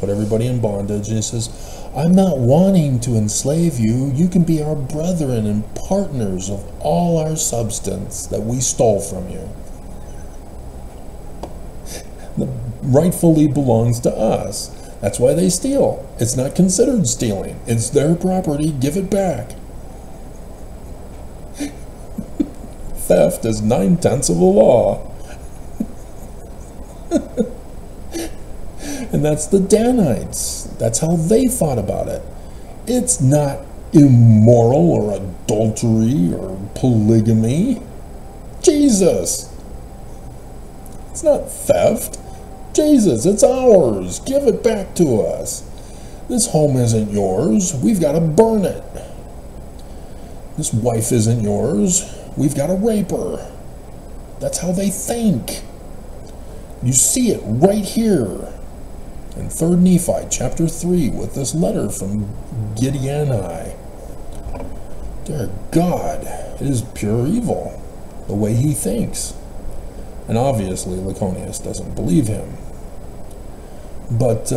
put everybody in bondage. And he says, I'm not wanting to enslave you. You can be our brethren and partners of all our substance that we stole from you. That rightfully belongs to us. That's why they steal. It's not considered stealing. It's their property. Give it back. Theft is 9/10 of the law. And that's the Danites. That's how they thought about it. It's not immoral or adultery or polygamy. Jesus. It's not theft. Jesus, it's ours. Give it back to us. This home isn't yours. We've got to burn it. This wife isn't yours. We've got to rape her. That's how they think. You see it right here in 3 Nephi chapter 3 with this letter from Gideoni. Dear God, it is pure evil, the way he thinks. And obviously Laconius doesn't believe him. But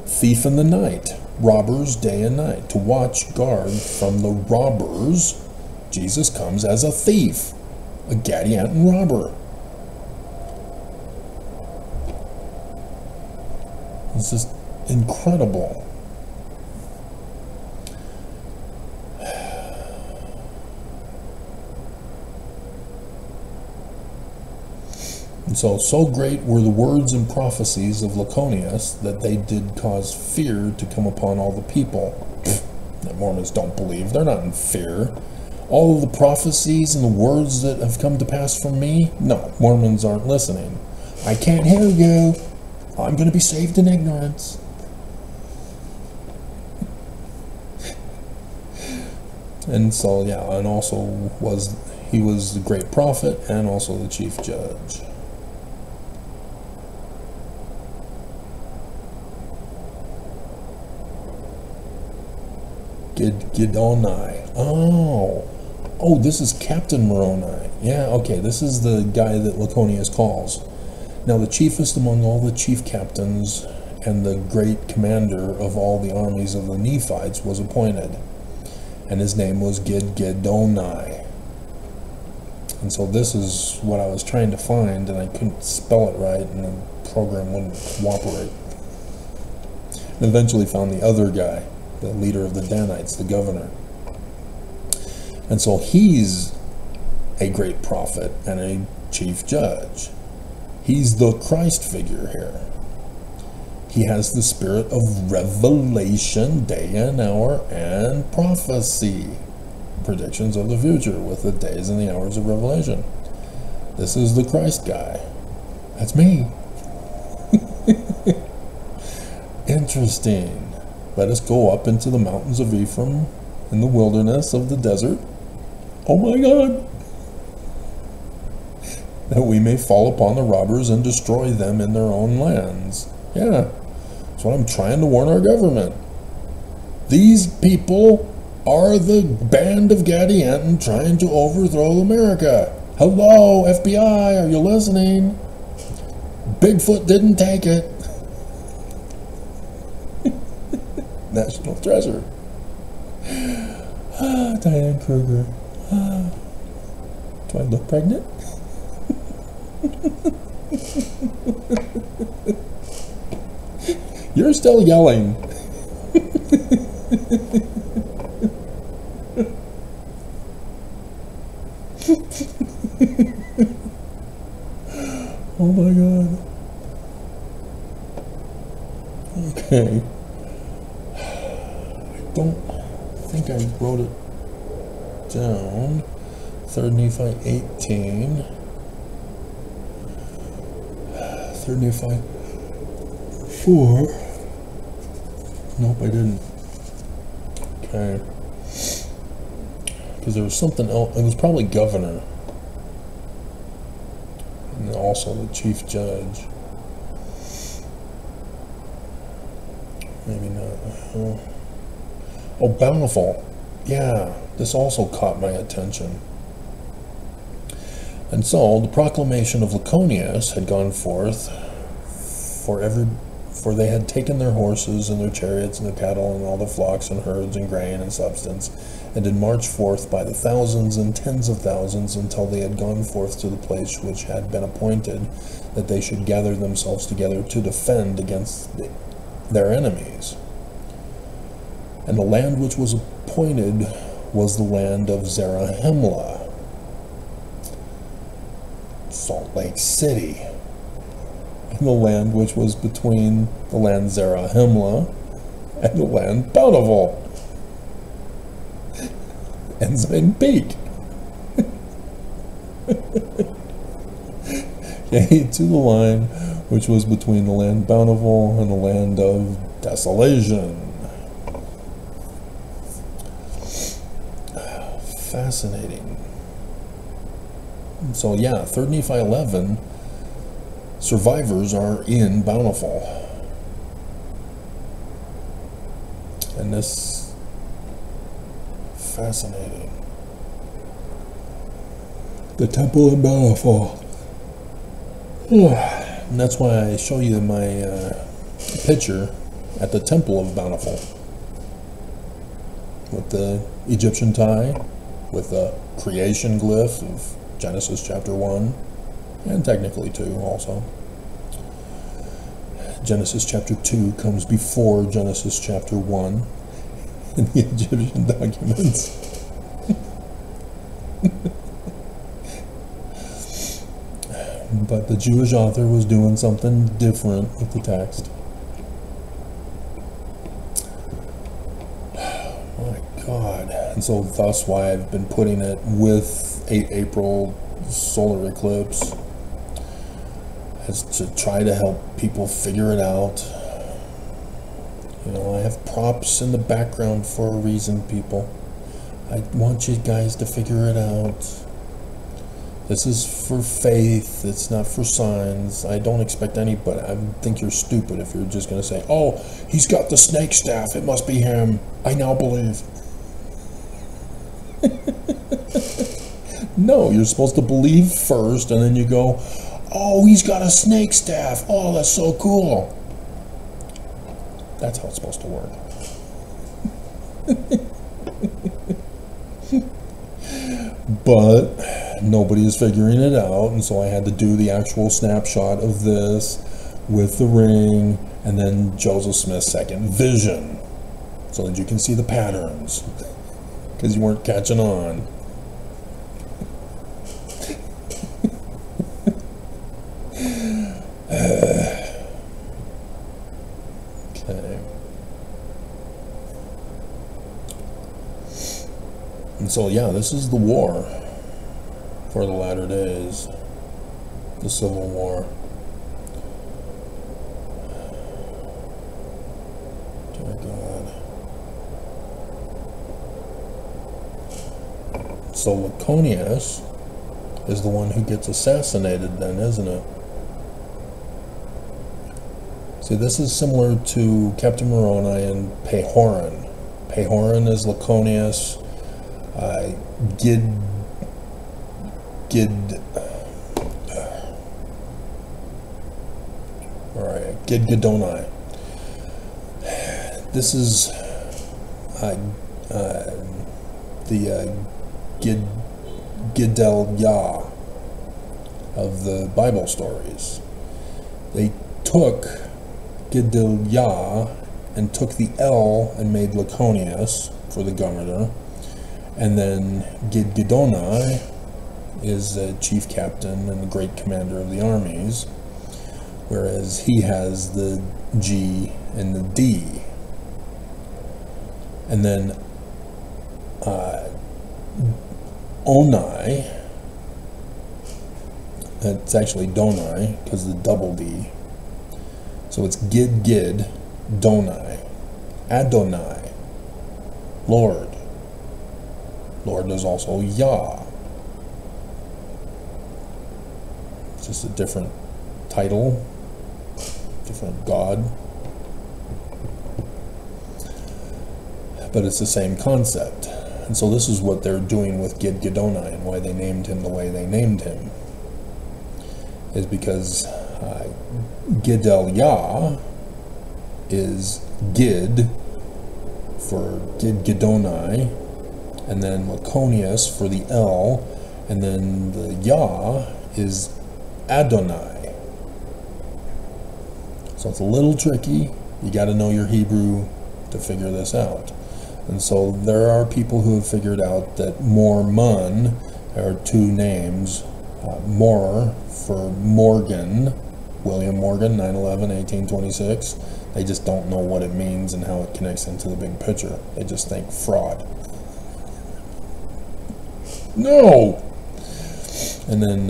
thief in the night, robbers day and night. To watch guard from the robbers, Jesus comes as a thief, a Gadianton robber. It's just incredible. And so great were the words and prophecies of Laconius that they did cause fear to come upon all the people. The Mormons don't believe. They're not in fear. All of the prophecies and the words that have come to pass from me? No, Mormons aren't listening. I can't hear you. I'm going to be saved in ignorance. And so, yeah, and also he was the great prophet and also the chief judge. Gideoni. Oh, this is Captain Moroni. Yeah, okay, this is the guy that Laconius calls. Now the chiefest among all the chief captains and the great commander of all the armies of the Nephites was appointed, and his name was Gidgiddoni. And so this is what I was trying to find, and I couldn't spell it right, and the program wouldn't cooperate. And eventually found the other guy, the leader of the Danites, the governor. And so he's a great prophet and a chief judge. He's the Christ figure here. He has the spirit of revelation, day and hour, and prophecy. Predictions of the future with the days and the hours of revelation. This is the Christ guy. That's me. Interesting. Let us go up into the mountains of Ephraim in the wilderness of the desert. Oh my God. That we may fall upon the robbers and destroy them in their own lands. Yeah, that's what I'm trying to warn our government. These people are the band of Gadianton trying to overthrow America. Hello, FBI, are you listening? Bigfoot didn't take it. National treasure. Diane Kruger. Do I look pregnant? You're still yelling. Oh my God. Okay. I don't think I wrote it down. 3rd Nephi 18. 3rd Nephi 4. Nope, I didn't. Okay. Because there was something else. It was probably governor. And also the chief judge. Maybe not. Oh, bountiful. Yeah, this also caught my attention. And so the proclamation of Laconius had gone forth, for they had taken their horses and their chariots and their cattle and all their flocks and herds and grain and substance, and did march forth by the thousands and tens of thousands until they had gone forth to the place which had been appointed, that they should gather themselves together to defend against their enemies. And the land which was appointed was the land of Zarahemla, Salt Lake City, and the land which was between the land Zarahemla and the land Bountiful, Ensign Peak. Yea, to the line which was between the land Bountiful and the land of Desolation. Fascinating. So yeah, 3rd Nephi 11, survivors are in Bountiful. And this, fascinating. The temple in Bountiful. And that's why I show you my picture at the temple of Bountiful. With the Egyptian tie, with the creation glyph of Genesis chapter 1, and technically 2 also. Genesis chapter 2 comes before Genesis chapter 1 in the Egyptian documents. But the Jewish author was doing something different with the text. God. And so thus why I've been putting it with 8 April solar eclipse, is to try to help people figure it out. You know, I have props in the background for a reason, people. I want you guys to figure it out. This is for faith, it's not for signs. I don't expect anybody. I think you're stupid if you're just going to say, oh, he's got the snake staff, it must be him. I now believe. No, you're supposed to believe first, and then you go, Oh, he's got a snake staff. Oh, that's so cool. That's how it's supposed to work. But nobody is figuring it out, and so I had to do the actual snapshot of this with the ring, and then Joseph Smith's second vision, so that you can see the patterns, because you weren't catching on. Okay. And so, yeah, this is the war for the latter days, the Civil War. Dear God. So Laconius is the one who gets assassinated then, isn't it? See, this is similar to Captain Moroni and Pahoran. Pahoran is Laconius. Gidgidoni. This is the Gedalia of the Bible stories. They took Gedalia and took the L and made Laconius for the governor, and then Gidgidoni is a chief captain and the great commander of the armies, whereas he has the G and the D. And then Onai, it's actually Donai because the double D, so it's Gid Donai, Adonai, Lord. Lord is also Yah. It's just a different title, different God, but it's the same concept. And so this is what they're doing with Gidgidoni, and why they named him the way they named him is because Gedalia is Gid for Gidgidoni, and then Laconius for the L, and then the Yah is Adonai. So it's a little tricky. You got to know your Hebrew to figure this out. And so there are people who have figured out that Mormon are two names. Mor for Morgan, William Morgan, 9/11/1826. They just don't know what it means and how it connects into the big picture. They just think fraud. No! And then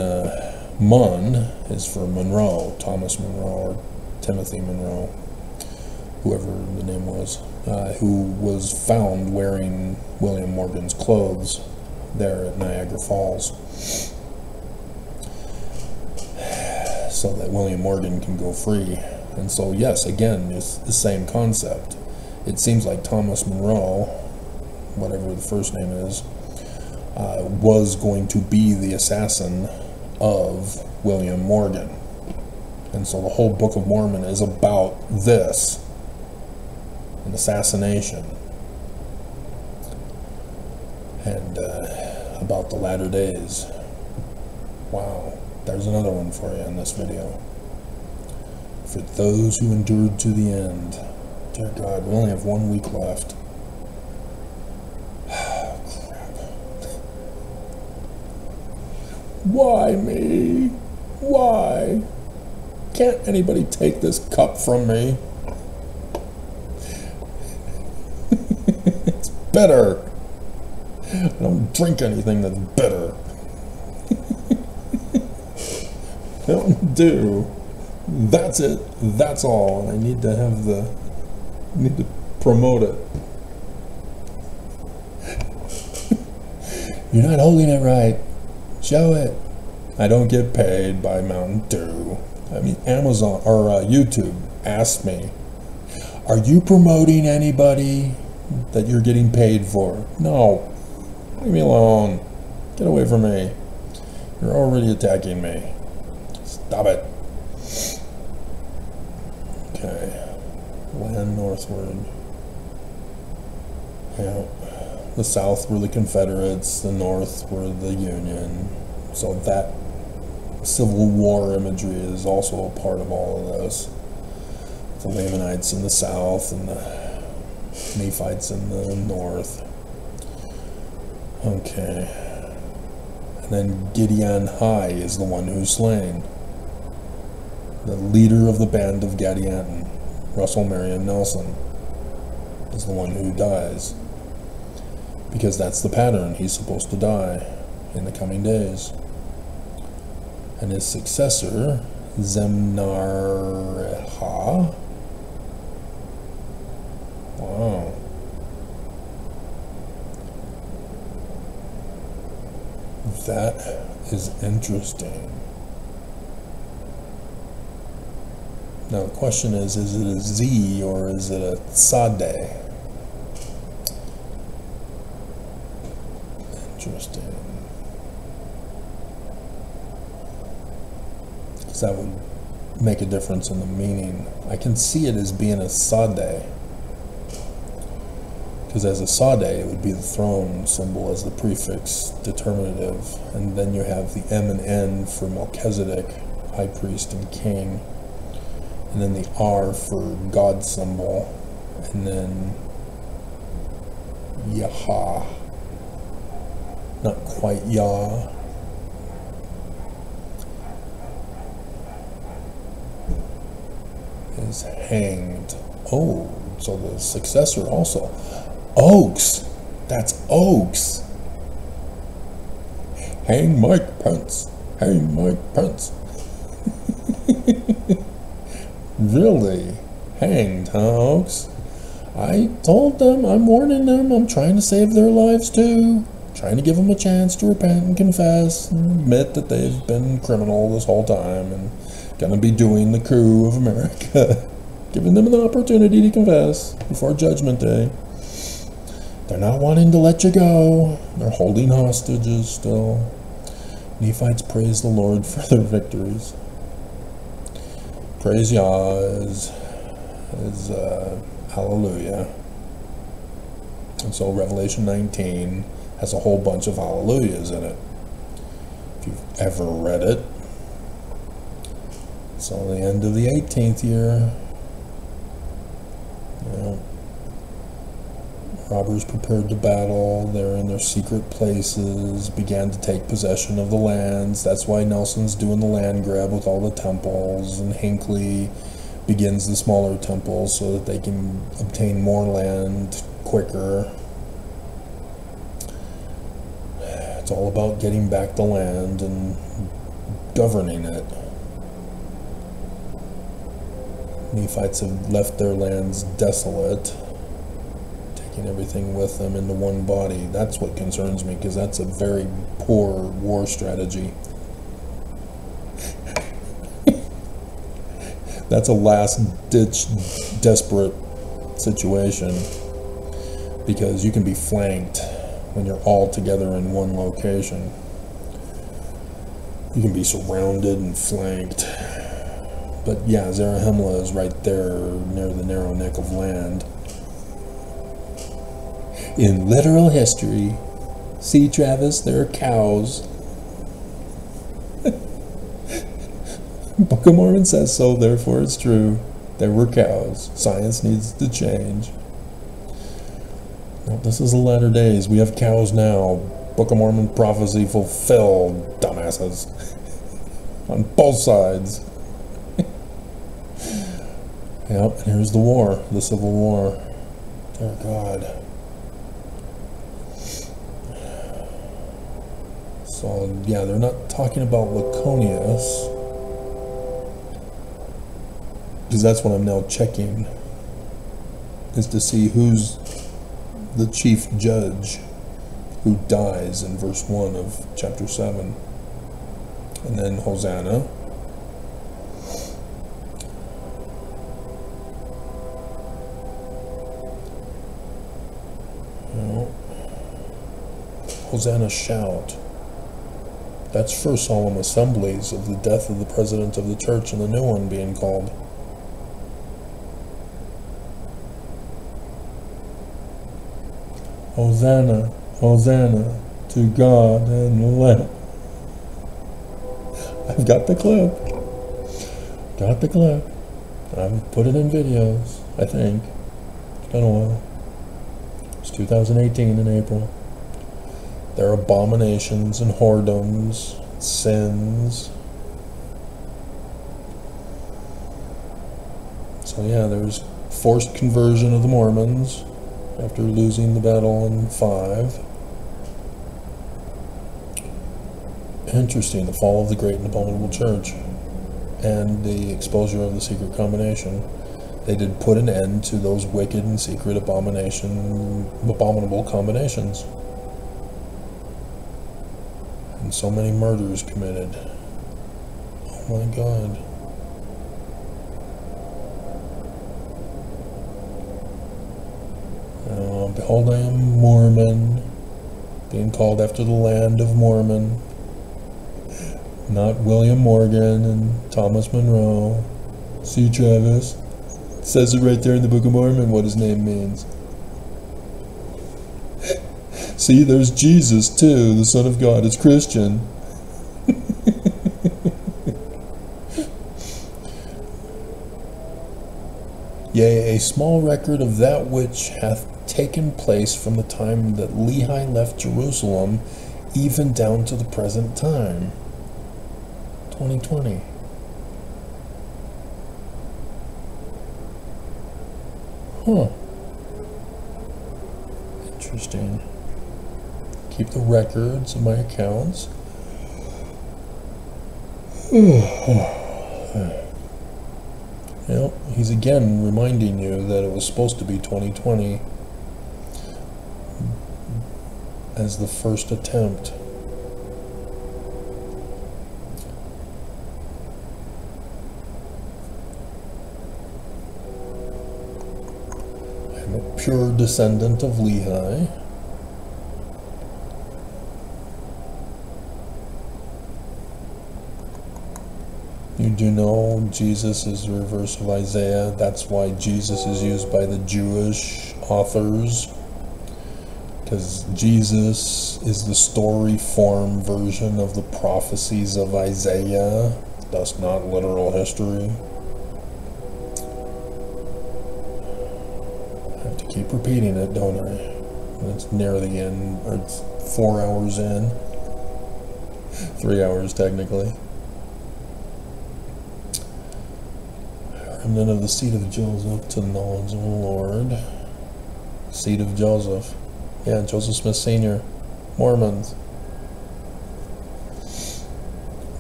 Mun is for Monroe, Thomas Monroe or Timothy Monroe, whoever the name was, who was found wearing William Morgan's clothes there at Niagara Falls, so that William Morgan can go free. And so, yes, again, it's the same concept. It seems like Thomas Monroe, whatever the first name is, was going to be the assassin of William Morgan. And so the whole Book of Mormon is about this, an assassination, and about the latter days. Wow, there's another one for you in this video. For those who endured to the end. Dear God, we only have 1 week left. Why me? Why? Can't anybody take this cup from me? It's bitter. I don't drink anything that's bitter. I don't do. That's it. That's all. And I need to have need to promote it. You're not holding it right. Show it. I don't get paid by Mountain Dew. I mean, Amazon or YouTube asked me, are you promoting anybody that you're getting paid for? No. Leave me alone. Get away from me. You're already attacking me. Stop it. Okay. Land northward. Yeah. The south were the Confederates, the north were the Union. So that Civil War imagery is also a part of all of this. The Lamanites in the south and the Nephites in the north. Okay. And then Gideon High is the one who's slain. The leader of the band of Gadianton, Russell Marion Nelson, is the one who dies. Because that's the pattern. He's supposed to die in the coming days. And his successor, Zemnarha. Wow. That is interesting. Now the question is it a Z or is it a Tzadeh? Interesting. Because that would make a difference in the meaning. I can see it as being a Tzadeh. Because as a Tzadeh, it would be the throne symbol as the prefix determinative. And then you have the M and N for Melchizedek, high priest and king. And then the R for God symbol. And then Yah. Not quite Yah. Is hanged. Oh, so the successor also. Oaks. That's Oaks. Hang Mike Pence. Hang Mike Pence. Really? Hanged, huh, Oaks? I told them, I'm warning them, I'm trying to save their lives too. Trying to give them a chance to repent and confess and admit that they've been criminal this whole time and gonna be doing the coup of America. Giving them an opportunity to confess before Judgment Day. They're not wanting to let you go. They're holding hostages still. Nephites praise the Lord for their victories. Praise Yah is hallelujah. And so Revelation 19 has a whole bunch of hallelujahs in it. If you've ever read it. So the end of the 18th year. You know, robbers prepared to battle. They're in their secret places, began to take possession of the lands. That's why Nelson's doing the land grab with all the temples, and Hinckley begins the smaller temples so that they can obtain more land quicker. It's all about getting back the land and governing it. Nephites have left their lands desolate, taking everything with them into one body. That's what concerns me, because that's a very poor war strategy. That's a last-ditch, desperate situation, because you can be flanked when you're all together in one location. You can be surrounded and flanked. But yeah, Zarahemla is right there near the narrow neck of land. In literal history, see, Travis, there are cows. Book of Mormon says so, therefore it's true. There were cows. Science needs to change. No, this is the latter days. We have cows now. Book of Mormon prophecy fulfilled, dumbasses. On both sides. Yep, and here's the war, the Civil War. Dear God. So, yeah, they're not talking about Laconius, because that's what I'm now checking, is to see who's the chief judge who dies in verse 1 of chapter 7. And then Hosanna. Hosanna shout. That's for solemn assemblies of the death of the president of the church and the new one being called. Hosanna, Hosanna to God and the Lamb. I've got the clip. Got the clip. I've put it in videos, I think. It's been a while. It's 2018 in April. Their abominations and whoredoms, sins. So yeah, there's forced conversion of the Mormons after losing the battle in 5. Interesting, the fall of the great and abominable church and the exposure of the secret combination. They did put an end to those wicked and secret abominable combinations. And so many murders committed. Oh my God. Behold, I am Mormon, being called after the land of Mormon. Not William Morgan and Thomas Monroe. See, Travis? It says it right there in the Book of Mormon what his name means. See, there's Jesus too, the Son of God. It's Christian. Yea, a small record of that which hath taken place from the time that Lehi left Jerusalem, even down to the present time. 2020. Huh. Interesting. Keep the records of my accounts. Well, he's again reminding you that it was supposed to be 2020 as the first attempt. I'm a pure descendant of Lehi. You do know Jesus is the reverse of Isaiah. That's why Jesus is used by the Jewish authors, because Jesus is the story form version of the prophecies of Isaiah, thus not literal history. I have to keep repeating it, don't I? It's near the end, or it's 4 hours in. 3 hours technically. Remnant of the seed of Joseph to the knowledge of the Lord. Seed of Joseph. Yeah, Joseph Smith Sr. Mormons.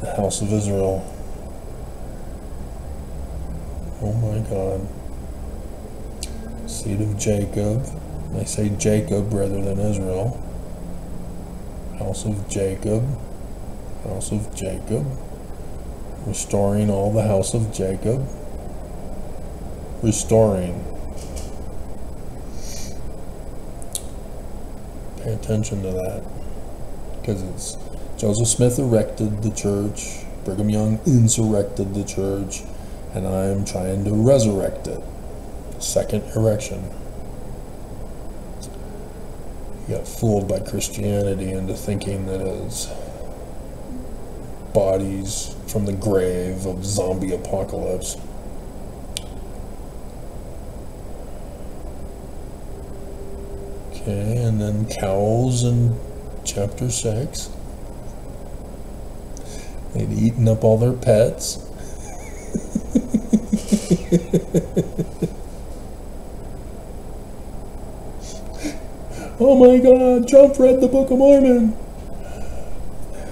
The house of Israel. Oh my God. Seed of Jacob. They say Jacob rather than Israel. House of Jacob. House of Jacob. Restoring all the house of Jacob. Restoring. Pay attention to that, because it's Joseph Smith erected the church, Brigham Young insurrected the church, and I'm trying to resurrect it. Second erection. You got fooled by Christianity into thinking that it's bodies from the grave of zombie apocalypse. Okay, and then cows in chapter 6. They'd eaten up all their pets. Oh my God, Trump read the Book of Mormon.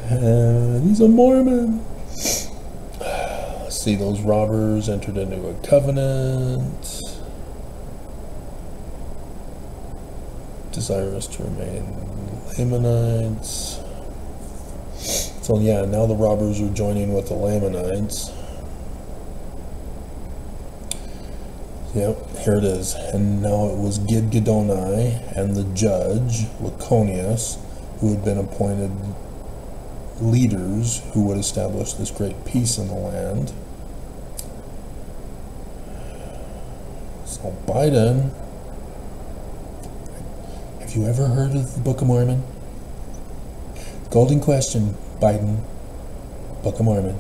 And he's a Mormon. See, those robbers entered into a covenant. Desirous to remain Lamanites. So yeah, now the robbers are joining with the Lamanites. Yep, here it is. And now it was Gidgiddoni and the judge, Laconius, who had been appointed leaders who would establish this great peace in the land. So Biden, have you ever heard of the Book of Mormon? Golden question, Biden. Book of Mormon.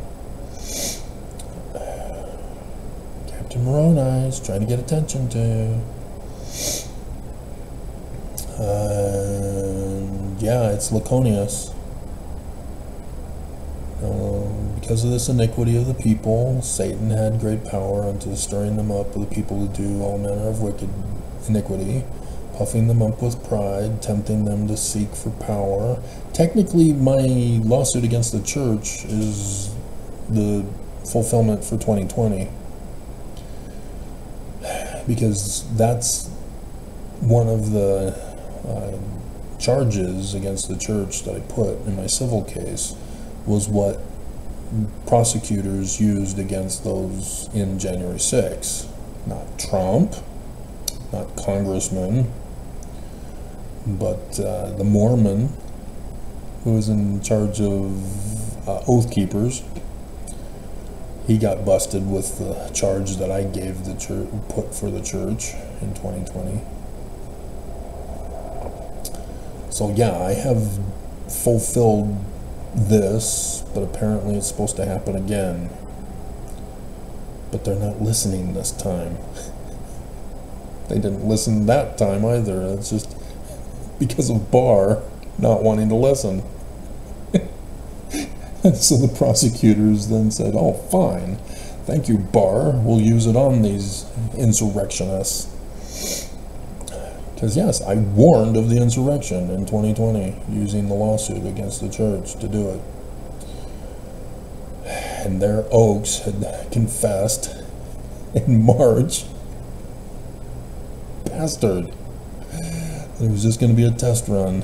Captain Moroni's trying to get attention to. Yeah, it's Laconius. Because of this iniquity of the people, Satan had great power unto stirring them up with the people to do all manner of wicked iniquity, puffing them up with pride, tempting them to seek for power. Technically, my lawsuit against the church is the fulfillment for 2020, because that's one of the charges against the church that I put in my civil case, was what prosecutors used against those in January 6th. Not Trump, not congressman, but the Mormon who was in charge of Oath Keepers. He got busted with the charge that I gave the church, put for the church in 2020. So yeah, I have fulfilled this, but apparently it's supposed to happen again. But they're not listening this time. They didn't listen that time either. It's just because of Barr not wanting to listen. And so the prosecutors then said, oh, fine, thank you, Barr, we'll use it on these insurrectionists. Because yes, I warned of the insurrection in 2020, using the lawsuit against the church to do it. And their Oaks had confessed in March. Bastard. It was just going to be a test run.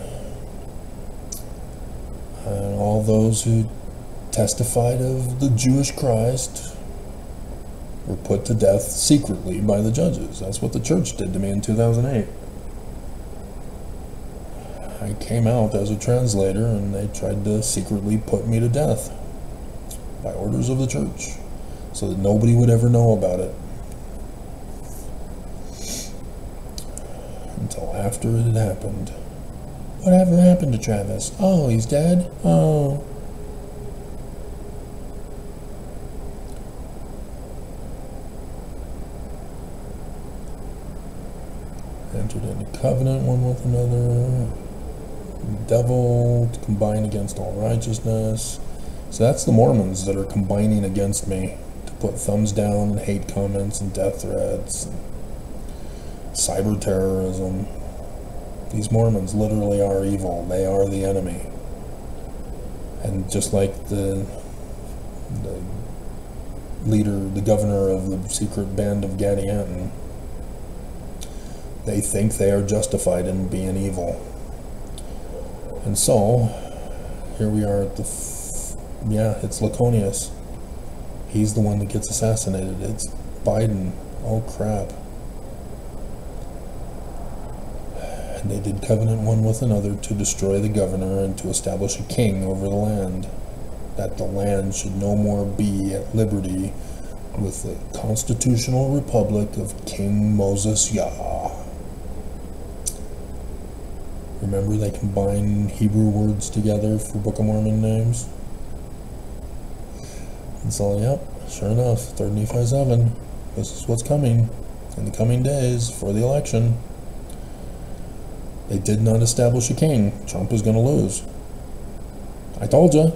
And all those who testified of the Jewish Christ were put to death secretly by the judges. That's what the church did to me in 2008. I came out as a translator, and they tried to secretly put me to death by orders of the church, so that nobody would ever know about it until after it had happened. Whatever happened to Travis? Oh, he's dead? Oh. Entered into covenant one with another. Devil to combine against all righteousness. So that's the Mormons that are combining against me to put thumbs down and hate comments and death threats and cyber terrorism. These Mormons literally are evil. They are the enemy. And just like the leader, the governor of the secret band of Gadianton, they think they are justified in being evil. And so, here we are at it's Laconius. He's the one that gets assassinated. It's Biden. Oh crap. And they did covenant one with another to destroy the governor and to establish a king over the land. That the land should no more be at liberty with the constitutional republic of King Moses Yah. Remember, they combine Hebrew words together for Book of Mormon names? And so, yep, sure enough, 3rd Nephi 7. This is what's coming in the coming days for the election. They did not establish a king. Trump is going to lose. I told you.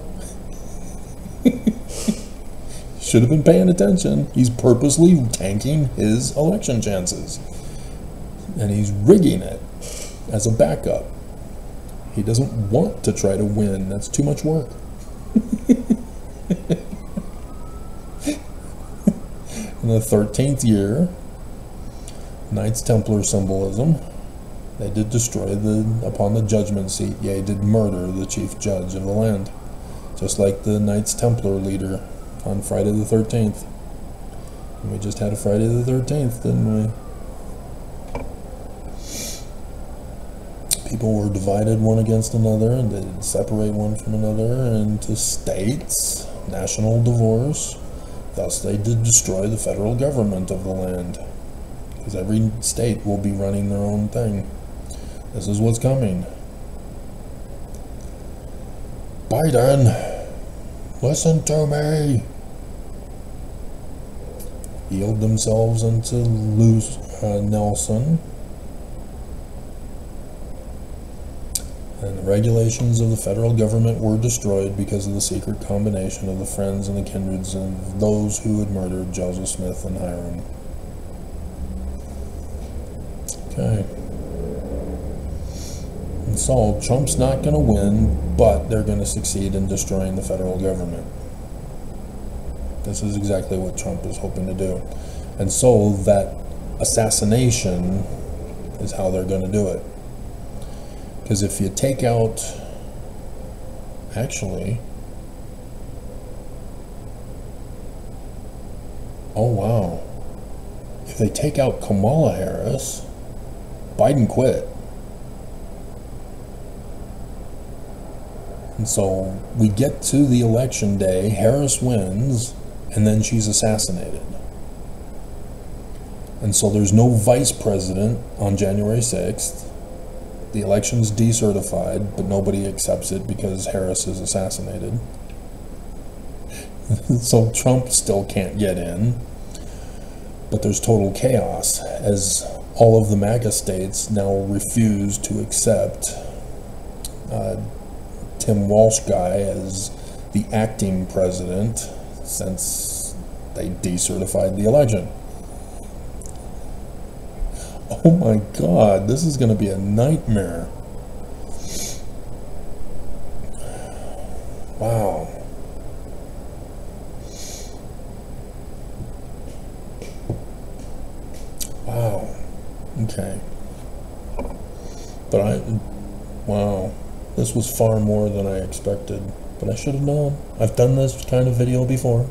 Should have been paying attention. He's purposely tanking his election chances. And he's rigging it as a backup. He doesn't want to try to win. That's too much work. In the 13th year, Knights Templar symbolism, they did destroy upon the judgment seat, yea, did murder the chief judge of the land, just like the Knights Templar leader on Friday the 13th. And we just had a Friday the 13th, didn't we? people were divided one against another, and they'd separate one from another into states, national divorce. Thus, they did destroy the federal government of the land, because every state will be running their own thing. This is what's coming. Biden, listen to me. Yield themselves into Nelson. And the regulations of the federal government were destroyed because of the secret combination of the friends and the kindreds of those who had murdered Joseph Smith and Hiram. Okay. And so, Trump's not going to win, but they're going to succeed in destroying the federal government. This is exactly what Trump is hoping to do. And so, that assassination is how they're going to do it. Because if you take out, actually, oh wow, if they take out Kamala Harris, Biden quit. And so we get to the election day, Harris wins, and then she's assassinated. And so there's no vice president on January 6th. The election's decertified, but nobody accepts it because Harris is assassinated. So Trump still can't get in. But there's total chaos as all of the MAGA states now refuse to accept Tim Walsh guy as the acting president since they decertified the election. Oh my God, this is going to be a nightmare. Wow. Wow. Okay. But wow. This was far more than I expected. But I should have known. I've done this kind of video before.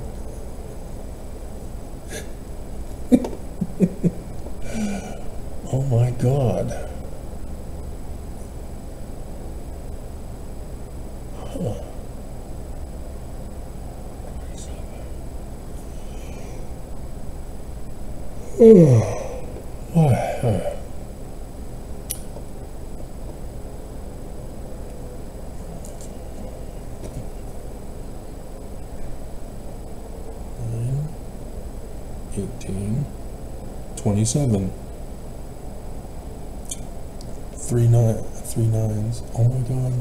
Oh my God. Huh. What? 18, 27. Three nines. Oh my God.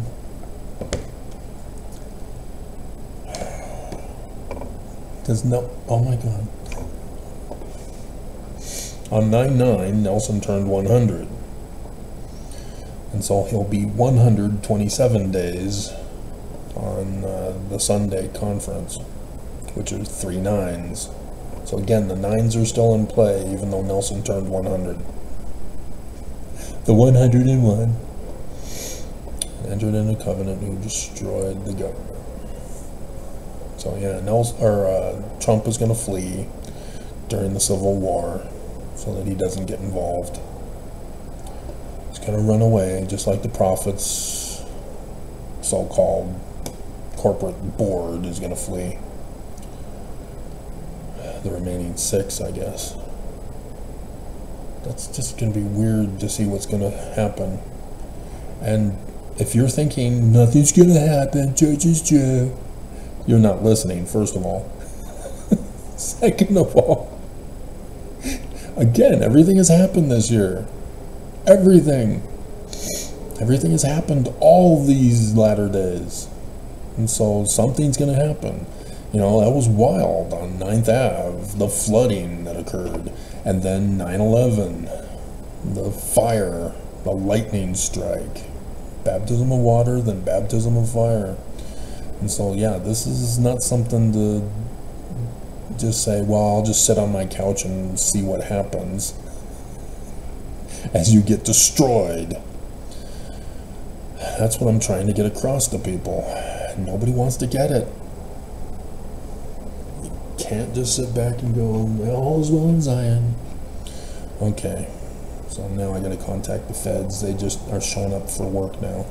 There's no. Oh my God. On 9/9, Nelson turned 100, and so he'll be 127 days on the Sunday conference, which are 3 nines. So again, the nines are still in play, even though Nelson turned 100. The 101 entered in a covenant who destroyed the government. So yeah, Trump is going to flee during the Civil War so that he doesn't get involved. He's going to run away, just like the prophet's so-called corporate board is going to flee. The remaining 6, I guess. That's just going to be weird to see what's going to happen. And if you're thinking nothing's going to happen, church is true, you're not listening, first of all. Second of all, again, everything has happened this year. Everything has happened all these latter days. And so something's going to happen. You know, that was wild on 9th Ave, the flooding that occurred, and then 9/11, the fire, the lightning strike, baptism of water, then baptism of fire. And so, yeah, this is not something to just say, well, I'll just sit on my couch and see what happens as you get destroyed. That's what I'm trying to get across to people. Nobody wants to get it. Can't just sit back and go, all's well in Zion. Okay, So now I gotta contact the feds. They just are showing up for work now.